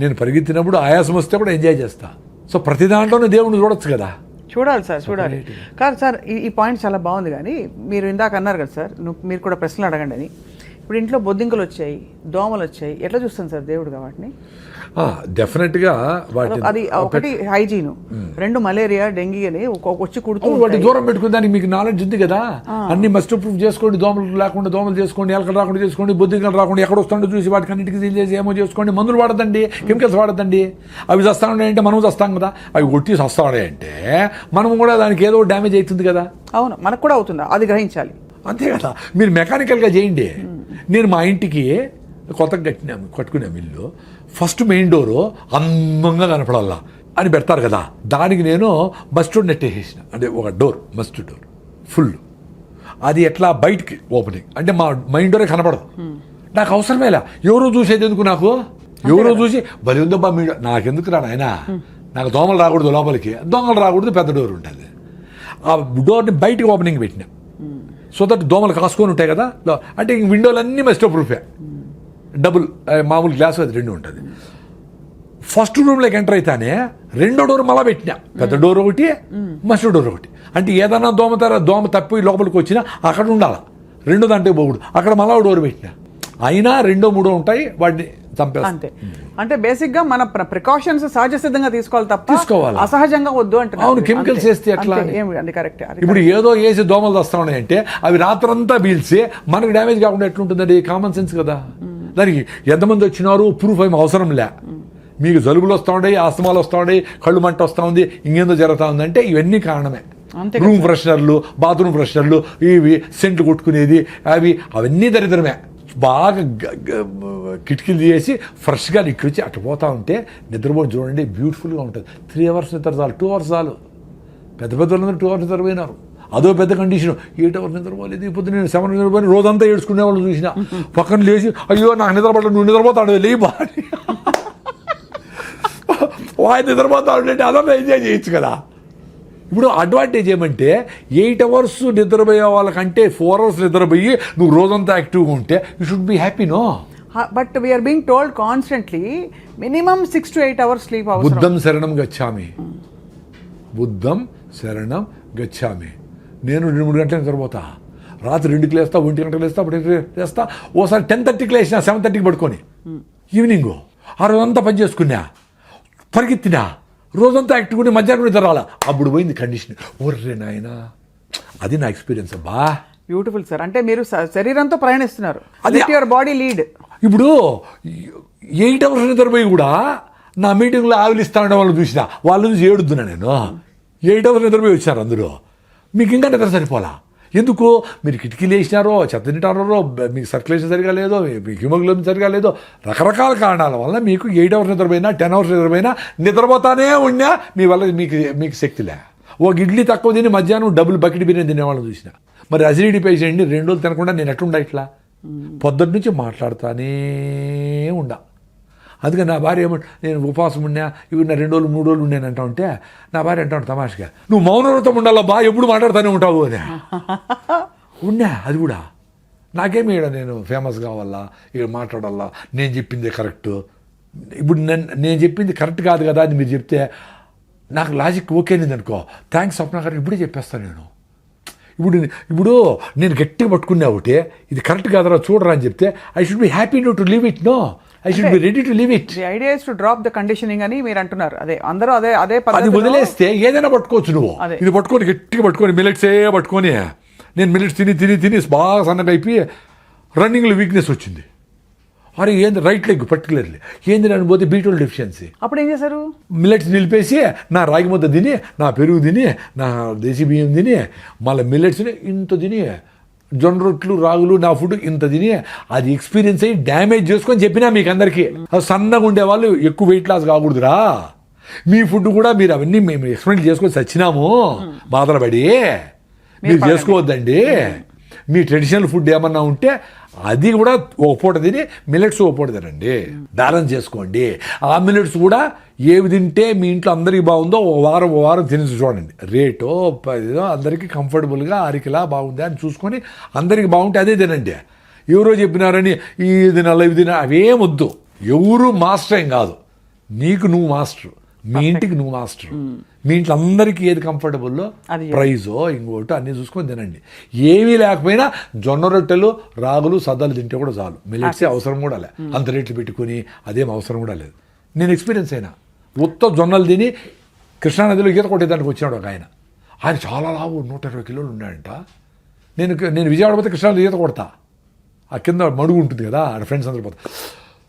నేను పరిగెత్తినప్పుడు ఆయాసం వస్తే కూడా ఎంజాయ్ చేస్తా. సో ప్రతి దాంట్లోనే దేవుడిని చూడొచ్చు కదా. చూడాలి సార్, చూడాలి. కాదు సార్, ఈ పాయింట్ చాలా బాగుంది. కానీ మీరు ఇందాక అన్నారు కదా సార్, మీరు కూడా ప్రశ్నలు అడగండి అని. ఇప్పుడు ఇంట్లో బొద్దింకలు వచ్చాయి, దోమలు వచ్చాయి, ఎట్లా చూస్తాను సార్ దేవుడుగా వాటిని? డెఫినెట్గా అది ఒకటి హైజీన్, రెండు మలేరియా డెంగీ అని వచ్చి కుడుతూ వాటి దూరం పెట్టుకుని దానికి మీకు నాలెడ్జ్ ఉంది కదా. అన్ని మస్ట్ ప్రూఫ్ చేసుకోండి. దోమలు లేకుండా దోమలు చేసుకోండి, ఎలకలు రాకుండా చేసుకోండి, బొద్దింకలు రాకుండా ఎక్కడ వస్తుండో చూసి వాటికి అన్నిటికీ చేసి ఏమో చేసుకోండి. మందులు వాడదండి, కెమికల్స్ వాడదండి. అవి చస్తా ఉన్నాయంటే మనం చస్తాం కదా. అవి కొట్టి చస్తా ఉన్నాయంటే మనం కూడా దానికి ఏదో డ్యామేజ్ అవుతుంది కదా. అవును, మనకు కూడా అవుతుందా అది గ్రహించాలి. అంతే కదా. మీరు మెకానికల్గా చేయండి. నేను మా ఇంటికి కొత్తగా కట్టుకున్నాం ఇల్లు. ఫస్ట్ మెయిన్ డోరు అందంగా కనపడాలా అని పెడతారు కదా. దానికి నేను మస్టర్డ్ నెట్ వేసేసిన. అంటే ఒక డోర్, మస్టర్డ్ డోర్ ఫుల్. అది ఎట్లా బయటికి ఓపెనింగ్ అంటే మా మెయిన్ డోరే కనపడదు. నాకు అవసరమేలా. ఎవరో చూసేది ఎందుకు నాకు? ఎవరో చూసి బలి ఉందబ్బా మీ నాకెందుకు రా నాయన. నాకు దోమలు రాకూడదు లోపలికి, దొంగలు రాకూడదు, పెద్ద డోర్ ఉంటుంది. ఆ డోర్ని బయటికి ఓపెనింగ్ పెట్టినా. సో దట్ దోమలు కాసుకొని ఉంటాయి కదా. అంటే ఇంక విండోలన్నీ మస్టో ప్రూఫే. డబుల్ మామూలు గ్లాస్ అది రెండు ఉంటుంది. ఫస్ట్ రూమ్లోకి ఎంటర్ అయితేనే రెండో డోర్ మళ్ళా పెట్టినా. పెద్ద డోర్ ఒకటి, మస్టో డోర్ ఒకటి. అంటే ఏదన్నా దోమ తప్పి లోపలికి వచ్చినా అక్కడ ఉండాలి. రెండో దాంట్లో పోకూడదు. అక్కడ మళ్ళా డోర్ పెట్టినా. అయినా రెండో మూడో ఉంటాయి, వాటిని చంపేస్తాం. అంతే. అంటే బేసిక్ గా మన ప్రికాషన్స్ సహజ సిద్ధంగా తీసుకోవాలి తప్ప తీసుకోవాలి, అసహజంగా వద్దు అంటే. అవును, కెమికల్స్ వేస్తే ఎట్లా? కరెక్ట్. ఇప్పుడు ఏదో వేసి దోమలు వస్తా ఉన్నాయంటే అవి రాత్రంతా పీల్చి మనకు డ్యామేజ్ కాకుండా ఎట్లుంటుందండి? కామన్ సెన్స్ కదా. దానికి ఎంతమంది వచ్చినారు ప్రూఫ్ ఏమి అవసరం లే. మీకు జలుబులు వస్తూ ఉంటాయి, ఆస్తమాలు వస్తూ ఉంటాయి, కళ్ళు మంట వస్తూ ఉంది, ఇంకేందో జరుగుతూ ఉందంటే ఇవన్నీ కారణమే. రూమ్ ఫ్రెషనర్లు, బాత్రూమ్ ఫ్రెషనర్లు, ఇవి సెంట్లు కొట్టుకునేది, అవన్నీ దరిద్రమే. బాగా కిటికీలు చేసి ఫ్రెష్గా ఇక్కడికి అటు పోతూ ఉంటే నిద్రపోయి చూడండి, బ్యూటిఫుల్గా ఉంటుంది. 3 hours నిద్ర చాలు, 2 hours చాలు. పెద్ద వాళ్ళందరూ 2 hours నిద్రపోయినారు. అదో పెద్ద కండిషన్. 8 hours నిద్రపోలేదు. ఇప్పుడు నేను 7 నిద్రపోయి రోజంతా ఏడ్చుకునే వాళ్ళు చూసిన. పక్కన లేచి అయ్యో నాకు నిద్రపడలేదు, నువ్వు నిద్రపోతాడు లే బాడీ వాయి నిద్రపోతాడు అంటే అదంతా ఎంజాయ్ చేయొచ్చు కదా. ఇప్పుడు అడ్వాంటేజ్ ఏమంటే 8 hours నిద్రపోయే వాళ్ళకంటే 4 hours నిద్రపోయి నువ్వు రోజంతా యాక్టివ్గా ఉంటే you should be happy. No, but we are being told constantly minimum 6 to 8 hours sleep అవసరం. బుద్ధం శరణం గచ్చామి, బుద్ధం శరణం గచ్చామి. నేను 2-3 గంటలు నిద్రపోతా. రాత్రి 2కి లేస్తా, 1 గంటలకు లేస్తా, 1 లేస్తా. ఓసారి 10:30కి లేచినా, 7:30కి పడుకొని ఈవినింగ్ ఆ రోజంతా పని చేసుకున్నా, పరిగెత్తినా, రోజంతా యాక్టివ్గా మధ్యాహ్నం నిద్ర రాలా. అప్పుడు పోయింది కండిషన్. ఓర్రే నాయనా, అది నా ఎక్స్పీరియన్స్. అబ్బా బ్యూటిఫుల్ సార్. అంటే మీరు శరీరంతో ప్రయాణిస్తున్నారు, అది యువర్ బాడీ లీడ్. ఇప్పుడు 8 hours నిద్రపోయి కూడా నా మీటింగ్లో ఆవిలిస్తా ఉండే వాళ్ళు చూసిన వాళ్ళ నుంచి ఏడుద్దున్నా నేను. 8 hours నిద్రపోయి వచ్చారు అందరూ. మీకు ఇంకా నిద్ర సరిపోలా. ఎందుకు? మీరు కిటికీలు వేసినారో, చెత్త తింటారో, మీకు సర్క్యులేషన్ సరిగా లేదో, మీకు హిమోగ్లోబిన్ సరిగా లేదో, రకరకాల కారణాల వల్ల మీకు 8 hours నిద్రపోయినా, 10 hours నిద్రపోయినా నిద్రపోతానే ఉన్నా మీ వల్ల మీకు శక్తిలే. ఒక ఇడ్లీ తక్కువ తిని మధ్యాహ్నం డబుల్ బకెట్ బిర్యానీ తినేవాళ్ళని చూసిన. మరి అసిడిటీ పేషెంట్ని 2 రోజులు తినకుండా నేను ఎట్లుండా ఇట్లా? పొద్దున్న నుంచి మాట్లాడుతానే ఉండా. అందుకని నా భార్య ఏమంటే నేను ఉపవాసం ఉన్నా, ఇవి నా 2 రోజులు 3 రోజులు ఉన్నాను అంటా ఉంటే నా భార్య అంటాను తమాషగా, నువ్వు మౌనవ్రతం ఉండాలా బా, ఎప్పుడు మాట్లాడుతూనే ఉంటావు అని. ఉన్నా అది కూడా నాకేమి ఇక్కడ నేను ఫేమస్ కావాలా, ఇక్కడ మాట్లాడాలా, నేను చెప్పింది కరెక్ట్. ఇప్పుడు నేను చెప్పింది కరెక్ట్ కాదు కదా అని మీరు చెప్తే నాకు లాజిక్ ఓకే అయింది అనుకో, థ్యాంక్స్ స్వప్న గారు ఇప్పుడే చెప్పేస్తాను నేను. ఇప్పుడు నేను గట్టిగా పట్టుకున్నా ఒకటి, ఇది కరెక్ట్ కాదరా చూడరా అని చెప్తే I should be happy to leave it. No, I should be ready to leave it. The idea is to drop the conditioning అని మీరు అంటున్నారు. అదే అందరూ అదే అది పద్ధతిలో వదిలేస్తే ఏదైనా పట్టుకోవచ్చు నువ్వు. అదే. ఇది పట్టుకొని గట్టిగా పట్టుకొని మిల్లెట్సే పట్టుకొని నేను మిల్లెట్స్ తిని బాగా సన్నగా అయిపోయి రన్నింగ్లో వీక్నెస్ వచ్చింది. అరే ఏంది రైట్ లెగ్ పర్టికులర్లీ ఏంది నన్ను పోతే B12 డెఫిషియన్సీ. అప్పుడు ఏం చేశారు? మిల్లెట్స్ నిలిపేసి నా రాగి ముద్ద తిని, నా పెరుగు తిని, నా దేశీ బియ్యం తిని, మళ్ళీ మిల్లెట్స్ని ఇంత తిని, జొన్న రొట్లు రాగులు నా ఫుడ్ ఇంత తిని, అది ఎక్స్పీరియన్స్ అయ్యి డ్యామేజ్ చేసుకొని చెప్పినా మీకు అందరికీ. సన్నగా ఉండేవాళ్ళు ఎక్కువ వెయిట్ లాస్ కాకూడదురా, మీ ఫుడ్ కూడా మీరు అవన్నీ మేము ఎక్స్పెరిమెంట్ చేసుకొని చచ్చినాము బాధపడి, మీరు చేసుకోవద్దండి. మీ ట్రెడిషనల్ ఫుడ్ ఏమన్నా ఉంటే అది కూడా ఒక పూట తిని మిల్లెట్స్ ఒక పూట తినండి, బ్యాలెన్స్ చేసుకోండి. ఆ మిల్లెట్స్ కూడా ఏవి తింటే మీ ఇంట్లో అందరికీ బాగుందో ఒక వారం తిని చూడండి. రేటో అందరికీ కంఫర్టబుల్గా అరికిలా బాగుంది అని చూసుకొని అందరికీ బాగుంటే అదే తినండి. ఎవరో చెప్పినారని ఇది నల్ల ఇది అవేం వద్దు. ఎవరు మాస్టర్ ఏం కాదు, నీకు నువ్వు మాస్టర్, మీ ఇంటికి నువ్వు మాస్టర్. మీ ఇంట్లో అందరికీ ఏది కంఫర్టబుల్లో ప్రైజో ఇంకోటో అన్నీ చూసుకొని తినండి. ఏమీ లేకపోయినా జొన్న రొట్టెలు రాగులు సద్దలు తింటే కూడా చాలు. మిల్లెట్సే అవసరం కూడా లే, అంత రేట్లు పెట్టుకుని అదేం అవసరం కూడా లేదు. నేను ఎక్స్పీరియన్స్ అయినా. ఉత్త జొన్నలు తిని కృష్ణానదిలో ఈత కొట్టేదానికి వచ్చినాడు ఒక ఆయన చాలా లావు 120 కిలోలు ఉన్నాడంట. నేను విజయవాడ పోతే కృష్ణానది ఈత కొడతా, ఆ కింద మడుగు ఉంటుంది కదా, ఆడ ఫ్రెండ్స్ అందరూ పోతా.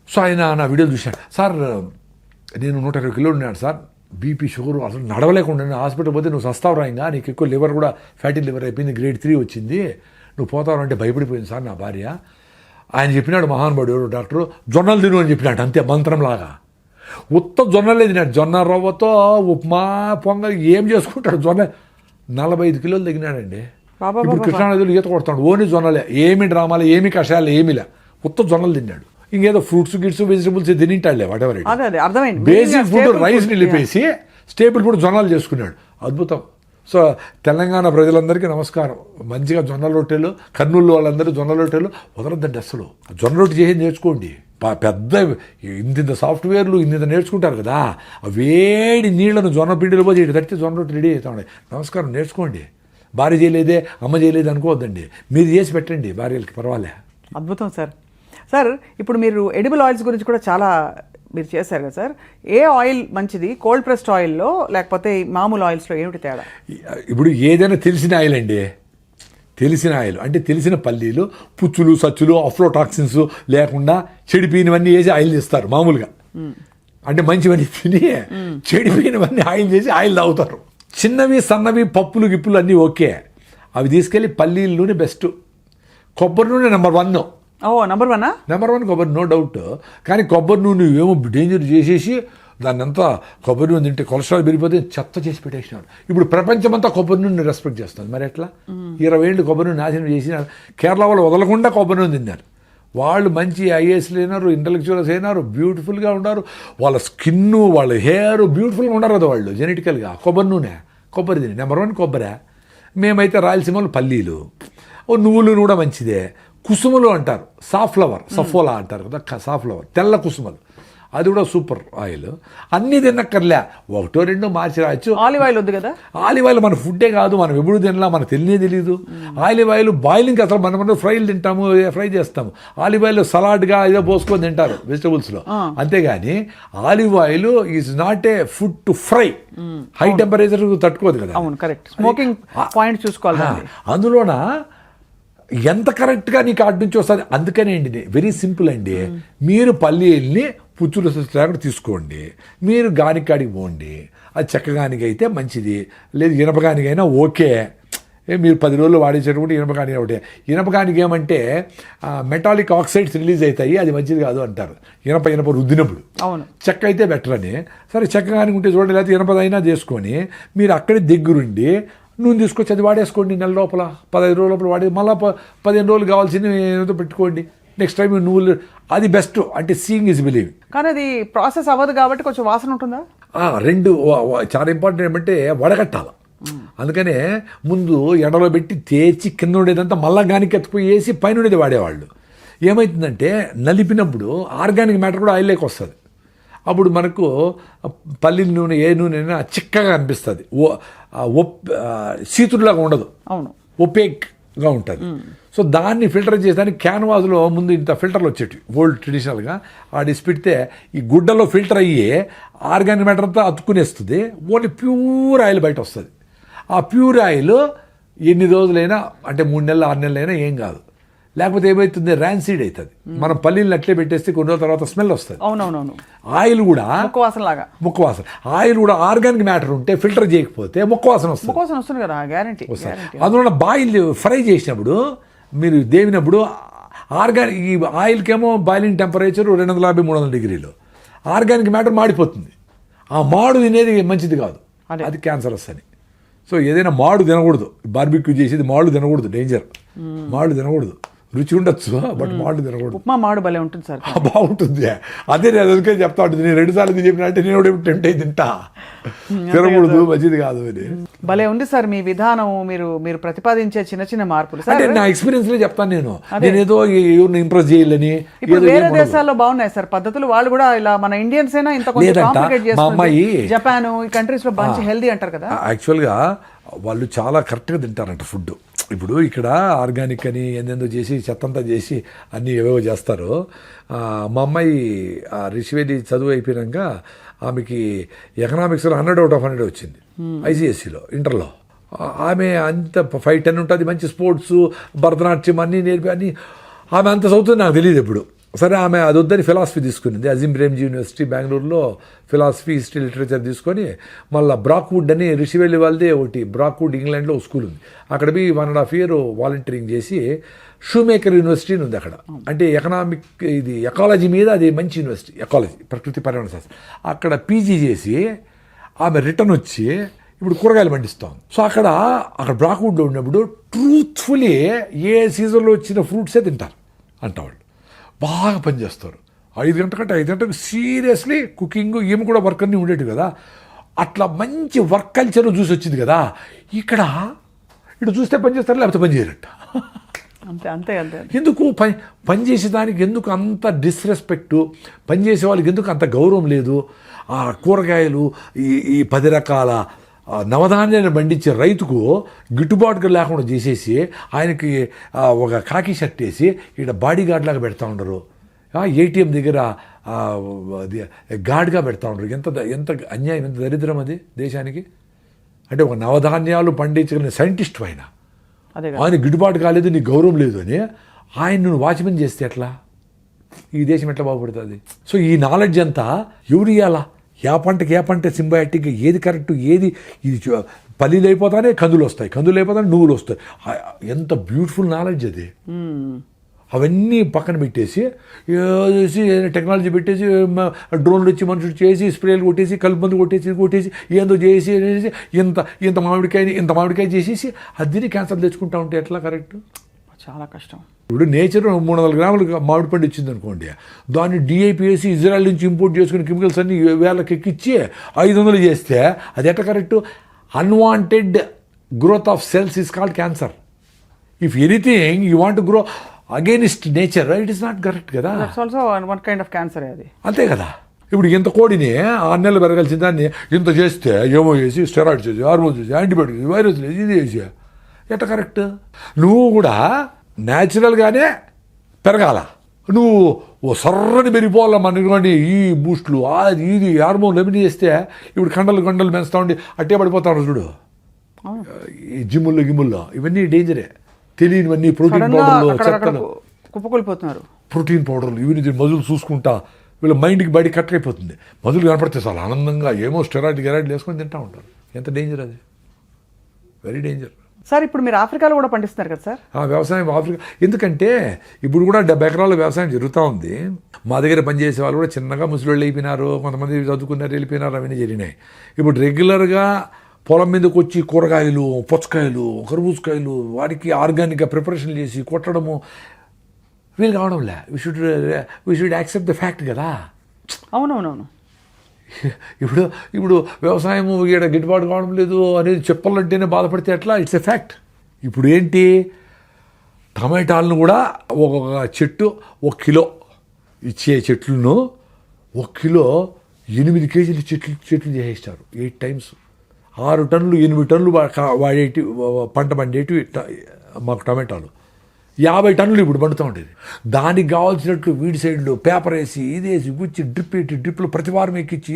సో ఆయన నా వీడియోలు చూశాడు. సార్ నేను 120 కిలోలు ఉన్నాడు సార్, బీపీ షుగర్ అసలు నడవలేకుండా హాస్పిటల్ పోతే నువ్వు సస్తావురా, ఇంకా నీకు ఎక్కువ లివర్ కూడా ఫ్యాటీ లివర్ అయిపోయింది, గ్రేడ్ 3 వచ్చింది, నువ్వు పోతావు అంటే భయపడిపోయింది సార్ నా భార్య. ఆయన చెప్పినాడు మహానుభావుడు ఎవరు డాక్టరు, జొన్నలు తిను అని చెప్పినాడు, అంతే మంత్రంలాగా. ఉత్త జొన్నలే తిన్నాడు, జొన్న రవ్వతో ఉప్మా పొంగల్ ఏం చేసుకుంటాడు. జొన్న 45 కిలోలు తగ్గినాడండి. ఇప్పుడు కృష్ణానదిలో ఈత కొడతాడు, ఓన్లీ జొన్నలే, ఏమి డ్రామాలు ఏమి కషాయాలు ఏమిలే, ఉత్త జొన్నలు తిన్నాడు. ఇంకేదో ఫ్రూట్స్ గిట్స్ వెజిటబుల్స్ తినింటాడులే whatever. Basic food rice నిలిపేసి స్టేబుల్ ఫుడ్ జొన్నలు చేసుకున్నాడు. అద్భుతం. సో తెలంగాణ ప్రజలందరికీ నమస్కారం. మంచిగా జొన్న రొట్టెలు, కర్నూలు వాళ్ళందరూ జొన్న రొట్టెలు వదలద్దండి అసలు. జొన్న రొట్టె చేసి నేర్చుకోండి. పెద్ద ఇంత సాఫ్ట్వేర్లు ఇంత నేర్చుకుంటారు కదా, వేడి నీళ్లను జొన్న పిండిలో పోయి ఇటు తట్టి జొన్న రొట్టె రెడీ అవుతాడు. నమస్కారం, నేర్చుకోండి. భార్య చేయలేదే అమ్మ చేయలేదు అనుకోవద్దండి, మీరు చేసి పెట్టండి భార్యలకి, పర్వాలే. అద్భుతం సార్. సార్ ఇప్పుడు మీరు ఎడిబుల్ ఆయిల్స్ గురించి కూడా చాలా మీరు చేశారు కదా సార్, ఏ ఆయిల్ మంచిది, కోల్డ్ ప్రెస్డ్ ఆయిల్లో లేకపోతే మామూలు ఆయిల్స్లో ఏమిటి తేడా? ఇప్పుడు ఏదైనా తెలిసిన ఆయిల్ అండి, తెలిసిన ఆయిల్ అంటే తెలిసిన పల్లీలు, పుచ్చులు సచ్చులు అఫ్లోటాక్సిన్స్ లేకుండా చెడిపోయినవన్నీ వేసి ఆయిల్ చేస్తారు మామూలుగా. అంటే మంచివన్నీ తిని చెడిపోయినవన్నీ ఆయిల్ చేసి ఆయిల్ తాగుతారు. చిన్నవి సన్నవి పప్పులు గిప్పులు అన్నీ ఓకే, అవి తీసుకెళ్ళి పల్లీల నూనె బెస్ట్, కొబ్బరి నూనె నెంబర్ 1. నెంబర్ 1 కొబ్బరి, నో డౌట్. కానీ కొబ్బరి నూనె ఏమో డేంజర్ చేసేసి దాన్ని అంతా కొబ్బరి నూనె తింటే కొలెస్ట్రాల్ పెరిగిపోతే చెత్త చేసి పెట్టేసినాడు. ఇప్పుడు ప్రపంచమంతా కొబ్బరి నూనె రెస్పెక్ట్ చేస్తుంది. మరి ఎట్లా 20 ఏళ్ళు కొబ్బరి నూనె నాశనం చేసినారు. కేరళ వాళ్ళు వదలకుండా కొబ్బరి నూనె తిన్నారు. వాళ్ళు మంచి ఐఏఎస్లు అయినారు, ఇంటలెక్చువల్స్ అయినారు, బ్యూటిఫుల్గా ఉన్నారు. వాళ్ళ స్కిన్, వాళ్ళ హెయిర్ బ్యూటిఫుల్గా ఉండరు కదా వాళ్ళు జెనెటికల్గా. కొబ్బరి తిని నెంబర్ 1 కొబ్బరి. మేమైతే రాయలసీమలో పల్లీలు, నువ్వులు కూడా మంచిదే. కుసుమలు అంటారు, సాఫ్లవర్, సఫోలా అంటారు కదా, సాఫ్లవర్ తెల్ల కుసుమలు, అది కూడా సూపర్ ఆయిల్. అన్నీ తిన్నక్కర్లే, 1-2 మార్చి రాయొచ్చు. ఆలివ్ ఆయిల్ వద్దు కదా. ఆలివ్ ఆయిల్ మన ఫుడ్డే కాదు, మనం ఎప్పుడు తినలా, మనకు తెలియదు. ఆలివ్ ఆయిల్ బాయిలింగ్ అసలు మనం ఫ్రైలు తింటాము, ఫ్రై చేస్తాము. ఆలివ్ ఆయిల్ సలాడ్గా ఏదో పోసుకొని తింటారు వెజిటబుల్స్లో, అంతేగాని olive oil is not a food to fry. High temperature తట్టుకోదు కదా. అవును, కరెక్ట్. స్మోకింగ్ పాయింట్ చూసుకోవాలి. అందులోన ఎంత కరెక్ట్గా నీకు అటు నుంచి వస్తుంది. అందుకనే అండి వెరీ సింపుల్ అండి, మీరు పల్లీల్ని పుచ్చులు లేకుండా తీసుకోండి, మీరు గానికాడికి పోండి. అది చెక్కగానికి అయితే మంచిది, లేదు ఇనపగానికైనా ఓకే. మీరు 10 రోజులు వాడేసేటప్పుడు ఇనపగానికి ఒకటే. ఇనపగానికి ఏమంటే మెటాలిక్ ఆక్సైడ్స్ రిలీజ్ అవుతాయి, అది మంచిది కాదు అంటారు ఇనప రుద్దినప్పుడు. అవును, చెక్క అయితే బెటర్ అని. సరే చెక్కగానికి ఉంటే చూడండి, లేకపోతే ఇనపదైనా చేసుకొని మీరు అక్కడే దగ్గరుండి నూనె తీసుకొచ్చి అది వాడేసుకోండి. నెల లోపల 15 రోజుల లోపల వాడి మళ్ళీ 15 రోజులు కావాల్సింది ఏదో పెట్టుకోండి. నెక్స్ట్ టైం నువ్వులు, అది బెస్ట్. అంటే సీయింగ్ ఈజ్ బిలీవింగ్. కానీ అది ప్రాసెస్ అవ్వదు కాబట్టి కొంచెం వాసన ఉంటుందా? 2 చాలా ఇంపార్టెంట్ ఏమంటే వడగట్టాలి. అందుకనే ముందు ఎండలో పెట్టి తేచి కింద ఉండేదంతా మళ్ళా గానికి ఎత్తుకుపోయి వేసి పైన ఉండేది వాడేవాళ్ళు. ఏమవుతుందంటే నలిపినప్పుడు ఆర్గానిక్ మ్యాటర్ కూడా ఆయిల్లోకి వస్తుంది. అప్పుడు మనకు పల్లీల నూనె ఏ నూనె అయినా చిక్కగా అనిపిస్తుంది, సీతులాగా ఉండదు, అవును, ఒపేక్గా ఉంటుంది. సో దాన్ని ఫిల్టర్ చేసేదానికి క్యాన్వాస్లో ముందు ఇంత ఫిల్టర్లు వచ్చేటివి ఓల్డ్ ట్రెడిషనల్గా. ఆడిసి పెడితే ఈ గుడ్డలో ఫిల్టర్ అయ్యి ఆర్గానిక్ మ్యాటర్ అంతా అతుక్కునేస్తుంది, ఓన్లీ ప్యూర్ ఆయిల్ బయట వస్తుంది. ఆ ప్యూర్ ఆయిల్ ఎన్ని రోజులైనా అంటే 3 నెలలు 6 నెలలైనా ఏం కాదు. లేకపోతే ఏమవుతుంది, ర్యాన్సీడ్ అవుతుంది. మనం పల్లీలు అట్లే పెట్టేస్తే కొన్ని రోజుల తర్వాత స్మెల్ వస్తుంది. అవునవునవును. ఆయిల్ కూడా ముక్కవాసన ఆయిల్ కూడా ఆర్గానిక్ మ్యాటర్ ఉంటే ఫిల్టర్ చేయకపోతే ముక్కవాసన వస్తుంది కదా, గ్యారంటీ. అందువల్ల బాయిల్ ఫ్రై చేసినప్పుడు మీరు దేవినప్పుడు ఆర్గానిక్ ఈ ఆయిల్కేమో బాయిలింగ్ టెంపరేచర్ 250-300 డిగ్రీలు, ఆర్గానిక్ మ్యాటర్ మాడిపోతుంది. ఆ మాడు తినేది మంచిది కాదు, అది క్యాన్సర్ వస్తుంది. సో ఏదైనా మాడు తినకూడదు, బార్బిక్యూ చేసేది మాడు తినకూడదు, డేంజర్. మాడు తినకూడదు, రుచి ఉండొచ్చు బట్ మాడు తినకూడదు. ఉప్మా మాడు భలే ఉంటుంది సార్, బాగుంటుంది. అదే నేను అందుకే చెప్తా ఉంటుంది, నేను 2 సార్లు చెప్పిన అంటే నేను టెంప్ట్ అయి తింటా, తినకూడదు మంచిది కాదు అని. భలే ఉంది సార్ మీ విధానం, మీరు ప్రతిపాదించే చిన్న చిన్న మార్పులు. అంటే నా ఎక్స్పీరియన్స్ లో చెప్తాను, నేను ఏదో ఎవరిని ఇంప్రెస్ చేయాలని. ఇప్పుడు వేరే దేశాల్లో బాగున్నాయి సార్ పద్ధతులు, వాళ్ళు కూడా ఇలా మన ఇండియన్స్ అయినా ఇంత కాంప్లికేట్ చేస్తారు. జపాన్ ఈ కంట్రీస్ లో మంచి హెల్దీ అంటారు కదా. యాక్చువల్గా వాళ్ళు చాలా కరెక్ట్గా తింటారంట ఫుడ్. ఇప్పుడు ఇక్కడ ఆర్గానిక్ అని ఏందేందో చేసి చెత్తంతా చేసి అన్నీ ఏవేవో చేస్తారు. మా అమ్మాయి రిషివేలి చదువు అయిపోయాక ఆమెకి ఎకనామిక్స్లో 100/100 వచ్చింది ఐసిఎస్సిలో ఇంటర్లో. ఆమె అంత 5-10 ఉంటుంది, మంచి స్పోర్ట్స్ భరతనాట్యం అన్నీ నేర్పి అన్నీ ఆమె అంత చదువుతుంది నాకు తెలియదు ఎప్పుడు. సరే ఆమె అది వద్దని ఫిలాసఫీ తీసుకునింది, అజీం ప్రేమ్జీ యూనివర్సిటీ బెంగళూరులో ఫిలాసఫీ హిస్టరీ లిటరేచర్ తీసుకొని మళ్ళీ బ్రాక్వుడ్ అని రిషివేలి వాళ్ళదే ఒకటి బ్రాక్వుడ్ ఇంగ్లాండ్లో ఒక స్కూల్ ఉంది, అక్కడ పోయి 1.5 year వాలంటీరింగ్ చేసి షూమేకర్ యూనివర్సిటీ ఉంది అక్కడ. అంటే ఎకనామిక్ ఇది ఎకాలజీ మీద అది మంచి యూనివర్సిటీ, ఎకాలజీ ప్రకృతి పర్యావరణ శాస్త్రం. అక్కడ పీజీ చేసి ఆమె రిటర్న్ వచ్చి ఇప్పుడు కూరగాయలు పండిస్తాం. సో అక్కడ బ్రాక్వుడ్లో ఉన్నప్పుడు ట్రూత్ఫుల్లీ ఏ సీజన్లో వచ్చిన ఫ్రూట్సే తింటారు అంటవాళ్ళు, బాగా పనిచేస్తారు. 5 గంటలకు సీరియస్లీ కుకింగ్ ఈమె కూడా వర్క్ అన్నీ ఉండేవి కదా. అట్లా మంచి వర్క్ కల్చర్ చూసి వచ్చింది కదా. ఇక్కడ ఇటు చూస్తే పని చేస్తారు, లేకపోతే పని చేయరట. అంతే ఎందుకు పని చేసేదానికి ఎందుకు అంత డిస్రెస్పెక్టు, పని చేసే వాళ్ళకి ఎందుకు అంత గౌరవం లేదు. ఆ కూరగాయలు ఈ 10 రకాల నవధాన్యాన్ని పండించే రైతుకు గిట్టుబాటుగా లేకుండా చేసేసి ఆయనకి ఒక కాకి షర్ట్ వేసి ఇక్కడ బాడీ గార్డ్ లాగా పెడతా ఉండరు, ఏటీఎం దగ్గర గార్డ్గా పెడతా ఉండరు. ఎంత అన్యాయం, ఎంత దరిద్రం అది దేశానికి. అంటే ఒక నవధాన్యాలు పండించగలిగిన సైంటిస్ట్ ఆయన గిట్టుబాటు కాలేదు, నీకు గౌరవం లేదు అని ఆయన వాచ్మెన్ చేస్తే ఎట్లా, ఈ దేశం ఎట్లా బాగుపడుతుంది. సో ఈ నాలెడ్జ్ అంతా ఎవరు ఇవ్వాలా, ఏ పంట సింబయాటిక్గా ఏది కరెక్ట్, ఏది ఇది పల్లీలు అయిపోతానే కందులు వస్తాయి, కందులు అయిపోతానే నువ్వులు వస్తాయి. ఎంత బ్యూటిఫుల్ నాలెడ్జ్ అది. అవన్నీ పక్కన పెట్టేసి టెక్నాలజీ పెట్టేసి డ్రోన్లు వచ్చి మనుషులు చేసి స్ప్రేలు కొట్టేసి కలుపు మందు కొట్టేసి ఏందో చేసి ఇంత మామిడికాయ చేసేసి అది క్యాన్సర్ తెచ్చుకుంటా ఉంటే ఎట్లా కరెక్ట్. చాలా కష్టం. ఇప్పుడు నేచర్ 300 గ్రాములు మామిడి పండు ఇచ్చింది అనుకోండి, దాన్ని డిఐపి వేసి ఇజ్రాయెల్ నుంచి ఇంపోర్ట్ చేసుకుని కెమికల్స్ అన్ని 1000 ఎక్కిచ్చి 500 చేస్తే అది ఎట్లా correct. Unwanted growth of cells is called cancer. If anything you want to grow against nature, it is not correct కదా. అది అంతే కదా. ఇప్పుడు ఇంత కోడిని 6 నెలలు పెరగాల్సిన దాన్ని ఇంత చేస్తే ఏమో చేసి స్టెరాయిడ్ చేసి హార్మోన్ చేసి యాంటీబయాటిక్ వైరస్ ఇది చేసి ఎట్లా కరెక్ట్. నువ్వు కూడా న్యాచురల్గానే పెరగాల, నువ్వు ఓ సర్రని పెరిగిపోవాల మనకి ఈ బూస్ట్లు అది ఇది హార్మోన్లు ఎమిని చేస్తే ఇప్పుడు కండలు పెంచుతా ఉండి అట్టే పడిపోతాడు చూడు. ఈ జిమ్ముల్లో ఇవన్నీ డేంజరే, తెలియనివన్నీ ప్రోటీన్ పౌడర్లు చెత్తలు కుప్పకొలిపోతున్నారు. ప్రోటీన్ పౌడర్లు ఇవన్నీ మజులు చూసుకుంటా వీళ్ళ మైండ్కి బయట కట్ అయిపోతుంది. మజులు కనపడితే చాలా ఆనందంగా ఏమో స్టెరాయిడ్ వేసుకొని తింటూ ఉంటారు. ఎంత డేంజర్ అది, వెరీ డేంజర్. సార్ ఇప్పుడు మీరు ఆఫ్రికాలో కూడా పండిస్తున్నారు కదా సార్. వ్యవసాయం ఆఫ్రికా ఎందుకంటే ఇప్పుడు కూడా 70 ఎకరాల వ్యవసాయం జరుగుతూ ఉంది. మా దగ్గర పనిచేసే వాళ్ళు కూడా చిన్నగా ముసలిళ్ళు అయిపోయినారు, కొంతమంది చదువుకున్నారు వెళ్ళిపోయినారు, అవన్నీ జరిగినాయి. ఇప్పుడు రెగ్యులర్గా పొలం మీదకి వచ్చి కూరగాయలు, పుచ్చకాయలు, కర్బూజకాయలు వాటికి ఆర్గానిక్గా ప్రిపరేషన్ చేసి కొట్టడము వీళ్ళు కావడంలే. We should accept the fact కదా. అవునవునవును. ఇప్పుడు వ్యవసాయం ఇక్కడ గిట్టుబాటు కావడం లేదు అనేది చెప్పాలంటేనే బాధపడితే ఎట్లా. It's a fact. ఇప్పుడు ఏంటి, టమాటాలను కూడా ఒక్కొక్క చెట్టు 1 కిలో ఇచ్చే చెట్లను 1 కిలో 8 కేజీలు చెట్లు చేసేస్తారు 8 times. 6 టన్నులు 8 టన్నులు వాడేటి పంట పండేటి మాకు టమాటాలు 50 టన్నులు ఇప్పుడు పండుతూ ఉండేది. దానికి కావాల్సినట్లు వీడి సైడ్లో పేపర్ వేసి ఇదేసి గుచ్చి డ్రిప్లో ప్రతి వారం ఎక్కిచ్చి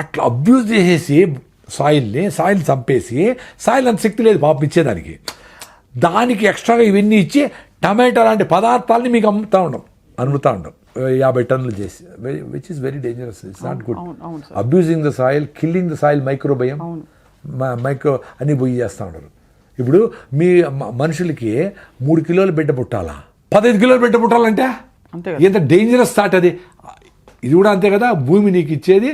అట్లా అబ్యూజ్ చేసేసి సాయిల్ చంపేసి సాయిల్ అంత శక్తి లేదు పాపం ఇచ్చేదానికి. దానికి ఎక్స్ట్రాగా ఇవన్నీ ఇచ్చి టమాటా లాంటి పదార్థాలని మీకు అమ్ముతూ ఉంటాం 50 టన్నులు చేసి, which is very dangerous. It's not good. Abusing the soil, killing the soil, microbiome అన్నీ పోయి చేస్తూ ఉంటారు. ఇప్పుడు మీ మనుషులకి 3 కిలోలు బిడ్డ పుట్టాలా, 15 కిలోలు బిడ్డ పుట్టాలంటే ఎంత డేంజరస్ థాట్ అది. ఇది కూడా అంతే కదా, భూమి నీకు ఇచ్చేది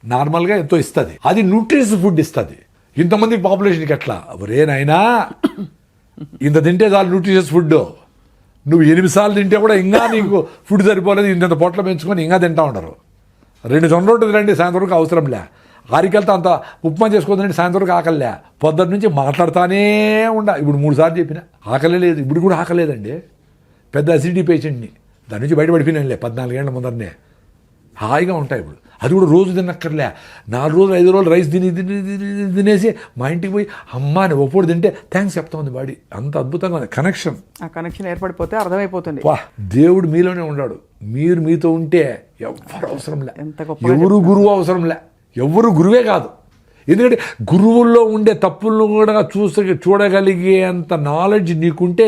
నార్మల్గా ఎంతో ఇస్తుంది, అది న్యూట్రిషియస్ ఫుడ్ ఇస్తుంది. ఇంతమంది పాపులేషన్కి ఎట్లా రేనైనా ఇంత తింటే చాలు న్యూట్రిషియస్ ఫుడ్. నువ్వు 8 సార్లు తింటే కూడా ఇంకా నీకు ఫుడ్ సరిపోలేదు, ఇంత పొట్ల పెంచుకొని ఇంకా తింటా ఉండరు. 2 జొన్న రొట్టెలు రండి సాయంత్రం అవసరంలే, ఆరికెళ్తా అంత ఉప్మా చేసుకోదండి సాయంత్రం ఆకలిలే, పొద్దున్న నుంచి మాట్లాడుతానే ఇప్పుడు 3 సార్లు చెప్పిన ఆకలే లేదు. ఇప్పుడు కూడా ఆకలేదండి, పెద్ద అసిడిటీ పేషెంట్ని, దాని నుంచి బయటపడిపోయినానులే 14 ఏళ్ల ముందరనే. హాయిగా ఉంటాయి ఇప్పుడు. అది కూడా రోజు తినక్కర్లే, 4 రోజులు 5 రోజులు రైస్ తినేసి మా ఇంటికి పోయి అమ్మ అని ఒప్పుడు తింటే థ్యాంక్స్ చెప్తా ఉంది బాడీ. అంత అద్భుతంగా ఉంది కనెక్షన్. ఆ కనెక్షన్ ఏర్పడిపోతే అర్థమైపోతుంది. వా, దేవుడు మీలోనే ఉన్నాడు, మీరు మీతో ఉంటే ఎవరు అవసరంలే, ఎంత గొప్పగా ఎవరు గురువు అవసరంలే, ఎవరు గురువే కాదు. ఎందుకంటే గురువుల్లో ఉండే తప్పులను కూడా చూడగలిగేంత నాలెడ్జ్ నీకుంటే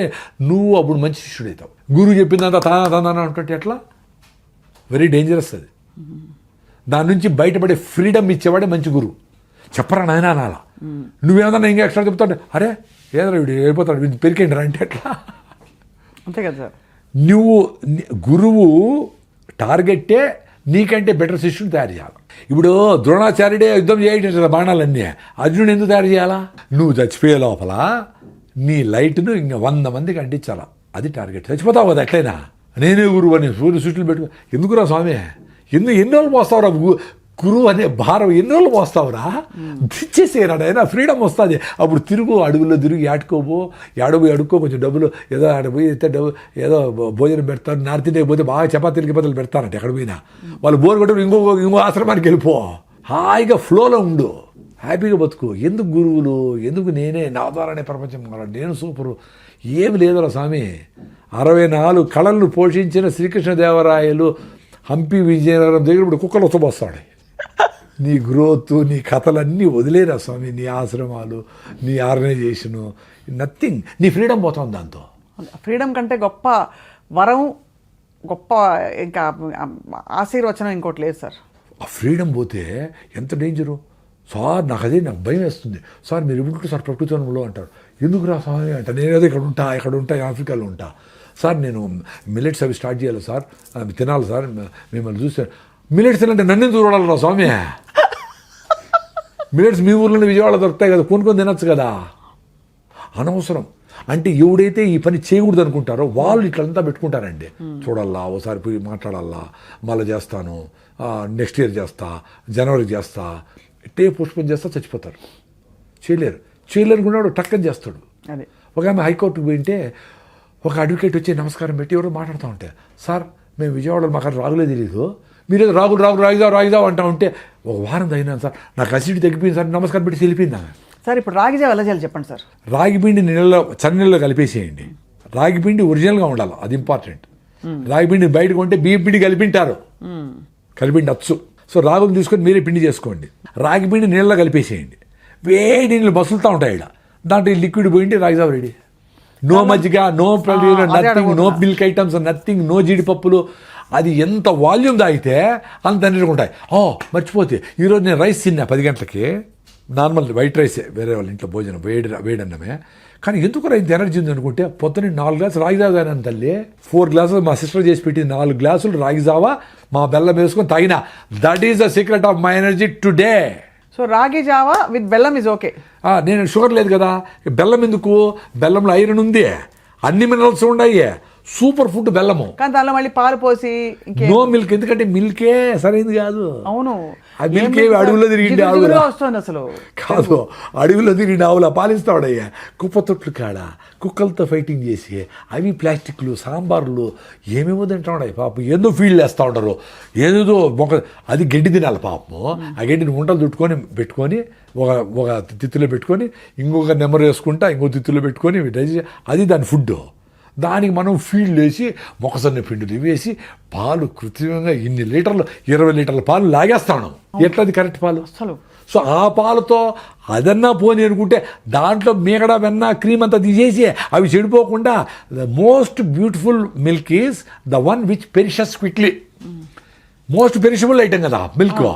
నువ్వు అప్పుడు మంచి శిష్యుడవుతావు. గురువు చెప్పిందంత తానా అంటే ఎట్లా, వెరీ డేంజరస్ అది. దాని నుంచి బయటపడే ఫ్రీడమ్ ఇచ్చేవాడే మంచి గురువు. చెప్పరా నాయన అనాలా, నువ్వేమన్నా ఇంకా ఎక్స్ట్రా చెప్తాడు, అరే ఏదో వీడు వెళ్ళిపోతాడు వీడు పెరికేండి అంటే ఎట్లా. అంతే కదా సార్. నువ్వు గురువు టార్గెట్టే నీకంటే బెటర్ శిష్యుని తయారు చేయాలి. ఇప్పుడు ద్రోణాచార్యుడే యుద్ధం చేయటం బాణాలన్నీ, అర్జునుడు ఎందుకు తయారు చేయాలా? నువ్వు చచ్చిపోయే లోపల నీ లైట్ను ఇంకా 100 మందికి అంటించాలా, అది టార్గెట్. చచ్చిపోతావు కదా ఎట్లయినా, నేనే గురువు అని సూర్య సృష్టిలు పెట్టుకో. ఎందుకురా స్వామి, ఎన్ని రోజులు మోస్తావురా గురువు అనే భారం, ఎన్ని రోజులు మోస్తావురా, దిచ్చేసేరాడు అయినా ఫ్రీడమ్ వస్తుంది. అప్పుడు తిరుగు అడుగుల్లో తిరిగి ఆడుకోబో, అడుక్కో, కొంచెం డబ్బులు ఏదో ఆడపోయి డబ్బు ఏదో భోజనం పెడతారు. నార్త్ ఇండియాకి పోతే బాగా చపాతీలకి బదులు పెడతారంటే ఎక్కడ పోయినా, వాళ్ళు బోర్ కొట్టు ఇంకో ఆశ్రమానికి వెళ్ళిపో, హాయిగా ఫ్లోలో ఉండు, హ్యాపీగా బతుకు. ఎందుకు గురువులు, ఎందుకు నేనే, నా ద్వారానే ప్రపంచం, నేను సూపరు, ఏమి లేదురా స్వామి. 64 కళలను పోషించిన శ్రీకృష్ణదేవరాయలు హంపి విజయనగరం దగ్గర ఇప్పుడు కుక్కలు వచ్చబోస్తాడు. నీ గ్రోత్, నీ కథలన్నీ వదిలేరా స్వామి, నీ ఆశ్రమాలు, నీ ఆర్గనైజేషను, నథింగ్. నీ ఫ్రీడమ్ పోతుంది దాంతో. ఫ్రీడమ్ కంటే గొప్ప వరం, గొప్ప ఇంకా ఆశీర్వచనం ఇంకోటి లేదు సార్. ఆ ఫ్రీడమ్ పోతే ఎంత డేంజరు సార్. నాకు భయం వేస్తుంది సార్. మీరు ఇప్పుడు సార్ ప్రకృతిలో అంటారు, ఎందుకురా స్వామి అంట. నేనేదో ఇక్కడ ఉంటా ఆఫ్రికాలో ఉంటా సార్, నేను మిల్లెట్స్ అవి స్టార్ట్ చేయాలి సార్, అవి తినాలి సార్, మిమ్మల్ని చూస్తే మిల్లెట్స్ అంటే నన్ను చూడాలరా స్వామి. మిల్లెట్స్ మీ ఊర్లోనే విజయవాడ దొరుకుతాయి కదా, కొనుక్కొని తినచ్చు కదా. అనవసరం. అంటే ఎవడైతే ఈ పని చేయకూడదు అనుకుంటారో వాళ్ళు ఇట్లంతా పెట్టుకుంటారండి. చూడాలా, ఓసారి పోయి మాట్లాడాలా, మళ్ళీ చేస్తాను, నెక్స్ట్ ఇయర్ చేస్తా, జనవరికి చేస్తా, ఇట్టే పుష్పం చేస్తా, చచ్చిపోతారు. చేయలేరుకున్నాడు టక్కని చేస్తాడు. ఒక ఆమె హైకోర్టుకు పోయింటే ఒక అడ్వకేట్ వచ్చి నమస్కారం పెట్టి ఎవరో మాట్లాడుతూ ఉంటే, సార్ మేము విజయవాడలో మాకు రాగులే తెలీదు, మీరేదో రాగులు రాగిదావు అంటా ఉంటే, ఒక వారం తగినాను సార్, నాకు అసిడిటీ తగ్గిపోయింది సార్, నమస్కారం పెట్టి వెళ్ళిపోయింది ఆమె. సార్ ఇప్పుడు రాగి జావ ఎలా చేయాలి చెప్పండి సార్. రాగి పిండి చన్నీళ్ళలో కలిపేసేయండి. రాగి పిండి ఒరిజినల్గా ఉండాలి, అది ఇంపార్టెంట్. రాగి పిండి బయట కొంటే బియ్యం పిండి కలిపింటారు, కలిపిండి అచ్చు. సో రాగులు తీసుకొని మీరే పిండి చేసుకోండి. రాగి పిండి నీళ్ళలో కలిపేసేయండి. వేడి నీళ్ళు మసులుతూ ఉంటాయి ఇక్కడ, దాంట్లో లిక్విడ్ పోయింటే రాగి జావ రెడీ. నో మజ్జిగ, no nothing, no milk items, nothing, no జీడిపప్పులు. అది ఎంత వాల్యూమ్ తాగితే అంత నీరుకుంటాయి. మర్చిపోతే ఈరోజు నేను రైస్ తిన్నా 10 గంటలకి, నార్మల్ వైట్ రైసే, వేరే వాళ్ళ ఇంట్లో భోజనం వేడన్నమే. కానీ ఎందుకు రైతు ఎనర్జీ ఉంది అనుకుంటే పొద్దున్న 4 గ్లాసులు రాగి జావ తాగినాను తల్లి. 4 గ్లాసులు మా సిస్టర్ చేసి పెట్టింది, 4 గ్లాసులు రాగి జావ మా బెల్లం వేసుకొని తాగినా. That is the secret of my energy today. So రాగి జావ విత్ బెల్లం ఇస్ ఓకే. నేను షుగర్ లేదు కదా, బెల్లం ఎందుకు, బెల్లంలో ఐరన్ ఉంది, అన్ని మినరల్స్ ఉన్నాయి, సూపర్ ఫుడ్ బెల్లము. కానీ దానిలో మళ్ళీ పాలు పోసి నో మిల్క్, ఎందుకంటే మిల్కే సరైనది కాదు. అవును, ఆ మిల్క్ ఏమి అడవుల్లో తిరిగిండి ఆవులా వస్తుంది అసలు కాదు, అడవిలో తిరిగిన ఆవులా పాలిస్తాడయ్యా. కుప్ప తొట్లు కాడ కుక్కలతో ఫైటింగ్ చేసి అవి ప్లాస్టిక్లు సాంబార్లు ఏమేమో తింటాడు పాపం, ఏదో ఫీల్డ్ వేస్తూ ఉంటారు, ఏదేదో అది గడ్డి తినాలి పాపము. ఆ గడ్డిని వంటలు పెట్టుకొని ఒక తిత్తులో పెట్టుకొని ఇంకొక నెంబర్ వేసుకుంటా ఇంకో తిత్తులో పెట్టుకొని అది దాని ఫుడ్. దానికి మనం ఫీల్డ్ వేసి మొక్కసన్న పిండిలు వేసి పాలు కృత్రిమంగా ఇన్ని లీటర్లు 20 లీటర్ల పాలు లాగేస్తాను. ఎట్లది కరెక్ట్ పాలు అసలు? సో ఆ పాలతో అదన్నా పోని అనుకుంటే దాంట్లో మీగడ వెన్న క్రీమ్ అంతా తీసేసి అవి చెడిపోకుండా the most beautiful milk is the one which perishes quickly. Most perishable item కదా మిల్క్.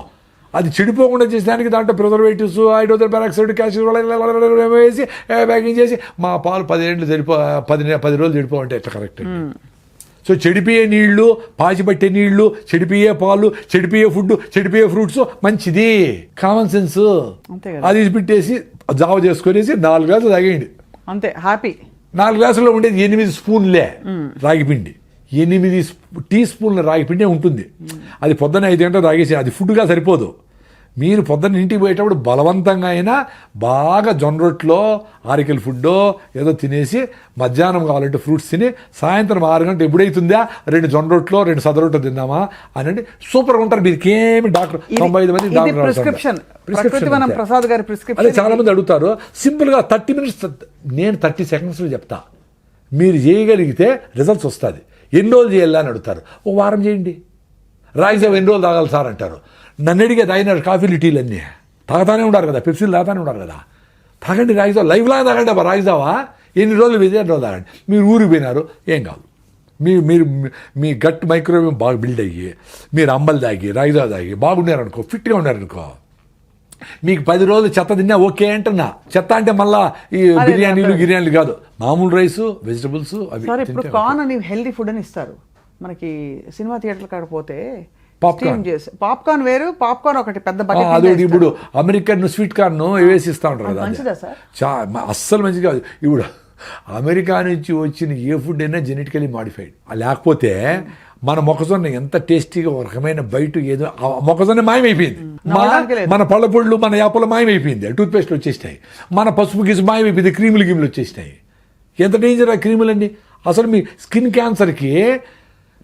అది చెడిపోకుండా చేసేదానికి దాంట్లో ప్రిజర్వేటివ్స్, హైడ్రోజన్ పెరాక్సైడ్, క్యాల్షియం వేసి ప్యాకింగ్ చేసి మా పాలు 10 రోజులు చెడిపోవంటే ఎట్లా కరెక్ట్? సో చెడిపోయే నీళ్లు, పాచిపట్టే నీళ్లు, చెడిపోయే పాలు, చెడిపోయే ఫుడ్, చెడిపోయే ఫ్రూట్స్ మంచిది. Common sense. అది పెట్టేసి జావ చేసుకునేసి 4 గ్లాసులు తాగేయండి అంతే, హ్యాపీ. 4 గ్లాసుల్లో ఉండేది 8 స్పూన్లే రాగిపిండి. 8 టీ స్పూన్ల రాగిపిండే ఉంటుంది. అది పొద్దున్న 5 గంటలు తాగేసి అది ఫుడ్గా సరిపోదు. మీరు పొద్దున్న ఇంటికి పోయేటప్పుడు బలవంతంగా అయినా బాగా జొన్న రొట్టెలో ఆరికల్ ఫుడ్డో ఏదో తినేసి మధ్యాహ్నం కావాలంటే ఫ్రూట్స్ తిని సాయంత్రం 6 గంటలు ఎప్పుడైతుందా 2 జొన్న రొట్టెలో 2 సద రొట్టెలు తిందామా అని సూపర్గా ఉంటారు. మీకేమి డాక్టర్ 95 మంది ప్రిస్క్రిప్షన్ ప్రసాద్ గారి ప్రిస్క్రిప్షన్. అదే చాలా మంది అడుగుతారు. సింపుల్గా 30 మినిట్స్, నేను 30 సెకండ్స్లో చెప్తా. మీరు చేయగలిగితే రిజల్ట్స్ వస్తుంది. ఎన్ని రోజులు చేయాలి అని అడుగుతారు. ఓ వారం చేయండి. రాగిజావ ఎన్ని రోజులు తాగాలి సార్ అంటారు. నన్ను అడిగే తాగినారు కాఫీలు టీలు అన్నీ తాగుతానే ఉంటారు కదా, పెప్సీలు తాగుతానే ఉంటారు కదా. తాగండి రాగిజావ, లైఫ్ లాగా తాగండి అబ్బా రాగిజావా. ఎన్ని రోజులు విజయ రోజు తాగండి. మీరు ఊరికి పోయినారు ఏం కాదు, మీరు మీ గట్ మైక్రోవేవ్ బాగా బిల్డ్ అయ్యి మీరు అంబలు తాగి రాగిజావ తాగి బాగున్నారనుకో, ఫిట్గా ఉన్నారనుకో, మీకు 10 రోజులు చెత్త తిన్నా ఓకే అంటున్నా. చెత్త అంటే మళ్ళా ఈ బిర్యానీలు కాదు, మామూలు రైస్, వెజిటబుల్స్ అవి. ఇప్పుడు కార్న్ అని హెల్దీ ఫుడ్ అని ఇస్తారు మనకి సినిమా థియేటర్ కాకపోతే. పాప్కార్న్ వేరు, పాప్కార్న్ ఒకటి పెద్ద బకెట్. అదొకటి. ఇప్పుడు అమెరికన్ స్వీట్ కార్న్ వేసి ఇస్తా ఉంటారు కదా, మంచిదా సార్? అస్సలు మంచిది కాదు. ఇప్పుడు అమెరికా నుంచి వచ్చిన ఏ ఫుడ్ అయినా జెనెటికలీ మాడిఫైడ్. లేకపోతే మన మొక్కజొన్న ఎంత టేస్టీగా ఒక రకమైన బయట ఏదో మొక్కజొన్న మాయమైపోయింది. మన పళ్ళపొళ్ళు మన యాపలు మాయమైపోయింది, టూత్పేస్ట్లు వచ్చేసినాయి. మన పసుపు గీసు మాయమైపోయింది, క్రీములు వచ్చేసినాయి. ఎంత డేంజర్ ఆ క్రీములన్నీ. అసలు మీ స్కిన్ క్యాన్సర్కి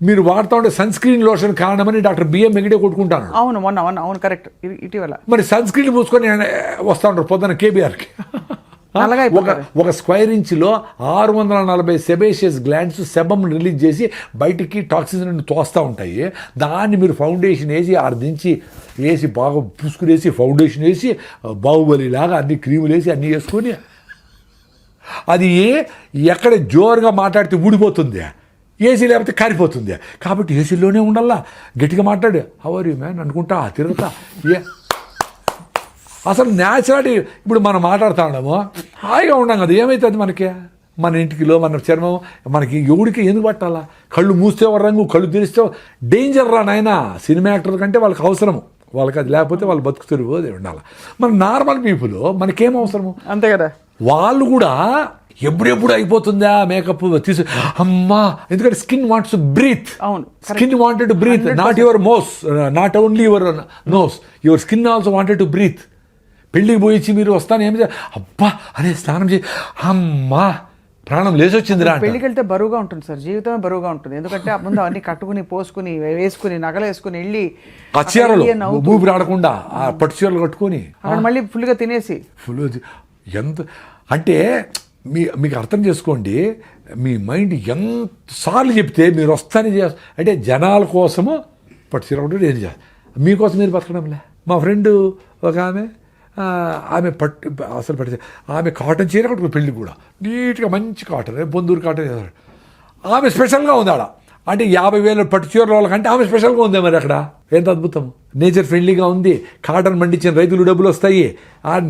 మీరు వాడుతూ ఉండే సన్ స్క్రీన్ లోషన్ కారణమని డాక్టర్ బిఎం వెంకటే కొట్టుకుంటాను. అవును కరెక్ట్. ఇటీవల మరి సన్ స్క్రీన్ పూసుకొని వస్తూ ఉంటారు పొద్దున్న కేబీఆర్కి. ఒక స్క్వేర్ ఇంచ్లో 640 సెబేషియస్ గ్లాండ్స్ సెబమ్ రిలీజ్ చేసి బయటికి టాక్సిన్ తోస్తూ ఉంటాయి. దాన్ని మీరు ఫౌండేషన్ వేసి 6 నుంచి వేసి బాగా పూసుకునేసి ఫౌండేషన్ వేసి బాహుబలిలాగా అన్ని క్రీములు వేసి అన్నీ వేసుకొని అది ఎక్కడ జోరుగా మాట్లాడితే ఊడిపోతుంది, ఏసీ లేకపోతే కారిపోతుంది. కాబట్టి ఏసీలోనే ఉండాలా, గట్టిగా మాట్లాడు హౌ ఆర్ యూ మ్యాన్ అనుకుంటా తిరుగుతా. అసలు న్యాచురాలిటీ. ఇప్పుడు మనం మాట్లాడుతూ ఉన్నాము హాయిగా ఉన్నాం కదా, ఏమవుతుంది మనకి? మన ఇంటికిలో మన చర్మం మనకి ఎవడికి ఎందుకు పట్టాలా? కళ్ళు మూస్తే రంగు, కళ్ళు తెరిస్తే డేంజర్ రా నాయన. సినిమా యాక్టర్ కంటే వాళ్ళకి అవసరము, వాళ్ళకి అది లేకపోతే వాళ్ళు బతుకుతారు అది ఉండాలి. మన నార్మల్ పీపుల్ మనకేం అవసరము? అంతే కదా. వాళ్ళు కూడా ఎప్పుడెప్పుడు అయిపోతుందా మేకప్ తీసు అమ్మా, ఎందుకంటే స్కిన్ వాంట్స్ టు బ్రీత్. అవును, skin wanted to breathe, not your mouth, not only your nose, your skin also wanted to breathe. పెళ్ళికి పోయిచ్చి మీరు వస్తాను ఏమి అబ్బా అనే స్నానం చేసి అమ్మా ప్రాణం లేచొచ్చింది రా. పెళ్ళికి వెళ్తే బరువుగా ఉంటుంది సార్, జీవితమే బరువుగా ఉంటుంది. ఎందుకంటే ఆ ముందు అన్ని కట్టుకుని పోసుకుని వేసుకుని నగలు వేసుకుని వెళ్ళి చీరలు ఊపిరి ఆడకుండా ఆ పట్టు చీరలు కట్టుకొని అక్కడ మళ్ళీ ఫుల్గా తినేసి ఎంత అంటే మీకు అర్థం చేసుకోండి. మీ మైండ్ ఎంతసార్లు చెప్తే మీరు వస్తానే చేస్తారు. అంటే జనాల కోసము పట్టు చీర ఒకటి ఏం చేస్తారు, మీకోసం మీరు బతకడంలే. మా ఫ్రెండ్ ఒక ఆమె అసలు పట్టు ఆమె కాటన్ చీర కట్టుకుని పెళ్ళి కూడా నీట్గా మంచి కాటన్, బొందూరు కాటన్ చేస్తారు. ఆమె స్పెషల్గా ఉంది ఆడ. అంటే 50,000 పట్టు చీరల వాళ్ళకంటే ఆమె స్పెషల్గా ఉంది. మరి అక్కడ ఎంత అద్భుతం. నేచర్ ఫ్రెండ్లీగా ఉంది, కాటన్ పండించిన రైతులు డబ్బులు వస్తాయి,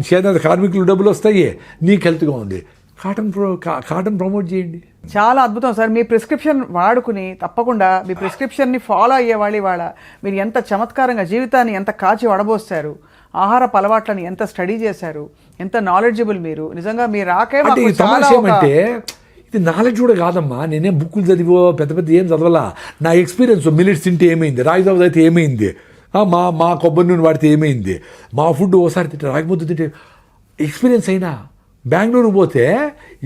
చేనేత కార్మికులు డబ్బులు వస్తాయి, నీకు హెల్త్గా ఉంది. కాటన్ ప్రమోట్ చేయండి. చాలా అద్భుతం సార్. మీ ప్రిస్క్రిప్షన్ వాడుకుని తప్పకుండా మీ ప్రిస్క్రిప్షన్ని ఫాలో అయ్యేవాళ్ళు ఇవాళ మీరు ఎంత చమత్కారంగా జీవితాన్ని ఎంత కాచి వడబోస్తారు, ఆహారపు అలవాట్లని ఎంత స్టడీ చేశారు, ఎంత నాలెడ్జబుల్ మీరు. నిజంగా మీరు రాకే అంటే ఇది నాలెడ్జ్ కూడా కాదమ్మా, నేనేం బుక్కులు చదివో పెద్ద పెద్ద ఏం చదవాలా, నా ఎక్స్పీరియన్స్. మిల్లెట్స్ తింటే ఏమైంది, రాగి జావ అయితే ఏమైంది, మా కొబ్బరి నూనె వాడితే ఏమైంది, మా ఫుడ్ ఓసారి తింటే రాగి ముద్ద తింటే ఎక్స్పీరియన్స్ అయినా. బెంగళూరు పోతే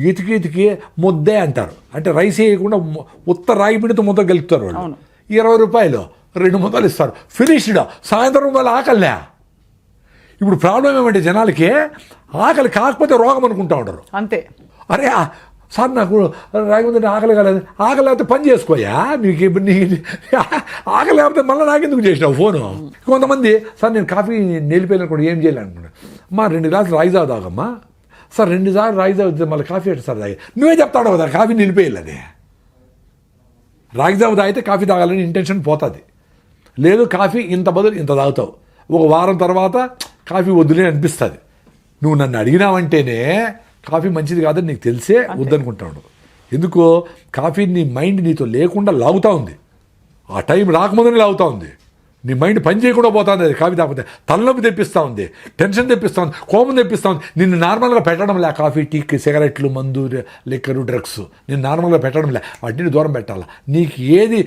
ఇతికి ముద్దే అంటారు, అంటే రైస్ వేయకుండా ఉత్త రాగి పిండితో ముద్ద గెలుపుతారు వాళ్ళు. 20 రూపాయలు 2 ముద్దలు ఇస్తారు, ఫినిష్డ్. సాయంత్రం వాళ్ళు ఆకలిలే. ఇప్పుడు ప్రాబ్లం ఏమంటే జనాలకి ఆకలి కాకపోతే రోగం అనుకుంటా ఉంటారు. అంతే. అరే సార్ నాకు రాగి ముందు ఆకలి కాలేదు, ఆకలి లేకపోతే పని చేసుకోయా, నీకు ఆకలి లేకపోతే మళ్ళీ నాకెందుకు చేసినావు ఫోను. కొంతమంది సార్ నేను కాఫీ నిలిపోయినా కూడా ఏం చేయాలి అనుకున్నాను, మా 2 గ్లాసులు రాగి జావ తాగమ్మా. సార్ 2 సార్లు రాగి జావ మళ్ళీ కాఫీ అంటే సార్ తాగి, నువ్వే చెప్తాడు కదా కాఫీ నిలిపేయాలని. రాగి జావ తాగితే కాఫీ తాగాలని ఇంటెన్షన్ పోతుంది. లేదు కాఫీ ఇంత బదులు ఇంత తాగుతావు, ఒక వారం తర్వాత కాఫీ వద్దులే అనిపిస్తుంది. నువ్వు నన్ను అడిగినావంటేనే కాఫీ మంచిది కాదని నీకు తెలిసే వద్దనుకుంటాడు. ఎందుకో కాఫీ నీ మైండ్ నీతో లేకుండా లాగుతూ ఉంది, ఆ టైం రాకముందని లాగుతూ ఉంది. నీ మైండ్ పని చేయకుండా పోతుంది. అది కాఫీ తాగిపోతే తలనొప్పి తెప్పిస్తూ ఉంది, టెన్షన్ తెప్పిస్తూ ఉంది, కోపం తెప్పిస్తూ ఉంది. నిన్ను నార్మల్గా పెట్టడం లే, కాఫీ టీకి సిగరెట్లు మందు లిక్కరు డ్రగ్స్ నేను నార్మల్గా పెట్టడం లే, వాటిని దూరం పెట్టాలా. నీకు ఏది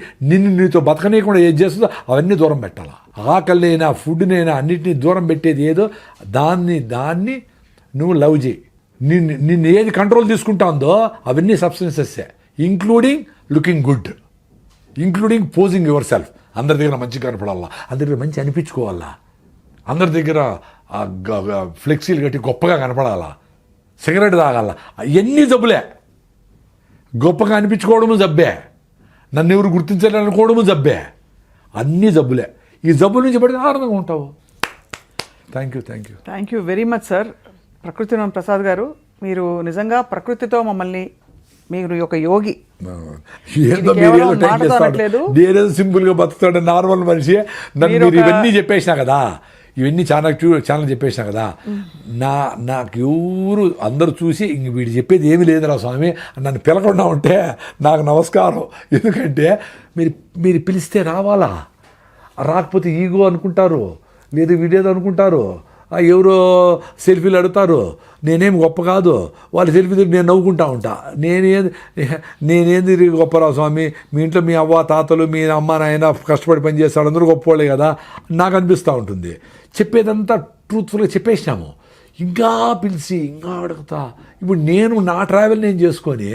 నీతో బతకనీయకుండా ఏది చేస్తుందో అవన్నీ దూరం పెట్టాలా. ఆకలినైనా ఫుడ్నైనా అన్నిటినీ దూరం పెట్టేది ఏదో దాన్ని నువ్వు లవ్ చేయి. నిన్ను ఏది కంట్రోల్ తీసుకుంటా ఉందో అవన్నీ సబ్స్టెన్సెస్సే, including looking good, including posing yourself. అందరి దగ్గర మంచిగా కనపడాలా, అందరి దగ్గర మంచి అనిపించుకోవాలా, అందరి దగ్గర ఫ్లెక్సీలు కట్టి గొప్పగా కనపడాలా, సిగరెట్ తాగాల, అవన్నీ జబ్బులే. గొప్పగా అనిపించుకోవడము జబ్బే, నన్ను ఎవరు గుర్తించాలనుకోవడము జబ్బే, అన్నీ జబ్బులే. ఈ జబ్బుల నుంచి పడితే ఆనందంగా ఉంటావు. Thank you very much sir. ప్రకృతి ప్రసాద్ గారు, మీరు నిజంగా ప్రకృతితో మమ్మల్ని, మీరు ఒక యోగి. నేనేదో సింపుల్ గా బతుకుతాడు నార్మల్ మనిషి. నన్ను మీరు ఇవన్నీ చెప్పేసినా కదా, ఇవన్నీ ఛానల్ చెప్పేసినా కదా, నాకు ఎవరు అందరూ చూసి ఇంక వీడు చెప్పేది ఏమీ లేదురా స్వామి నన్ను పిలకుండా ఉంటే నాకు నమస్కారం. ఎందుకంటే మీరు పిలిస్తే రావాలా, రాకపోతే ఈగో అనుకుంటారు, లేదు వీడేదో అనుకుంటారు, ఎవరో సెల్ఫీలు అడుగుతారు, నేనేమి గొప్ప కాదు, వాళ్ళ సెల్ఫీ నేను నవ్వుకుంటా ఉంటా. నేనేంది గొప్పరా స్వామి, మీ ఇంట్లో మీ అవ్వ తాతలు మీ అమ్మ నాయన కష్టపడి పని చేస్తాడు, అందరూ గొప్పవాళ్ళే కదా నాకు అనిపిస్తూ ఉంటుంది. చెప్పేదంతా ట్రూత్ఫుల్గా చెప్పేసినాము, ఇంకా పిలిచి ఇంకా అడుగుతా. ఇప్పుడు నేను నా ట్రావెల్ నేను చేసుకొని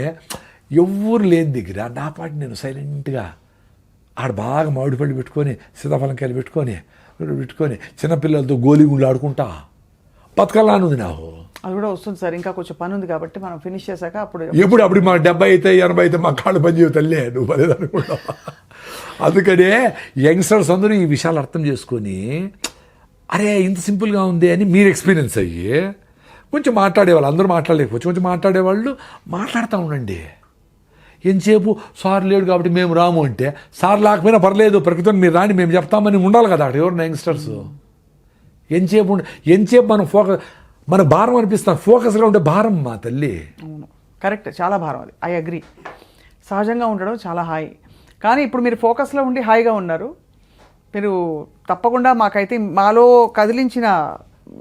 ఎవరు లేని దగ్గర నా పాటి నేను సైలెంట్గా ఆడ బాగా మామిడిపళ్ళు పెట్టుకొని సీతాఫలంకాయలు పెట్టుకొని చిన్నపిల్లలతో గోలీగుండ్లు ఆడుకుంటా బతకాలనుంది నాకు. అది కూడా వస్తుంది సార్, ఇంకా కొంచెం పని ఉంది కాబట్టి మనం ఫినిష్ చేశాక అప్పుడు మా 70 అయితే 80 అయితే మా కాళ్ళు పని చేయతల్లే నువ్వు పదేది అనుకుంటా. అందుకనే యంగ్స్టర్స్ అందరూ ఈ విషయాలు అర్థం చేసుకొని అరే ఇంత సింపుల్గా ఉంది అని మీరు ఎక్స్పీరియన్స్ అయ్యి కొంచెం మాట్లాడేవాళ్ళు, అందరూ మాట్లాడలేకపోవచ్చు, కొంచెం మాట్లాడేవాళ్ళు మాట్లాడుతూ ఉండండి. ఎంతసేపు సార్ లేడు కాబట్టి మేము రాము అంటే, సార్ లేకపోయినా పర్లేదు ప్రకృతిని మీరు రాని మేము చెప్తామని ఉండాలి కదా అక్కడ ఎవరు యంగ్స్టర్స్. ఎంతసేపు మనం మన భారం అనిపిస్తాం, ఫోకస్గా ఉంటే భారం మా తల్లి. అవును కరెక్ట్, చాలా భారం అది, ఐ అగ్రీ. సహజంగా ఉండడం చాలా హాయి, కానీ ఇప్పుడు మీరు ఫోకస్లో ఉండి హాయిగా ఉన్నారు. మీరు తప్పకుండా మాకైతే మాలో కదిలించిన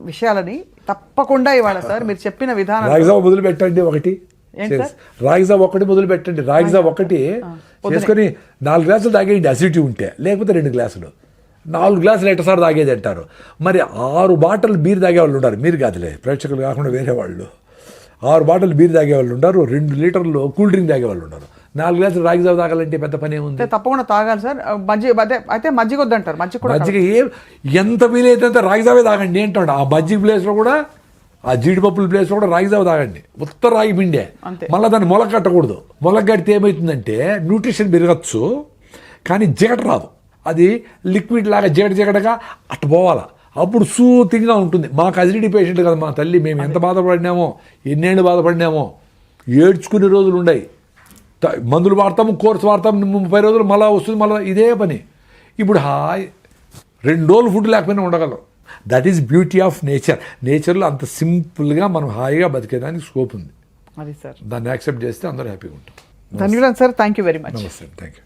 విషయాలని తప్పకుండా ఇవాళ సార్ మీరు చెప్పిన విధానం. రాగిజావ మొదలు పెట్టండి, ఒకటి రాగిజావ ఒకటి మొదలు పెట్టండి, రాగిజావ ఒకటి చేసుకొని 4 గ్లాసులు తాగేయండి అసిడిటీ ఉంటే, లేకపోతే 2 గ్లాసులు, 4 గ్లాసులు ఎట్టసారి తాగేది అంటారు. మరి 6 బాటిల్ బీర్ తాగేవాళ్ళు ఉంటారు, మీరు కాదులే ప్రేక్షకులు కాకుండా వేరే వాళ్ళు. 6 బాటిల్ బీర్ తాగేవాళ్ళు ఉంటారు, 2 లీటర్లు కూల్ డ్రింక్ తాగేవాళ్ళు ఉంటారు. 4 గ్లాసులు రాగిజావ తాగాలంటే పెద్ద పని ఏముంది? తప్పకుండా తాగాలి సార్. అయితే మజ్జిగ వద్దంటారు, మజ్జిగ ఎంత వీలైతే అంత రాగిజావే తాగండి ఏంటాడు. ఆ మజ్జిగ ప్లేస్లో కూడా ఆ జీడిపప్పుల ప్లేస్లో కూడా రాగిజావ తాగండి, ఉత్తర రాగి పిండే. మళ్ళీ దాన్ని మొలక కట్టకూడదు, మొలక కడితే ఏమవుతుందంటే న్యూట్రిషన్ పెరగచ్చు కానీ జిగట రాదు, అది లిక్విడ్ లాగా జిగటగా అట్ట పోవాలా, అప్పుడు సూతిగా ఉంటుంది. మాకు అసిడిటీ పేషెంట్ కదా మా తల్లి, మేము ఎంత బాధపడినామో, ఎన్నేళ్ళు బాధపడినామో, ఏడ్చుకునే రోజులు ఉన్నాయి. మందులు వాడతాము, కోర్సు వాడతాము, 30 రోజులు మళ్ళీ వస్తుంది, మళ్ళీ ఇదే పని. ఇప్పుడు హాయ్ 2 రోజులు ఫుడ్ లేకపోయినా ఉండగలం. దట్ ఈస్ బ్యూటీ ఆఫ్ నేచర్లో అంత సింపుల్గా మనం హాయిగా బతికేదానికి స్కోప్ ఉంది. అది సార్, దాన్ని యాక్సెప్ట్ చేస్తే అందరూ హ్యాపీగా ఉంటాం. ధన్యవాదాలు sir, thank you very much. నమస్తే, థ్యాంక్ యూ.